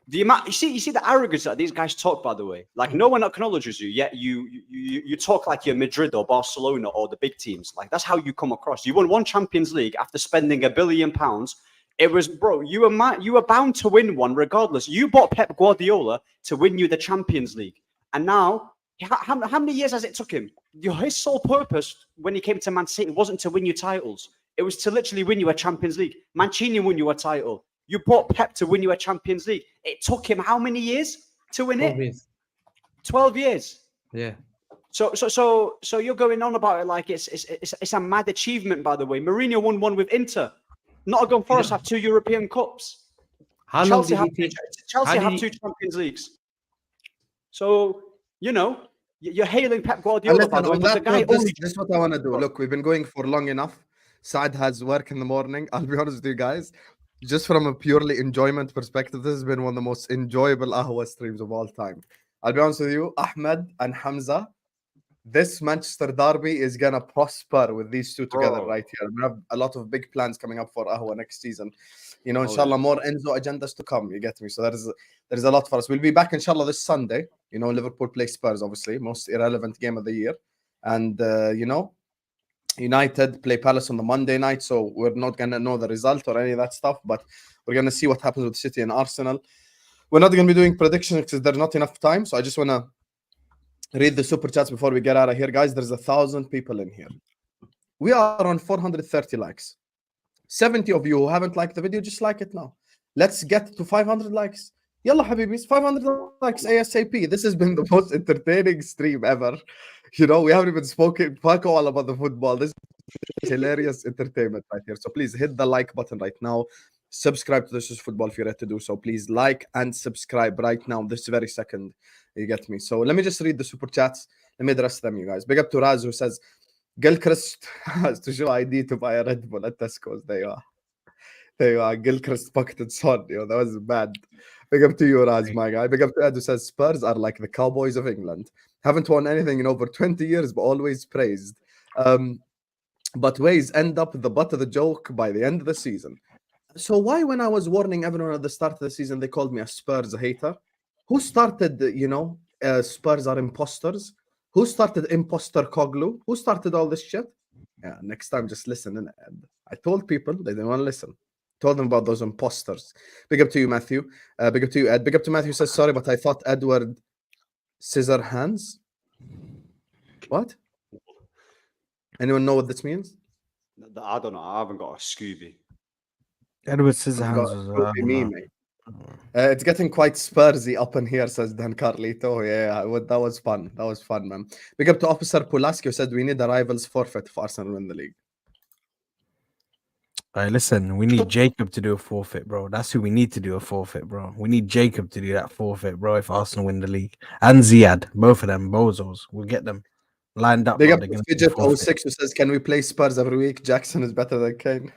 The amount you see the arrogance that these guys talk. By the way, like no one acknowledges you. Yet you talk like you're Madrid or Barcelona or the big teams. Like that's how you come across. You won one Champions League after spending £1 billion. It was, bro. You were bound to win one regardless. You bought Pep Guardiola to win you the Champions League, and now how many years has it took him? His sole purpose when he came to Man City wasn't to win you titles. It was to literally win you a Champions League. Mancini won you a title. You bought Pep to win you a Champions League. It took him how many years to win 12 it? years. 12 years. Yeah. So you're going on about it like it's a mad achievement. By the way, Mourinho won one with Inter. Nottingham Forest have 2 European Cups. How long Chelsea did have he take? Chelsea how have did 2 he- Champions Leagues. So you know you're hailing Pep And Guardiola. listen, By the way, on but the that guy note, only this is what I want to do. Look, we've been going for long enough. Saad has work in the morning. I'll be honest with you guys. Just from a purely enjoyment perspective, this has been one of the most enjoyable Ahwa streams of all time. I'll be honest with you, Ahmed and Hamza, this Manchester derby is gonna prosper with these two together Bro. right here. We have a lot of big plans coming up for Ahwa next season. You know, Oh, inshallah, yeah. more Enzo agendas to come. You get me? So there's a lot for us. We'll be back, inshallah, this Sunday. You know, Liverpool play Spurs, obviously, most irrelevant game of the year. And you know, United play Palace on the Monday night, so we're not gonna know the result or any of that stuff, but we're gonna see what happens with City and Arsenal. We're not gonna be doing predictions because there's not enough time. So I just wanna read the super chats before we get out of here, guys. There's 1,000 people in here. We are on 430 likes. 70 of you who haven't liked the video, just like it now. Let's get to 500 likes. Yalla habibis, 500 likes ASAP. This has been the most entertaining stream ever. You know, we haven't even spoken fuck all about the football. This is hilarious entertainment right here. So please hit the like button right now. Subscribe to This Is Football if you're ready to do so. Please like and subscribe right now, this very second. You get me? So let me just read the super chats. Let me address them, you guys. Big up to Raz who says, Gilchrist has to show ID to buy a Red Bull at Tesco's. There you are. There you are. Gilchrist pocketed son. Yo, that was bad. Big up to you, Raz, my guy. Big up to Ed who says, Spurs are like the Cowboys of England. Haven't won anything in over 20 years, but always praised. But ways end up the butt of the joke by the end of the season. So why, when I was warning everyone at the start of the season, they called me a Spurs hater? Who started, you know, Spurs are imposters? Who started imposter Koglu? Who started all this shit? Yeah, next time just listen. And I told people, they didn't want to listen. Told them about those imposters. Big up to you, Matthew. Big up to you, Ed. Big up to Matthew says, sorry, but I thought Edward Scissor Hands. What? Anyone know what this means? I don't know. I haven't got a Scooby. Edward Scissorhands was Me, mate. It's getting quite Spursy up in here, says Dan Carlito. Yeah, that was fun. That was fun, man. Big up to Officer Pulaski who said we need a rivals forfeit if Arsenal win the league. All right, listen, we need Jacob to do a forfeit, bro. That's who we need to do a forfeit, bro. We need Jacob to do that forfeit, bro, if Arsenal win the league. And Ziad, both of them, bozos. We'll get them lined up. Big Bro. up to Fidget 06 who says, can we play Spurs every week? Jackson is better than Kane.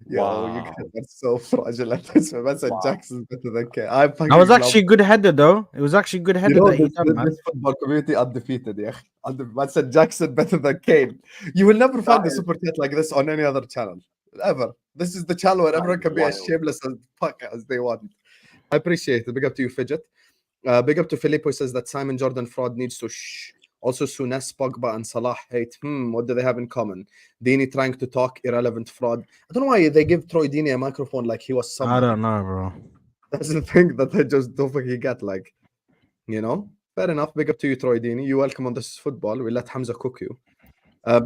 Yo, you guys are so fraudulent. I said Jackson's better than Kane. I was actually a good header, though. It was actually a good header that he done, man. This football community undefeated, yeah. I said Jackson better than Kane. You will never find a super chat like this on any other channel. Ever. This is the channel where everyone can be as shameless as fuck as they want. I appreciate it. Big up to you, Fidget. Big up to Filippo who says that Simon Jordan fraud needs to shh Also, Sunes, Pogba, and Salah hate. What do they have in common? Dini trying to talk irrelevant fraud. I don't know why they give Troy Dini a microphone like he was I someone. don't know, bro. That's the thing that I just don't think he get. Like, you know, fair enough. Big up to you, Troy Dini. You welcome on This Is Football. We'll let Hamza cook you.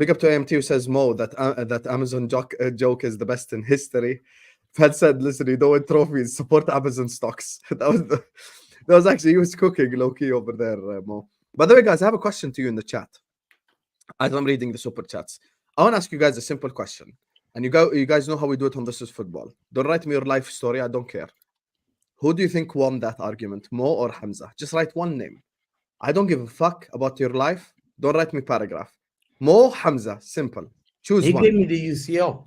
Big up to AMT who says Mo that Amazon joke is the best in history. Fed said, listen, you don't win trophies, support Amazon stocks. that was actually, he was cooking low key over there, Mo. By the way, guys, I have a question to you in the chat. As I'm reading the super chats, I want to ask you guys a simple question. And you guys know how we do it on This Is Football. Don't write me your life story. I don't care. Who do you think won that argument, Mo or Hamza? Just write one name. I don't give a fuck about your life. Don't write me paragraph. Mo, Hamza, simple. Choose He one. gave me the UCL.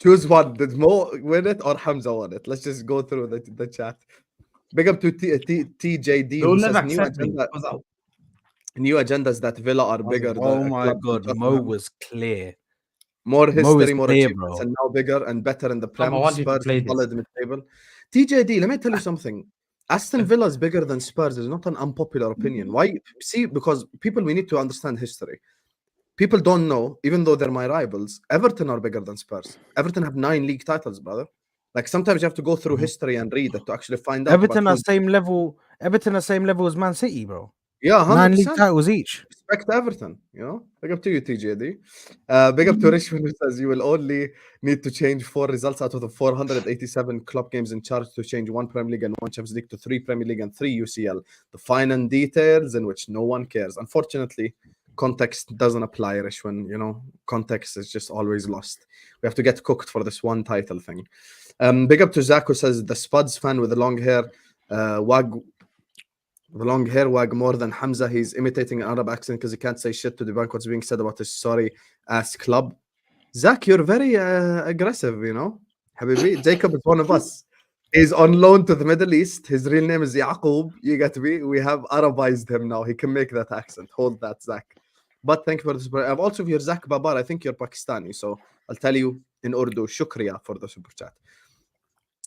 Choose one. Did Mo win it or Hamza won it? Let's just go through the chat. Big up to TJD. They'll Who never says accept me. because I- new agendas that Villa are bigger. Oh than my club god, than Mo Tottenham. was clear. More Mo is history, more clear, achievements, bro. and now bigger and better in the Prem. I want you to Spurs play this. solid mid-table. TJD, let me tell you something. Aston Villa is bigger than Spurs is not an unpopular opinion. Why? See, because people, we need to understand history. People don't know, even though they're my rivals, Everton are bigger than Spurs. Everton have 9 league titles, brother. Like sometimes you have to go through history and read it to actually find out. Everton about are same level. Everton are same level as Man City, bro. Yeah, 9 league 100%. titles each. Respect Everton, you know. Big up to you, TJD. Big up to Rishwan who says you will only need to change 4 results out of the 487 club games in charge to change 1 Premier League and 1 Champions League to 3 Premier League and 3 UCL. The fine and details in which no one cares. Unfortunately, context doesn't apply, Rishwan. You know, context is just always lost. We have to get cooked for this one title thing. Big up to Zach who says the Spuds fan with the long hair wag more than Hamza. He's imitating an Arab accent because he can't say shit to debunk what's being said about his sorry ass club. Zach, you're very aggressive, you know. Habibi, Jacob is one of us. He's on loan to the Middle East. His real name is Yaqub. You get me? We have Arabized him now. He can make that accent. Hold that, Zach. But thank you for the support. I'm also your Zach Babar. I think you're Pakistani, so I'll tell you in Urdu. Shukriya for the super chat.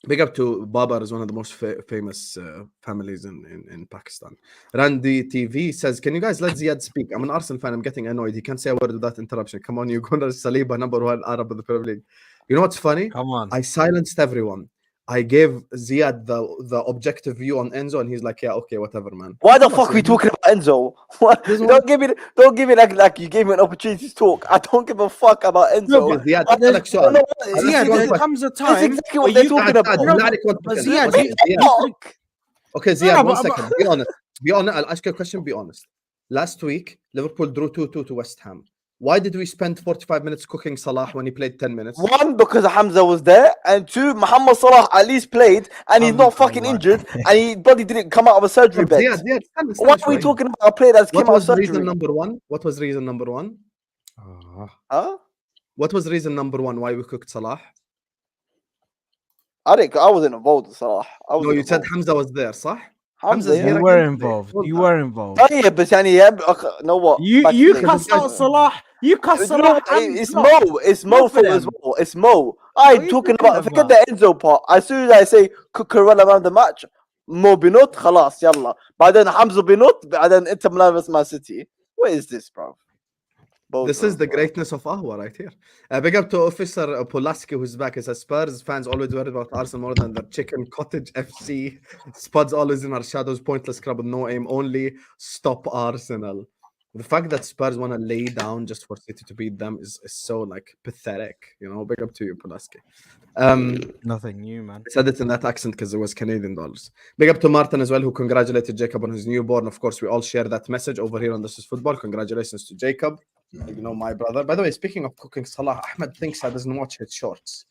Big up to Babar, is one of the most famous families in Pakistan. Randy TV says, can you guys let Ziad speak? I'm an Arsenal fan. I'm getting annoyed. He can't say a word without interruption. Come on, you're going to Saliba, number 1 Arab of the Premier League. You know what's funny? Come on. I silenced everyone. I gave Ziad the objective view on Enzo, and he's like, yeah, okay, whatever, man. Why the fuck are we talking about Enzo? What? Don't give me like you gave me an opportunity to talk. I don't give a fuck about Enzo. No, but Ziad, I don't know what- Ziad, this is- there comes a This is time. exactly what where they're talking about. But Ziad, Fuck. Okay, No, Ziad, no, 1 but- second. Be honest. Be honest. I'll ask you a question. Be honest. Last week, Liverpool drew 2-2 to West Ham. Why did we spend 45 minutes cooking Salah when he played 10 minutes? 1, because Hamza was there, and 2, Muhammad Salah at least played, and he's not fucking injured, and he bloody didn't come out of a surgery bed. Ziad, Why are we talking about a player that's What came out of was surgery? reason number 1? What was reason number 1? Huh? What was reason number 1 why we cooked Salah? I wasn't involved with Salah. No, you said Hamza was there, صح? Hamza, Hamza's yeah. You here were again today. involved. Hold You that. were involved. Yeah, but you know what? You Back cussed then- out Salah. You cussed You know Salah. what? It's Hamza. Mo. It's Mo Both of fault as them. well. It's Mo. are I'm you talking talking about. Forget the Enzo part. As soon as I say Corella man the match, Mo بنط خلاص يلا. بعدين حمزة بنط بعدين أنت ملابس Man City. What is this, bro? This is the greatness of Ahwa right here. Big up to Officer Polaski who's back. He says Spurs fans always worried about Arsenal more than the chicken cottage FC. Spuds always in our shadows, pointless club with no aim, only stop Arsenal. The fact that Spurs want to lay down just for City to beat them is so like pathetic. You know, big up to you, Polaski. Nothing new, man. I said it in that accent because it was Canadian dollars. Big up to Martin as well, who congratulated Jacob on his newborn. Of course, we all share that message over here on This Is Football. Congratulations to Jacob. You know, my brother. By the way, speaking of cooking Salah, Ahmed thinks I doesn't watch his shorts.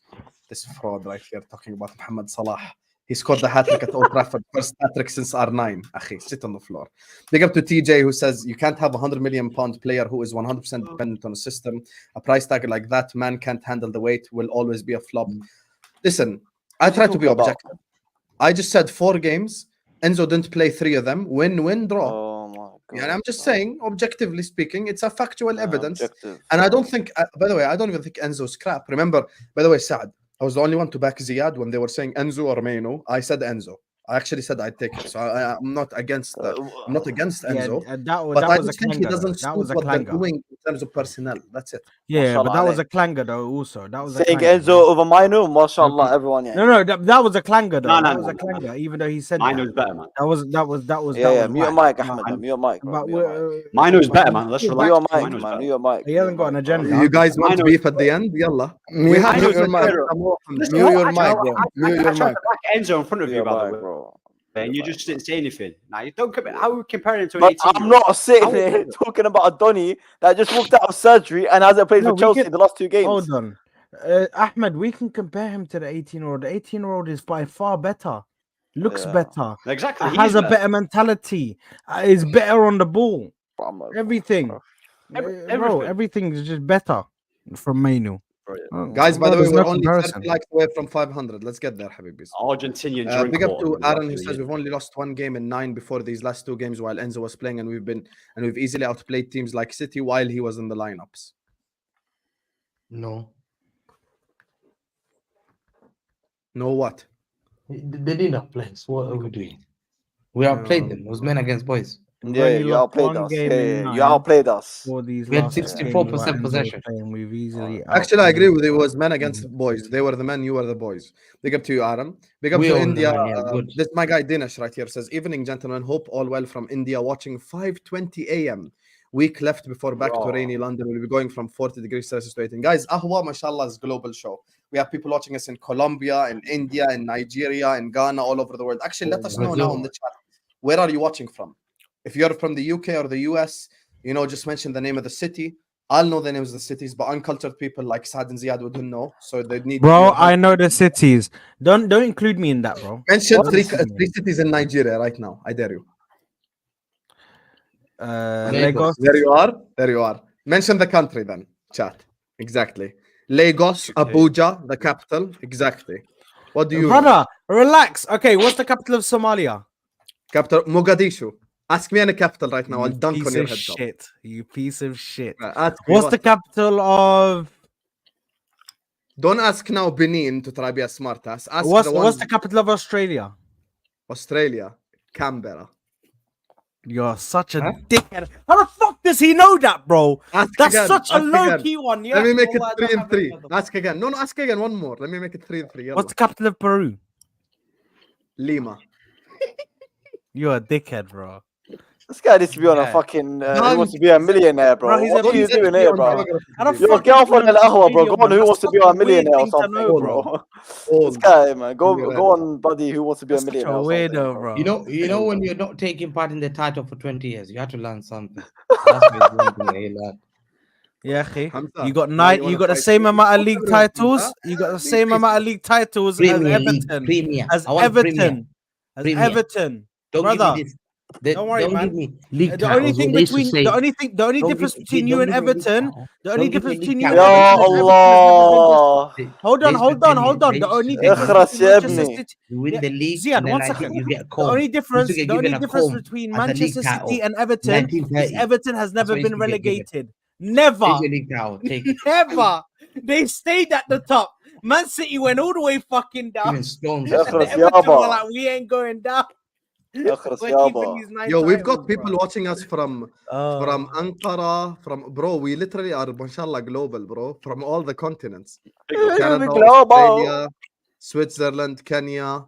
This fraud right here talking about Mohamed Salah. He scored the hat-trick at Old Trafford. First hat-trick since R9. Akhi, sit on the floor. Big up to TJ who says, you can't have a £100 million player who is 100% dependent on a system. A price tag like that, man can't handle the weight, will always be a flop. Listen, I try to be objective. I just said 4 games. Enzo didn't play 3 of them. Win, draw. Oh my god. Yeah, I'm just saying, objectively speaking, it's a factual evidence. Objective. And I don't think, by the way, I don't even think Enzo's crap. Remember, by the way, Saad, I was the only one to back Ziad when they were saying Enzo or Meno. I said Enzo. I actually said I'd take it, so I'm not against that. I'm not against Yeah, Enzo, that but I was a just think he clanger. doesn't That suit was a what they're clanger. doing in terms of personnel. That's it. Yeah, but that Mashallah was a alayh. clanger though. Also, that was a Saying clanger. Enzo over Mino, mashallah, everyone. Yeah, No, that was a clanger though. No, That no, was no, a no, clanger. Even though he said Mino's that. better, man. That was yeah. Mute your whack. mic, Ahmed. Mute your mic, bro. But Mute your mic. Mino's but better, he's man. Let's still Mute relax. your back. mic, Mino's man. better. Mute your mic. He Mute your hasn't got an mic, bro. agenda. You guys want Mino's- beef at the end? Yalla. Mute have Mino's your a mic. clearer. Mute Listen, your I mic, tried- bro. I Mute your tried mic. to back Enzo in front of Mute you, your by the mic, way. bro. And you Mute your just mic, didn't say anything. Now you don't. How are we comparing him to an But 18-year-old? I'm not sitting How here is it? talking about a Donny that just walked out of surgery and hasn't played No, for we Chelsea can- the last 2 games. Hold on. Ahmed, we can compare him to the 18-year-old. The 18-year-old is by far better. Looks Yeah. better. Exactly. Has he's a better mentality. Is better on the ball. But I'm not- Everything. Bro, everything is just better from Mainu. Guys, by the way, there's we're no only comparison. 30 likes away from 500. Let's get there, Habibis. Argentinian drink Big up water. to You'll be Aaron, lucky who with says you. we've only lost 1 game in 9 before these last 2 games while Enzo was playing, and we've easily outplayed teams like City while he was in the lineups. No, No what? they didn't outplay us. What are we doing? We outplayed them. It was men against boys. We've Yeah, only you lost outplayed 1 us. game Yeah, in yeah, 9 you outplayed us. for these We had last 64% games while Enzo was possession. playing. We've easily Actually, I agree with it. It was men Mm. against boys. They were the men, you were the boys. Big up to you, Aaron. Big up We to own the India. man, yeah, good. This my guy Dinesh right here says, "Evening, gentlemen. Hope all well from India. Watching 5:20 a.m. Week left before back to rainy London. We'll be going from 40 degrees Celsius to 18. Guys, Ahwa, mashallah, is global show. We have people watching us in Colombia, in India, in Nigeria, in Ghana, all over the world. Actually, let us know now in the chat. Where are you watching from? If you're from the UK or the US, just mention the name of the city. I'll know the names of the cities, but uncultured people like Saad and Ziad wouldn't know. So they need. Bro, your help. I know the cities. Don't include me in that, bro. Mention What? three cities in Nigeria right now. I dare you. Lagos. There you are. There you are. Mention the country then, chat. Exactly. Lagos, Abuja, the capital. Exactly. What do you know? Brother, relax. Okay, what's the capital of Somalia? Capital Mogadishu. Ask me any capital right now. I'll You dunk piece on your of head. top. shit. You piece of shit. Ask me What's what? the capital of Don't ask now Benin to try be a smart ass. Ask what's the ones the capital of Australia? Australia, Canberra. You're such a dickhead. How the fuck does he know that, bro? Ask That's again. such a Ask low again. key one. Yeah. Let me make it Well, I 3 don't and have 3. any other. Ask again. No, ask again. One more. Let me make it 3 and 3. What's the capital of Peru? Lima. You're a dickhead, bro. This guy needs to be on a Yeah. fucking. He wants to be a millionaire, bro. Bro, he's What a are you piece of doing shit, here, bro. bro? How the Your fuck you girlfriend know and Ahwa, bro. Australia, Go on, man? who wants That's to be such a a weird millionaire or thing to something, know, bro? This Old. guy, man. Go You're go on, buddy. Who wants to be a That's such a millionaire or something? weirdo, bro. bro. You know when you're not taking part in the title for 20 years, you have to learn something. That's what one thing that you learn. Yeah, okay. Hamza, You got now 9. you You wanna got the fight same me? amount of Fuck league everyone, titles. Hamza. You got the Be same amount of league titles as Premier League, Everton. Premier. As I want Premier. Everton. As Premier. Everton. Don't Brother, give me this. don't worry, Don't man. give me league The only titles. thing What they used to between say. the only Don't difference give- between don't you and give me league Everton, title. the only Don't give me difference league between you and title. Ya Everton is Everton has never been Allah. Hold They on, used to hold tell on, me- hold on. they The used to only tell me- difference Ikhras between ya Manchester ibni. City. You win Yeah, the league. Ziad, and then one like second. you get a The comb. only You difference, used to get the only given a difference comb between as a league Manchester title. City and Everton is 1930. Everton has never what used been to get given. relegated. Never. Here's your league title. Take it. Never. They stayed at the top. Man City went all the way fucking down. Giving stones. Ya and ikhras stuff. Everton were yaba. like, we ain't going down. Ya ikhras We're keeping yaba. these 9 Yo, we've titles, got people bro. watching us from Oh. Ankara, from bro. We literally are, mashallah, global, bro. From all the continents: Big Canada, global. Australia, Switzerland, Kenya.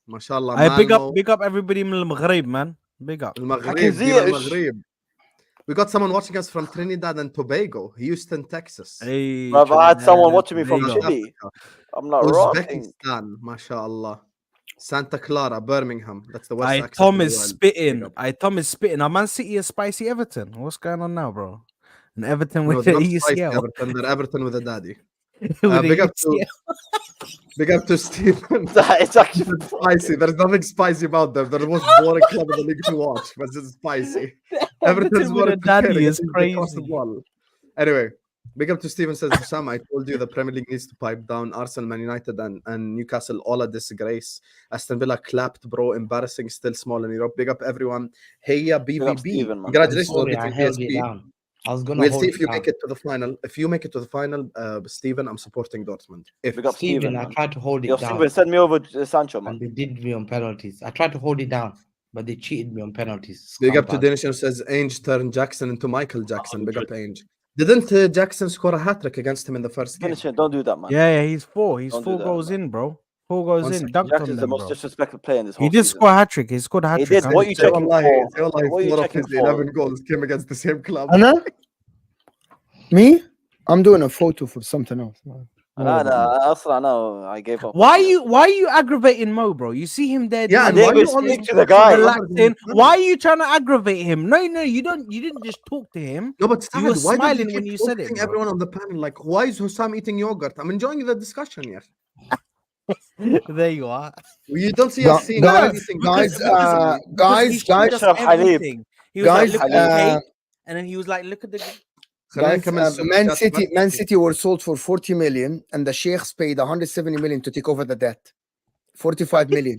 Mashallah, I Malmo, big up everybody in Maghreb, man. Big up. I can Maghreb, see Dima it. Maghreb. We got someone watching us from Trinidad and Tobago, Houston, Texas. Hey, Bruv, I had someone watching me from there you go. Chile. I'm not rotting. Uzbekistan, mashallah. Santa Clara, Birmingham. That's the west I accent Tom in the is world. spitting. Big up. I Tom is spitting. Are Man City a spicy Everton? What's going on now, bro? And Everton No, with they're the not spicy ECL. Everton. They're Everton with a daddy. With the Big up ECL. Big up to Stephen. It's actually It's spicy. There's nothing spicy about them. They're the most boring club in the league to watch, but it's spicy. Everton's Everton more with a daddy entertaining. is I think they cross the crazy. ball. Anyway, big up to Stephen says, Sam, I told you the Premier League needs to pipe down. Arsenal, Man United, and Newcastle, all a disgrace. Aston Villa clapped, bro. Embarrassing, still small in Europe. Big up everyone. Hey, up BVB. Stephen, man. Congratulations on Sorry, I beating held it PSP. down. I was gonna We'll hold see it if you down. make it to the final. If you make it to the final, Steven, I'm supporting Dortmund. If Big up Steven, Steven, I man. tried to hold it Yo, down, Steven, send me over Sancho, and man. they did me on penalties. I tried to hold it down, but they cheated me on penalties. big up to Scumbag. Dennis who says Ainge turned Jackson into Michael Jackson. Big up Ainge. Didn't Jackson score a hat trick against him in the first game? Finish it. Don't do that, man. Yeah, he's four. He's Don't do 4 that, goals man. in, bro. 4 goals One in. second. Dunked on Jackson's the them, most bro. disrespectful player in this whole He did season. score a hat trick. He scored a hat He trick. did. What are you Say checking wallahi, for? say wallahi, What are you 4 of checking his for? 11 goals came against the same club. Anna? Me? I'm doing a photo for something else. I know. I gave up. Why are you aggravating Mo, bro? You see him there. Yeah, I and doing why didn't you even always speak to the talk guy. other relaxing. than- Why are you trying to aggravate him? No, you don't. You didn't just talk to him. No, but You were Saad, why don't smiling you when keep you said it, focusing bro. everyone on the panel? Like, why is Hussam eating yogurt? I'm enjoying the discussion here. There you are. You don't see Gu- us seeing guys, anything. guys, because he guys, showed guys, us Shut up, Halib. everything. He was guys, like, look at the cake, and then he was like, look at the. خلينا guys, نكمل السوبر Man شات City, بس. Man City were sold for 40 million, and the Sheikhs paid 170 million to take over the debt. 45 million.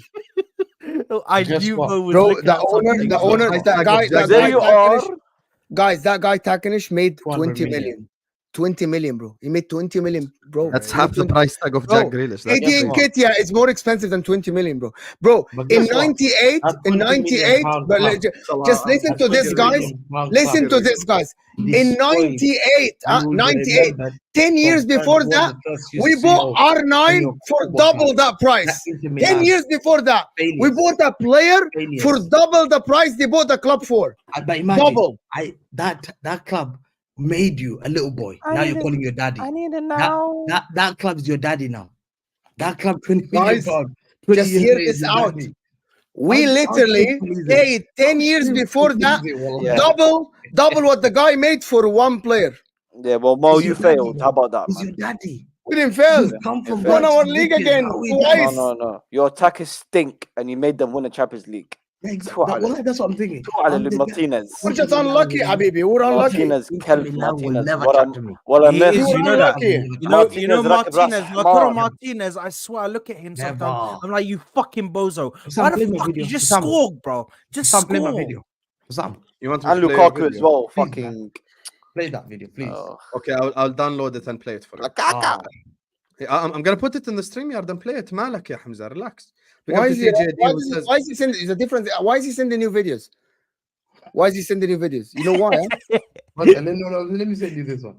I Guess knew what? Mo was Bro, looking the at owner, something, the bro. owner, Price the tag guy, of the Jack There guy, you Takinish, are. guys, that guy Takinish made 200 20 million. 20 million, bro. He made 20 million, bro. That's He half made the 20 price tag of Bro, Jack Grealish. AD That's and crazy. Ketia is more expensive than 20 million, bro. Bro, But in guess what? 98, That in 20 million 98, pound but club, just listen that to this, 20 guys. million pound Listen club to this, guys. In destroyed. 98, You will be 98, remembered 10 years from before Third that, World First we UCL bought R9 in your for football double club. that price. That Inter 10 Milan. years before that, we Failures. bought a player for Failures. double the price they bought the club for. But imagine, Double. that club made you a little boy. Now you're calling your daddy. need to That club is your daddy now. That club 20 million Guys, pound. 20 just years hear later this is your out. daddy. We How literally shameful is it? paid 10 How years shameful before is that, it, wallah? Yeah. double what the guy made for one player. Yeah, well, Mo, He's you your daddy, failed. bro. How about that, He's man? your daddy. We didn't fail. You come from failed. Won our Dutch league Wicked. again How we twice. No. Your attackers stink, and you made them win the Champions League. Yeah, exactly. That's what I'm thinking. I'm the guy. Martinez. We're just unlucky, Habibi. We're unlucky. Martinez, Inter Kelp, Milan will Martinez. never What capture a me. what a He myth. is, We're you know that. unlucky. You know Martinez, Martinez. Rakib Lautaro Ras- Martinez. I swear, I look at him sometimes. Never. I'm like, you fucking bozo. Sam, Why play the my fuck video. you just Sam. score, bro? Just Sam, play my score. video. Sam, You want me And to play your Lukaku as video? well. Please, Fucking. play that video, please. Oh. Okay, I'll download it and play it for you. Ah. I'm gonna put it in the StreamYard and play it. Malak ya Hamza, relax. Big Why up to is he? TJD who says, Why is he sending? Is a difference? Why is he sending new videos? Why is he sending new videos? You know why? Okay, let me send you this one.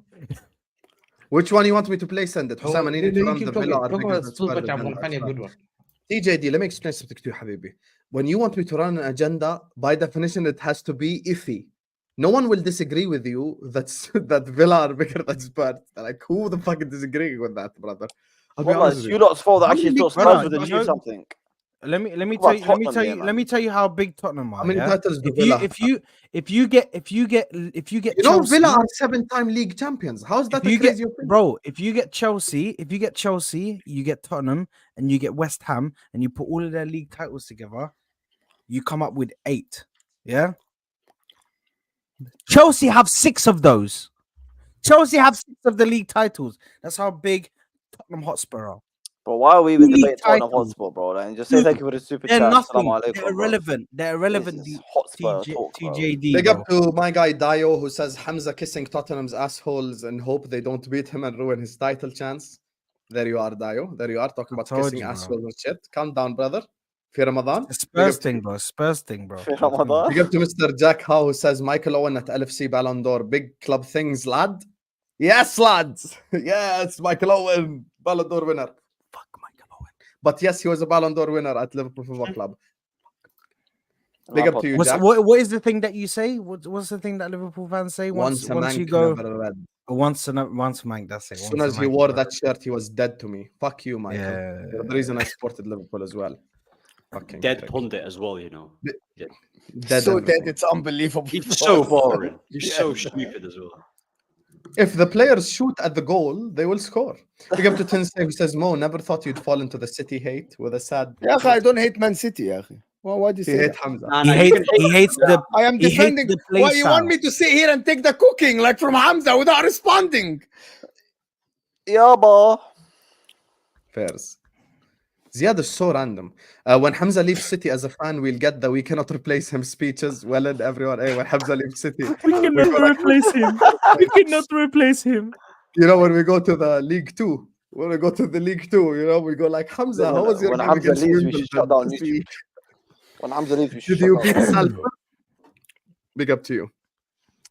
which one you want me to play? Send it. Hussam, I need you to run keep the talking. Villa. Talk about Arbiters super Spurs chat. I'm agenda. gonna find you a good one. TJD, let me explain something to you, Habibi. When you want me to run an agenda, by definition, it has to be iffy. No one will disagree with you that Villa are bigger than Spurs. Like, who the fuck is disagreeing with that, brother? I'll be Well, honest it's with you you. lot's fault that How actually many thought Brother, Spurs would you achieve know- something. Let me What about tell you Tottenham here, man? let me tell you how big Tottenham are. How many yeah? titles do If you Villa have? if you get You know, Chelsea, Villa are 7-time league champions. How is that if a you crazy get opinion? bro, if you get Chelsea, you get Tottenham, and you get West Ham, and you put all of their league titles together, you come up with 8. Yeah. Chelsea have 6 of those. Chelsea have 6 of the league titles. That's how big Tottenham Hotspur are. But why are we even League debating Tottenham titles. Hotspur, bro? And just say Dude, thank you for the super They're chat. nothing. Assalamu They're alaikum, bro. irrelevant. They're irrelevant. This is Hotspur talk, bro. TJD. Big Bro. up to my guy Dio who says Hamza kissing Tottenham's assholes and hope they don't beat him and ruin his title chance. There you are, Dio. There you are talking about told kissing you, bro. assholes and shit. Calm down, brother. Fi Ramadan. It's Big Spurs up, thing, bro. Spurs thing, bro. Fi Ramadan. big up to Mr. Jack Howe who says Michael Owen at LFC Ballon d'Or. Big club things, lad. Yes, lads. Yes, Michael Owen, Ballon d'Or winner. Fuck Michael Owen. But yes, he was a Ballon d'Or winner at Liverpool Football Club. Big up to you, Jack. What is the thing that you say? What's the thing that Liverpool fans say? Once a man you go, never read. once a man. That's it. As soon as he wore that shirt, he was dead to me. Fuck you, Michael. Yeah. You're the reason I supported Liverpool as well. Fucking Dead prick. pundit as well, you know. Dead So everything. dead, it's unbelievable. You're so boring. You're Yeah. so stupid as well. If the players shoot at the goal, they will score. Big up to Tensei who says, Mo, never thought you'd fall into the City hate with a sad. Yeah, I don't hate Man City. Yeah. Why do you He say hate that? Hamza. Nah, He nah, you hates. can hate- He hates the. I am He hates defending. the play Why you want style. me to sit here and take the cooking like from Hamza without responding? Yeah, bro. Fairs. Ziad is so random. When Hamza leaves City as a fan, we'll get the "we cannot replace him" speeches. Well, and everyone, hey, when Hamza leaves City, We cannot replace him. We cannot replace him. you know, when we go to the League Two, when we go to the League Two, you know, we go like, Hamza, how was your when game Hamza against leaves, we should shut Wimbledon? down YouTube. When Hamza leaves, we should Did you shut beat down. Salford? Big up to you,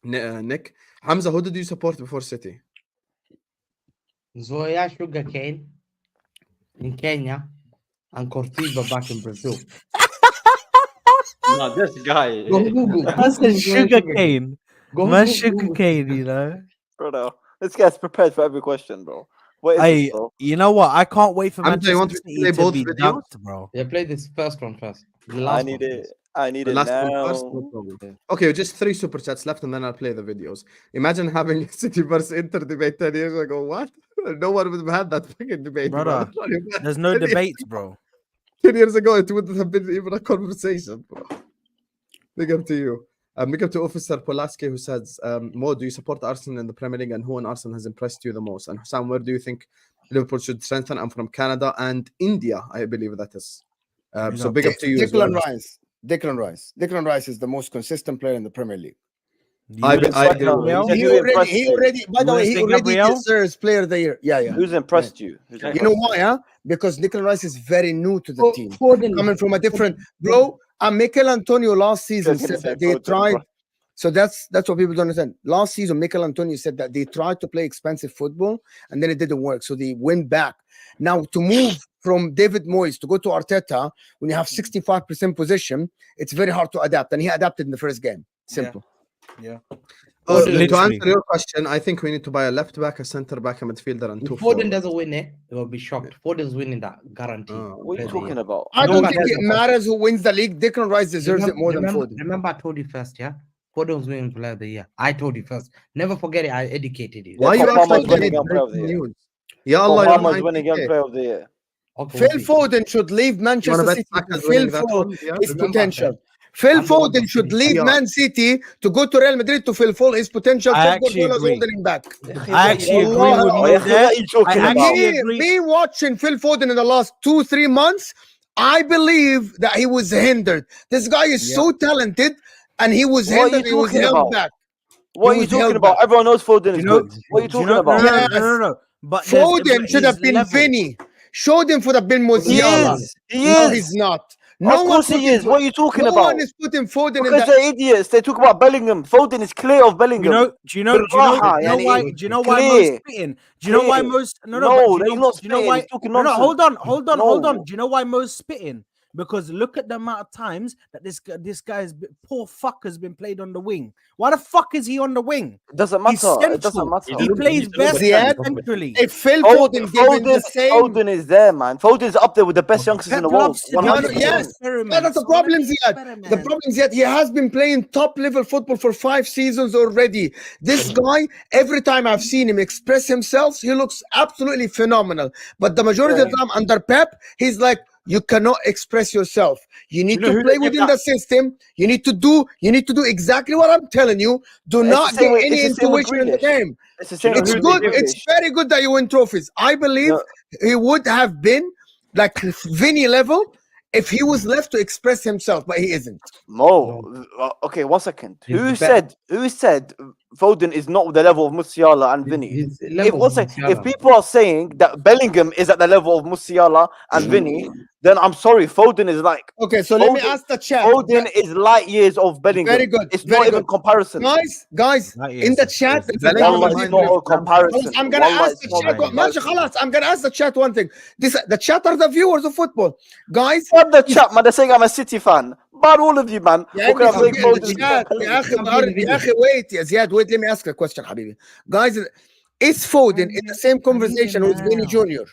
Nick. Hamza, who did you support before City? Zoya sugarcane in Kenya and Cortiva back in Brazil. No, this guy. Go Google. That's Google the Zoya sugar cane. Go Man, Google sugar cane, you know. Bro, this guy's prepared for every question, bro. What is Hey, this, bro? you know what? I can't wait for Hamza, you want Manchester me to play City to both be videos? dunked, bro. Yeah, play this first one first. The I last need one it. first. I need The it last now. one first, no problem. Okay, just 3 super chats left, and then I'll play the videos. Imagine having City versus Inter debate 10 years ago. What? No one would have had that fucking debate, bro. Brother, there's no 10 years- debates, bro. 10 years ago, it wouldn't have been even a conversation, bro. Big up to you. Big up to Officer Polaski, who says, Mo, do you support Arsenal in the Premier League, and who in Arsenal has impressed you the most? And Sam, where do you think Liverpool should strengthen? I'm from Canada and India, I believe that is. So big up to you as well. Declan Rice is the most consistent player in the Premier League. I agree Gabriel? with He Who impressed already, you? by the way, he Wednesday already Gabriel? deserves Player of the Year. Yeah. Who's impressed you? Who's You impressed know why, huh? Because Declan Rice is very new to the team. Foden. Coming from a different bro. Mikel Antonio last season Just gonna said say that they Foden, tried. bro. So that's what people don't understand. Last season, Mikel Antonio said that they tried to play expensive football and then it didn't work. So they went back. Now to move from David Moyes to go to Arteta when you have 65% possession, it's very hard to adapt. And he adapted in the first game. Simple. To Literally. answer your question, I think we need to buy a left back, a center back, a midfielder, and If 2 Foden forwards. doesn't win it, they will be shocked. Foden's winning that guarantee. What are you Player of the talking Year. about? I No don't one think cares it about matters who wins the league. Declan Rice deserves it more than Foden. Remember, I told you first, yeah? Foden was winning Player of the Year. I told you first. Never forget it. I educated you. Why you Cole act Palmer's like winning you young player of the breaking year. news? Ya Cole Allah, Palmer's you're winning young 90K. player of the year. Okay, Phil we'll see. Foden should leave You want to Manchester bet City Saka to is winning fulfill that one? Yeah. his Remember, potential. Ben, Phil I'm the one Foden that should said it. leave Yeah. Man City to go to Real Madrid to fulfill his potential. I Pep actually Guardiola's agree. holding him back. I actually agree Wallah, with Oh, you yeah, there. what are you talking I about? actually agree. Me watching Phil Foden in the last 2-3 months, I believe that he was hindered. This guy is so talented, and he was What are you hindered. He was talking held about? back. What are He you was talking held about? back. Everyone knows Foden is You know, good. What are you do you talking know, about? no. But there's- Foden should have his been level. Vinny. Foden should have been He Musiala. is. He No, is. he's not. Of course he is. What are you talking No about? one is putting Foden in Because that. they're idiots. They talk about Bellingham. Foden is clear of Bellingham. Do you know why? Yani, Do you know why clear. most spitting? Do you know why Clear. most? No, No, but do he's you know, not do you know spitting, why? he's talking No, nonsense. hold on. No. Do you know why most spitting? Because look at the amount of times that this guy's poor fucker's been played on the wing. Why the fuck is he on the wing? It doesn't He's matter. It doesn't central. matter. He plays best Ziad, centrally. If Phil Foden gave him the same. Foden is there, man. Foden's up there with the best youngsters in the Pep world. loves to do 100%. these Yes. experiments. No, that's the So let problem, me Ziad. experiment. The problem is that he has been playing top level football for 5 seasons already. This guy, every time I've seen him express himself, he looks absolutely phenomenal. But the majority of the time under Pep, he's like, you cannot express yourself. You need You know to who play they give within the system. You need to do exactly what I'm telling you. Do It's not the same get with- any it's the same with intuition in the Grealish. game. It's the same It's with good. Grealish. It's very good that you win trophies. I believe No. he would have been like Vinny level if he was left to express himself, but he isn't. Mo, okay, 1 second. He's Who the said Foden is not the level of Musiala and Vinny? His If, level one of sec, if Musiala. people are saying that Bellingham is at the level of Musiala and Vinny, then I'm sorry, Foden is like Okay, so let me Foden- ask the chat. Foden is light years of Bellingham. Very good, It's very not even good. comparison. Guys, That in is- the chat, is- there's a Bellingham Wallah, is it's mine, not a bro. comparison. I'm gonna Wallah, ask it's the not a chat. comparison. I'm gonna ask the chat one thing. The chat are the viewers of football, guys. What the chat, man? They're saying I'm a City fan. But all of you, man. يا How can I ابني say forget the Foden is chat. not يا اخي Bellingham? يا اخي wait يا زياد wait, let me ask a question حبيبي. Guys, is Foden in the same conversation with Vinny Jr.?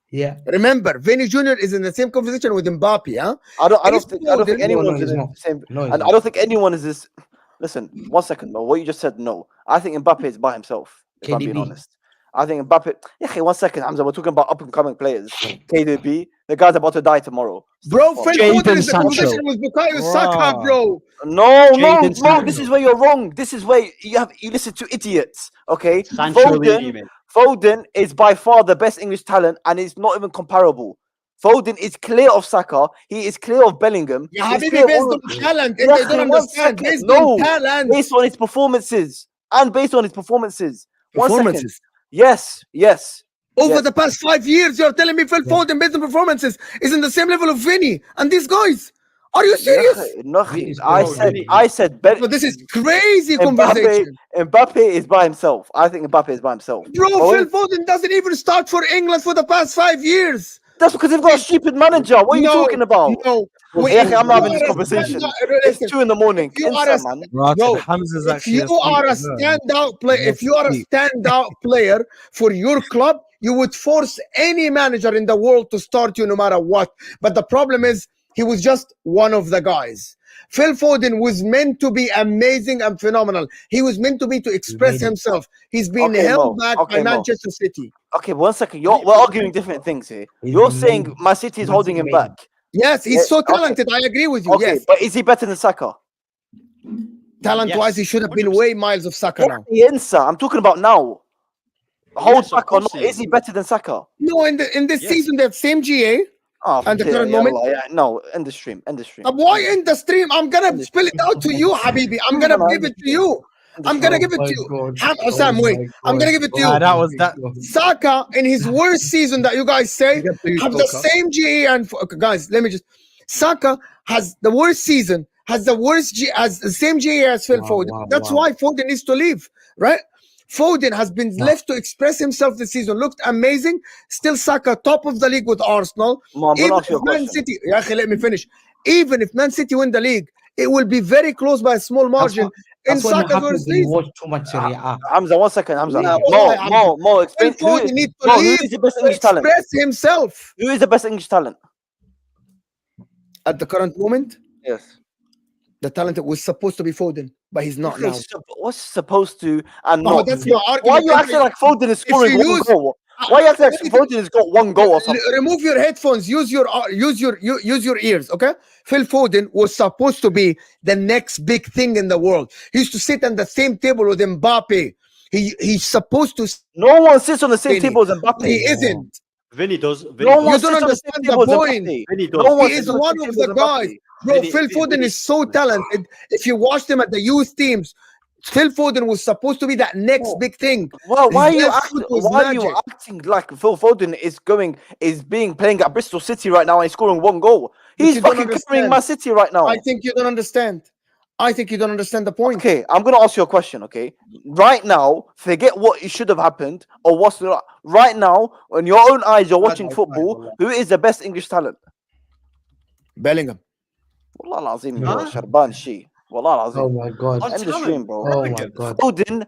Yeah. Remember, Vinny Jr. is in the same conversation with Mbappe, huh? I don't Is think Foden- anyone's he's in the not. same. No, he's And I not. don't think anyone is this. Listen, 1 second, though. What you just said, no. I think Mbappe is by himself. If I'm being KDB. honest, I think Mbappe. Yeah, 1 second, Hamza. We're talking about up and coming players. KDB, the guy's about to die tomorrow. Bro, Fuck. Phil Jadon Foden is in the Sancho. conversation with Bukayo Saka, Bruh. bro. No, Jadon This Sancho. is where you're wrong. This is where you listen to idiots. Okay, Sancho Levy, mate. Foden is by far the best English talent, and it's not even comparable. Foden is clear of Saka. He is clear of Bellingham. Yeah, He's Habibi, clear based all on of- talent. Yeah, They don't one understand. second. Based No. on talent. Based on his performances. And based on his performances. 1 second. Performances. Yes. Over Yes. the past 5 years, you're telling me Phil Foden, based on performances, is in the same level of Vinny and these guys. Are you serious? Nothing. Vinny's I good. said Vinny. Bro, this is crazy conversation. Mbappe is by himself. I think Mbappe is by himself. Bro, But Phil Foden doesn't even start for England for the past 5 years. that's because they've got a stupid manager. What are you talking about? No. Yeah, If I'm you having are this a conversation. standout- It's listen, 2 in the morning. if you are Inside, a- man. No, Hamza's if actually you are a asleep as well. standout player, if you are a Asleep. standout player for your club, you would force any manager in the world to start you no matter what. But the problem is, he was just one of the guys. Phil Foden was meant to be amazing and phenomenal. He was meant to be to express made it. himself. He's been Okay, held Mo. back Okay, by Mo. Manchester City. Okay, 1 second. We're arguing different things here. He's You're been saying made- Man City is Man holding City him made back. Yes, he's Yeah, so okay. talented. I agree with you. Okay, Yes, but is he better than Saka? talent-wise, Yes, he should have been 100%. way miles of Saka now. Yes, I'm talking about now. Hold Yes, of back or course not? he Is he better than Saka? No, in this Yes. season, they have same GA. Oh, And the yeah, current yeah, moment? Allah, yeah. No, end the stream. Why in the stream? I'm gonna spell it out to you, Habibi. I'm gonna give it to you. I'm gonna give it to you. Sam, wait. I'm gonna give it to you. that was that. Saka in his worst season that you guys say get to you, have the Coca. same GA and okay, guys, let me just. Saka has the worst season, has the same GA as Phil Wow, Foden. wow, That's wow. why Foden needs to leave, right? Foden has been left to express himself this season. Looked amazing. Still Saka top of the league with Arsenal. Mo, I'm Even gonna ask you a if Man question. City, Ya akhi, let me finish. Even if Man City win the league, it will be very close by a small margin. In That's what Saka's happens worst when you season. watch too much Serie A. Hamza, 1 second, Hamza. No, Mo, wallahi, Hamza. Mo, explain. Phil Foden needs to Mo, who leave is the best to English talent? express himself. Who is the best English talent? At the current moment, Yes. the talent that was supposed to be Foden, but he's not now. What's supposed to and Oh, not? that's my Why are argument. you acting like Foden is scoring you one use- goal? Why are you acting like Foden has got 1 goal or something? Remove your headphones. Use your ears. Okay. Phil Foden was supposed to be the next big thing in the world. He used to sit on the same table with Mbappe. He's supposed to. No one sits on the same Vinny. table as Mbappe. He isn't. Vinny does. No Vinny one You does. sits don't on the same understand table the as point. Mbappe. Vinny does. No one He sits is on the one same of table the as Mbappe. guys. Bro, Vinny- Phil Vinny- Foden is so talented. If you watch them at the youth teams, Phil Foden was supposed to be that next big thing. Well, why are His you left acting? foot was Why are you magic. acting like Phil Foden is playing at Bristol City right now and he's scoring 1 goal? But He's you don't fucking understand. carrying Man City right now. I think you don't understand. I think you don't understand the point. Okay, I'm gonna ask you a question. Okay, right now, forget what it should have happened or what's not. Right now, on your own eyes, you're watching football. Who is the best English talent? Bellingham. Wallah lazim, Huh? you're Sharban Shi. Wallah Oh lazim. my god. On End the talent. stream, bro. Oh my god. Foden,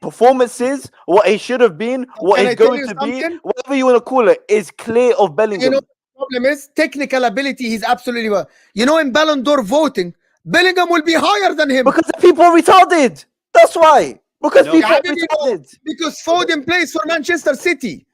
performances, what he should have been, what Can I he's tell going you to be, something? whatever you want to call it, is clear of Bellingham. You know the problem is technical ability. He's absolutely well. You know in Ballon d'Or voting, Bellingham will be higher than him Because the people are retarded. That's why. Because No. people are Yeah, retarded. because Foden plays for Manchester City.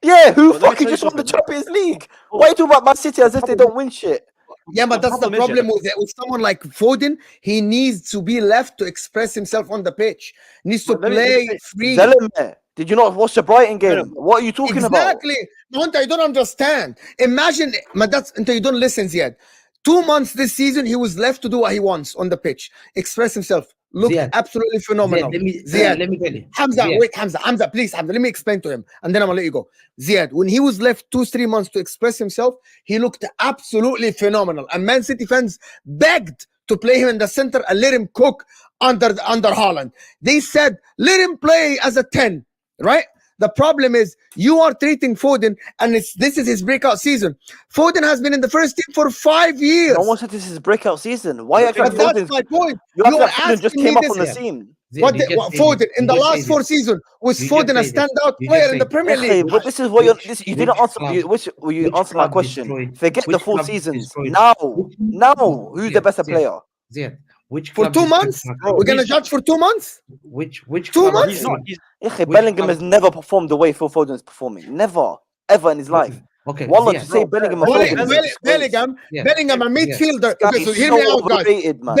Yeah, who Well, let me fucking tell you just won the something. Champions League? Why are you talking about Man City as if they don't win shit? Yeah, but The that's the problem is, yeah, problem with someone like Foden. He needs to be left to express himself on the pitch. Needs to But let me- let me play say- free. Zeleme, did you not watch the Brighton game? No. What are you talking about? Exactly. Hunter, I don't understand. Imagine, but that's until you don't listen yet. 2 months this season, he was left to do what he wants on the pitch, express himself. Looked Ziad. absolutely phenomenal. Ziad, let me tell you. Hamza, Ziad. wait, Hamza, please, Hamza, let me explain to him, and then I'm gonna let you go. Ziad, when he was left 2-3 months to express himself, he looked absolutely phenomenal. And Man City fans begged to play him in the center and let him cook under Haaland. They said, let him play as a 10, right? The problem is you are treating Foden, and this is his breakout season. Foden has been in the first team for 5 years. No one said this is his breakout season. Why are you acting But like that's Foden's- my point. you act You like are Foden just asking came me up on the this. scene? Ziad, What, you just what said Foden it. in the You just last said 4 it. seasons was You Foden a just said it. standout You player just in the said it. Premier Okay, League? but this is what you Which didn't answer. club- You which answered my club question. destroyed- Forget the which full club seasons. destroyed- Now, which- who's Ziad, the better Ziad, player? Ziad, which For club 2 destroyed months? Saka? We're gonna judge for 2 months? Which 2 club months? He's destroyed- not. He's, Yeah, Which Bellingham club- has never performed the way Phil Foden is performing. Never, ever in his life. Okay, Wallah, Ziad, to say Bellingham and Belling- Foden is a Belling- disgrace. Bellingham, Yeah. Bellingham, a Yeah. midfielder. This guy Okay, so is hear so me out, guys. overrated, man.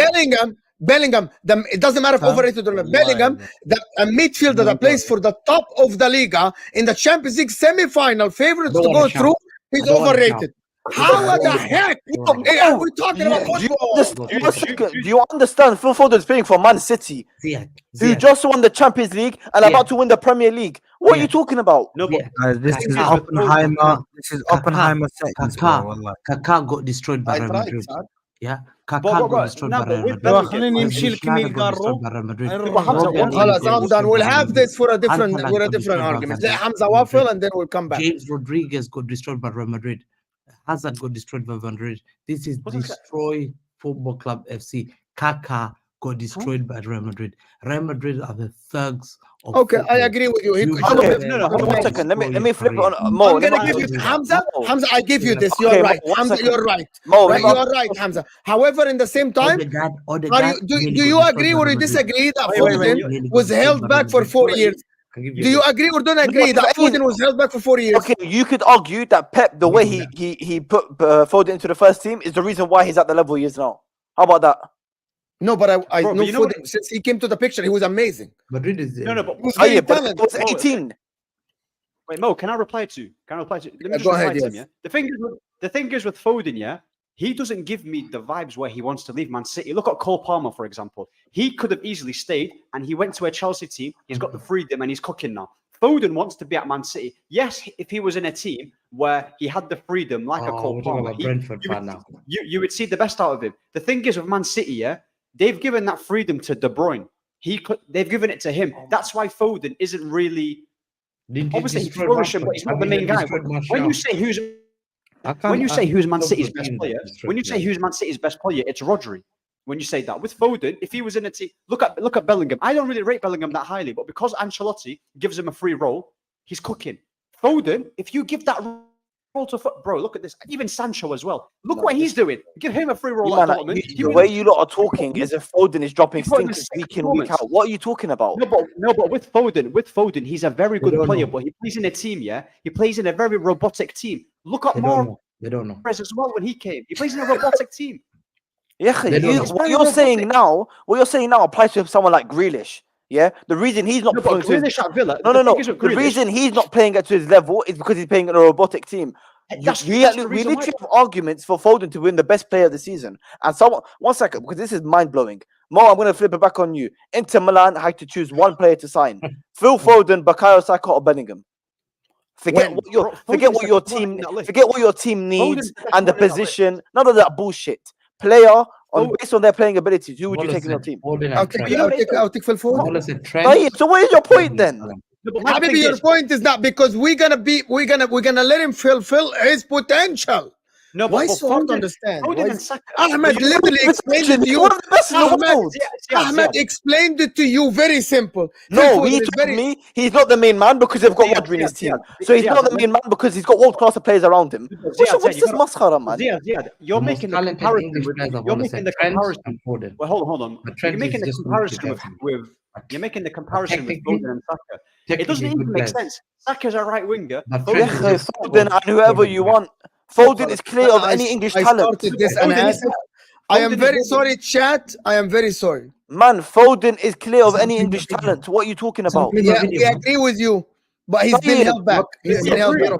Bellingham, it doesn't matter if Huh? overrated or not. Wallahi, Bellingham, man. a midfielder that plays for the top of the Liga in the Champions League semi-final, favorites Don't to wanna go shout. through. He's I don't want to overrated. How the heck? Hey, are we talking about football? Do you understand? Phil Foden's playing for Man City, Ziad, who Ziad, just won the Champions League and about to win the Premier League. What are you talking about? No, but Ziad. This Thing is is with Oppenheimer. This is Kaká- Oppenheimer seconds, bro. Kaká, Wallah. Kaká got destroyed by I Real tried, Madrid. Saad. Yeah, But- Kaká but- got destroyed no, by but Real with Madrid. Bellingham- خليني Wesley نمشي لك Schneider got نيجارو. destroyed by Real Madrid. Hamza, Robbie one Khalas, got I'm done. We'll destroyed by have Real this for a different Alcalá with a got different destroyed by argument. Let Madrid. Hamza waffle and then we'll come back. James Rodriguez got destroyed by Real Madrid. Hazard got destroyed by Madrid. This is What's this guy- destroy Football Club FC. Kaká got destroyed by Real Madrid. Real Madrid are the thugs of Okay, I football. agree with you. He You should should Okay, have no, hold on one One second. Let me destroy flip it your on Mo. I'm let gonna me- give you Hamza. Mo. Hamza, I give you this. Okay, You're Mo, right. one Hamza, second. you're right. Mo, Right, Mo, you're right, Hamza. However, in the same time, Odegaard do nearly you got agree destroyed or by you Real Madrid. disagree that Wait, wait, Foden Nearly got was destroyed held by back Real for Madrid. 4 years? I'll give Do you agree or don't agree No, that I mean- Foden was held back for 4 years? Okay, you could argue that Pep, the way he put Foden into the first team, is the reason why he's at the level he is now. How about that? No, but I Bro, know but you know what Foden since he came to the picture, he was amazing. Madrid is No, but He was Oh very yeah, but talented. it was Mo, 18. wait, Mo, can I reply to? Let me just go reply ahead, to him. yes. Yeah. The thing is with Foden, yeah, he doesn't give me the vibes where he wants to leave Man City. Look at Cole Palmer, for example. He could have easily stayed, and he went to a Chelsea team. He's got the freedom, and he's cooking now. Foden wants to be at Man City. Yes, if he was in a team where he had the freedom, like a Cole we're talking Palmer, about Brentford fan now. you would see the best out of him. The thing is with Man City, yeah, they've given that freedom to De Bruyne. They've given it to him. That's why Foden isn't really. Obviously, he's flourishing, but he's not the main guy. When you say who's Man City's best player, it's Rodri. When you say that with Foden, if he was in a team, look at Bellingham. I don't really rate Bellingham that highly, but because Ancelotti gives him a free role, he's cooking. Foden, if you give that role to bro, look at this. Even Sancho as well. Look what he's doing. Give him a free role. You At man, Dortmund. the way you lot are talking is if Foden is dropping He put in stinkers the week in, week performance. out. What are you talking about? No, but with Foden, he's a very good don't player, know. but he plays in a team, yeah. He plays in a very robotic team. Look at They don't know. Mahrez as well when he came. He plays in a robotic team. Yeah, They don't know. what you're saying now applies to someone like Grealish. Yeah, the reason he's not No, playing but to his, Grealish at Villa. no. The The reason he's not playing at to his level is because he's playing in a robotic team. That's We the reason literally why. have arguments for Foden to win the best player of the season. And someone, one second, because this is mind blowing. Mo, I'm going to flip it back on you. Inter Milan had to choose one player to sign: Phil Foden, Bukayo Saka, or Bellingham. Forget When? what your Bro, forget Foden's what the your best one team in that list. forget what your team needs Foden's the best and the one in that list. position. None of that bullshit. Player on Foden- based on their playing abilities, who would you take in your team? I'll take Phil Foden. Right, so what is your point then? No, but my Habibi, thing your is- point is that because we're gonna let him fulfill his potential. No, Why but so hard to Foden- understand? Foden Why and is- Saka- Ahmed you- literally explained it to He's you. one of the best in the Ahmed, world. Ahmed explained it to you very simple. Phil No, Foden he is told me he's not the main man because they've got Rodri in his team. So he's not the main man because he's got world class players around him. What's this mascara, man? Ziad, you're making the comparison with. You're making the comparison. Well, hold on. But You're Trent making is the just comparison wicked, with. You're making the comparison with technically- Foden and Saka. It doesn't Technically even good make players. sense. Saka's a right winger. But Foden Trent is is Yeah, just Foden and whoever you want. Foden is clear of any English I talent. started this Foden and is- I am Foden very is- sorry, chat. I am very sorry. Man, Foden is clear of It's any not English video. talent. What are you talking It's not about? video. Yeah, we agree with you, but he's been Tayyip, held back. He's been held back.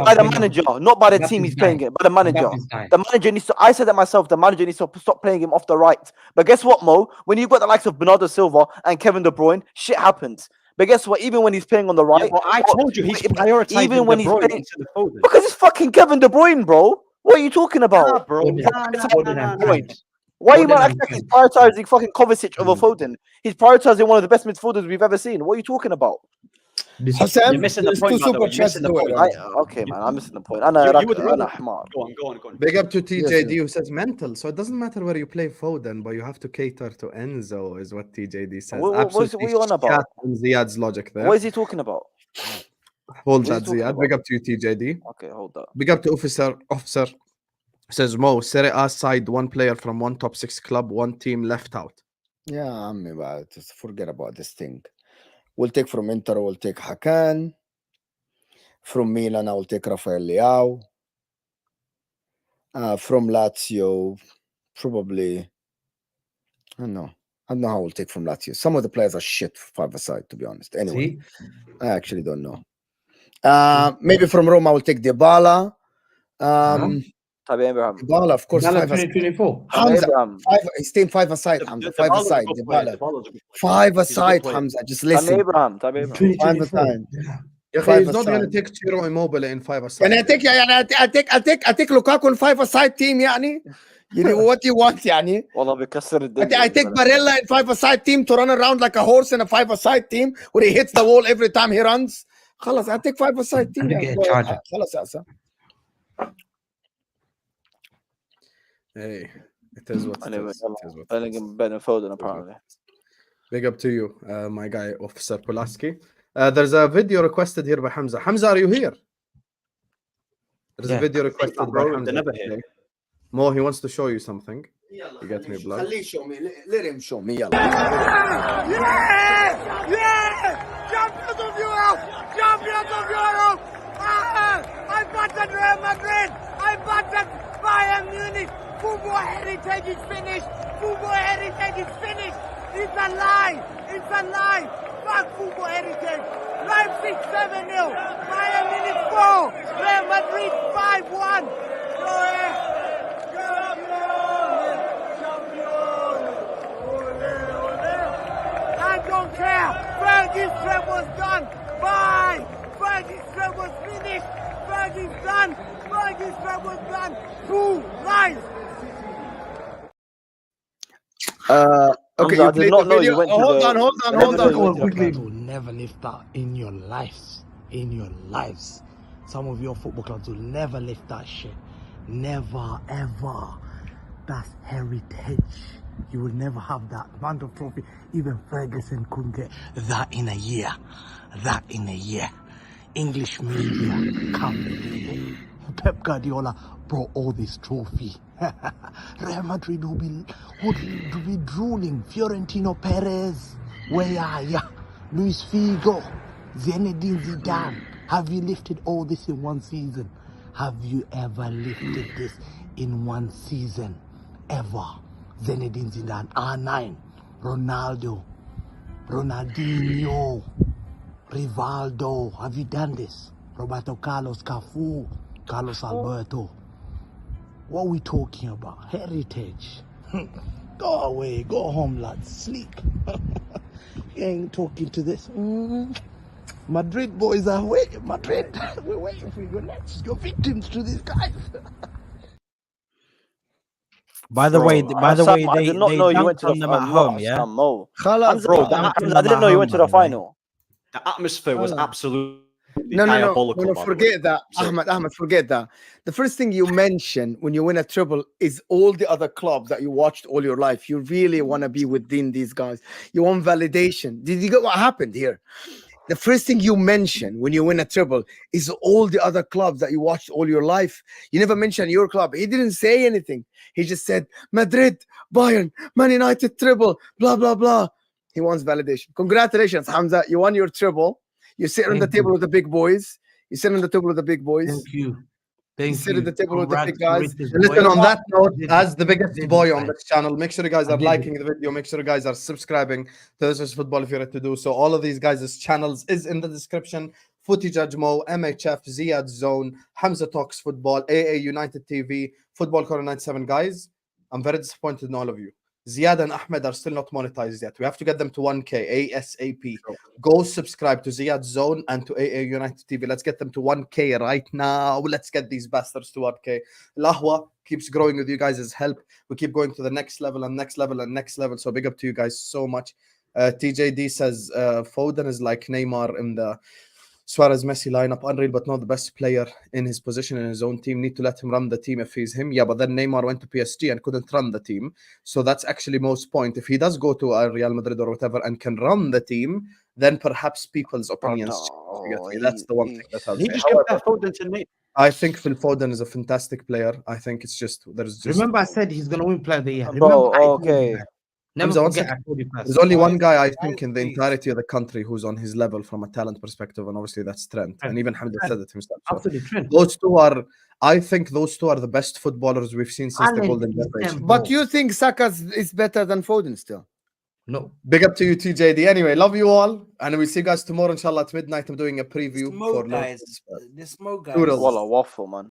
By the manager, not by the team he's playing it, by the manager. The manager needs to. I said that myself. The manager needs to stop playing him off the right. But guess what, Mo? When you've got the likes of Bernardo Silva and Kevin De Bruyne, shit happens. But guess what? Even when he's playing on the right, Yeah, but I told you he's prioritizing even when De he's Bruyne playing, instead of Foden. because it's fucking Kevin De Bruyne, bro. What are you talking Nah, about? bro. Foden. Why are you Foden man and acting like he's Trent. prioritizing fucking Kovacic over Foden? He's prioritizing one of the best midfielders we've ever seen. What are you talking about? Hassan, You're missing the there's point, two by the way. super You're chats missing the to it. point. Okay, man, I'm missing the point. You would rather- Ahmad. Go on. Big up to TJD yes. who says mental. So it doesn't matter where you play Foden, but you have to cater to Enzo, is what TJD says. What are Absolutely you on about? shat on Ziad's logic there. What is he talking about? Hold what are you that, talking Ziad. about? Big up to you, TJD. Okay, hold that. Big up to Officer says Mo, Serie A side, one player from one top 6 club, one team left out. Yeah, but just forget about this thing. We'll take from Inter, we'll take Hakan. From Milan, I will take Rafael Leao. From Lazio, probably. I don't know how we'll take from Lazio. Some of the players are shit five-a-side, to be honest. Anyway, See? I actually don't know. Maybe from Roma, I will take Dybala. Tammy Abraham. Dybala, of course, Dybala 5 aside. 2024. Tammy Hamza, Abraham. his team 5 aside, Hamza. 5 Dybala's a aside. good player. Dybala. Dybala's a good player. 5 He's a good aside, player. Hamza. Just Tammy listen. Abraham. Tammy Abraham. 2024. aside. يا أخي, 5 he's not going to aside. take Ciro Immobile in 5 aside. يعني I take Lukaku in 5 aside team يعني. You know what you want يعني. والله بيكسر الدنيا. I take Barella in 5 aside team to run around like a horse in a 5 aside team where he hits the wall every time he runs. خلاص I take 5 aside team. I think a charger. خلاص يا أسا. Hey, it is what it Anyway, is. It is what it is. Bellingham, Ben and Foden apparently. Big up to you, my guy, Officer Pulaski. There's a video requested here by Hamza. Hamza, are you here? There's a Yeah. video requested by bro, Hamza. they're never here. today. Mo, he wants to show you something. You get me, blood. خليه show me. Let him show me. يلا. Champions of Europe! Champions of Europe! I battered Real Madrid! I battered Bayern Munich! Football heritage is finished! Football heritage is finished! It's a lie! It's a lie! Fuck football heritage! Leipzig 7-0! Bayern Munich 4! Real Madrid 5-1! Go ahead! I don't care. Fergie's trip was done. Bye. Fergie's trip was finished. Fergie's done. Fergie's trip was done. 2 lives. Okay, Hamza, I you did played not the know video. you went to Hold the- on. I didn't know you went to the Quickly. final. will never lift that in your lives. In your lives. Some of your football clubs will never lift that shit. Never, ever. That's heritage. You will never have that amount of trophy. Even Ferguson couldn't get that in a year. That in a year. English media can't believe it. Pep Guardiola brought all this trophy. Real Madrid will be drooling. Fiorentino Perez, where are ya? Luis Figo, Zinedine Zidane. Have you lifted all this in one season? Have you ever lifted this in one season? Ever? Zinedine Zidane, R9, Ronaldo, Ronaldinho, Rivaldo. Have you done this? Roberto Carlos, Cafu, Carlos Alberto. What are we talking about? Heritage. Go away, go home, lads. Sleep. You ain't talking to this. Madrid boys are waiting. Madrid, we're waiting for you next. You're victims to these guys. By the Bro, way, I they did not know you went dunked to on the them at home, yeah. Mo. خلاص. Hamza, bro, I didn't know you went to the final. The atmosphere was Hello. absolutely No, diabolical. by the way. forget that. So- Ahmed, forget that. The first thing you mention when you win a triple is all the other clubs that you watched all your life. You really want to be within these guys. You want validation. Did you get what happened here? The first thing you mention when you win a triple is all the other clubs that you watched all your life. You never mentioned your club. He didn't say anything. He just said Madrid, Bayern, Man United triple, blah, blah, blah. He wants validation. Congratulations, Hamza. You won your triple. You sit on the Thank table you. with the big boys. You sit on the table with the big boys. Thank you. You Thank sit you. at the table with the big guys. Congratulations, Listen, boys. on that note, Did- as the biggest did boy it, on guys. this channel, make sure you guys I are did liking the video. Make sure you guys are subscribing to This Is Football if you're ready to do so. All of these guys' channels is in the description. Footy Judge Mo, MHF, Ziad Zone, Hamza Talks Football, AA United TV, Football Corner 97. Guys, I'm very disappointed in all of you. Ziad and Ahmed are still not monetized yet. We have to get them to 1K ASAP. Go subscribe to Ziad Zone and to AA United TV. Let's get them to 1K right now. Let's get these bastards to 1K. Ahwa keeps growing with you guys' help. We keep going to the next level and next level and next level. So big up to you guys so much. TJD says Foden is like Neymar in the Suarez Messi lineup, unreal, but not the best player in his position in his own team. Need to let him run the team if he's him. Yeah, but then Neymar went to PSG and couldn't run the team. So that's actually most point. If he does go to Real Madrid or whatever and can run the team, then perhaps people's opinions change. You get me? That's the one thing that I'll You say. just compare Foden to Neymar. I think Phil Foden is a fantastic player. I think it's just there's just Remember, I said he's gonna win Player of the Year. Bro, Remember, I told you okay. that. Never Hamza, one forget, second. I told you first. there's only one guy I Guys, think in the please. entirety of the country who's on his level from a talent perspective, and obviously that's Trent. And even Hamza said it himself. So Absolutely, Trent. those two are, I think those two are the best footballers we've seen since the Talent golden is them generation. But both. you think Saka's is better than Foden still? No. Big up to you, TJD. Anyway, love you all, and we'll see you guys tomorrow, inshallah, at midnight. I'm doing a preview This Mo for guys, Liverpool. this Mo guys. Toodles. Wallah, waffle, man.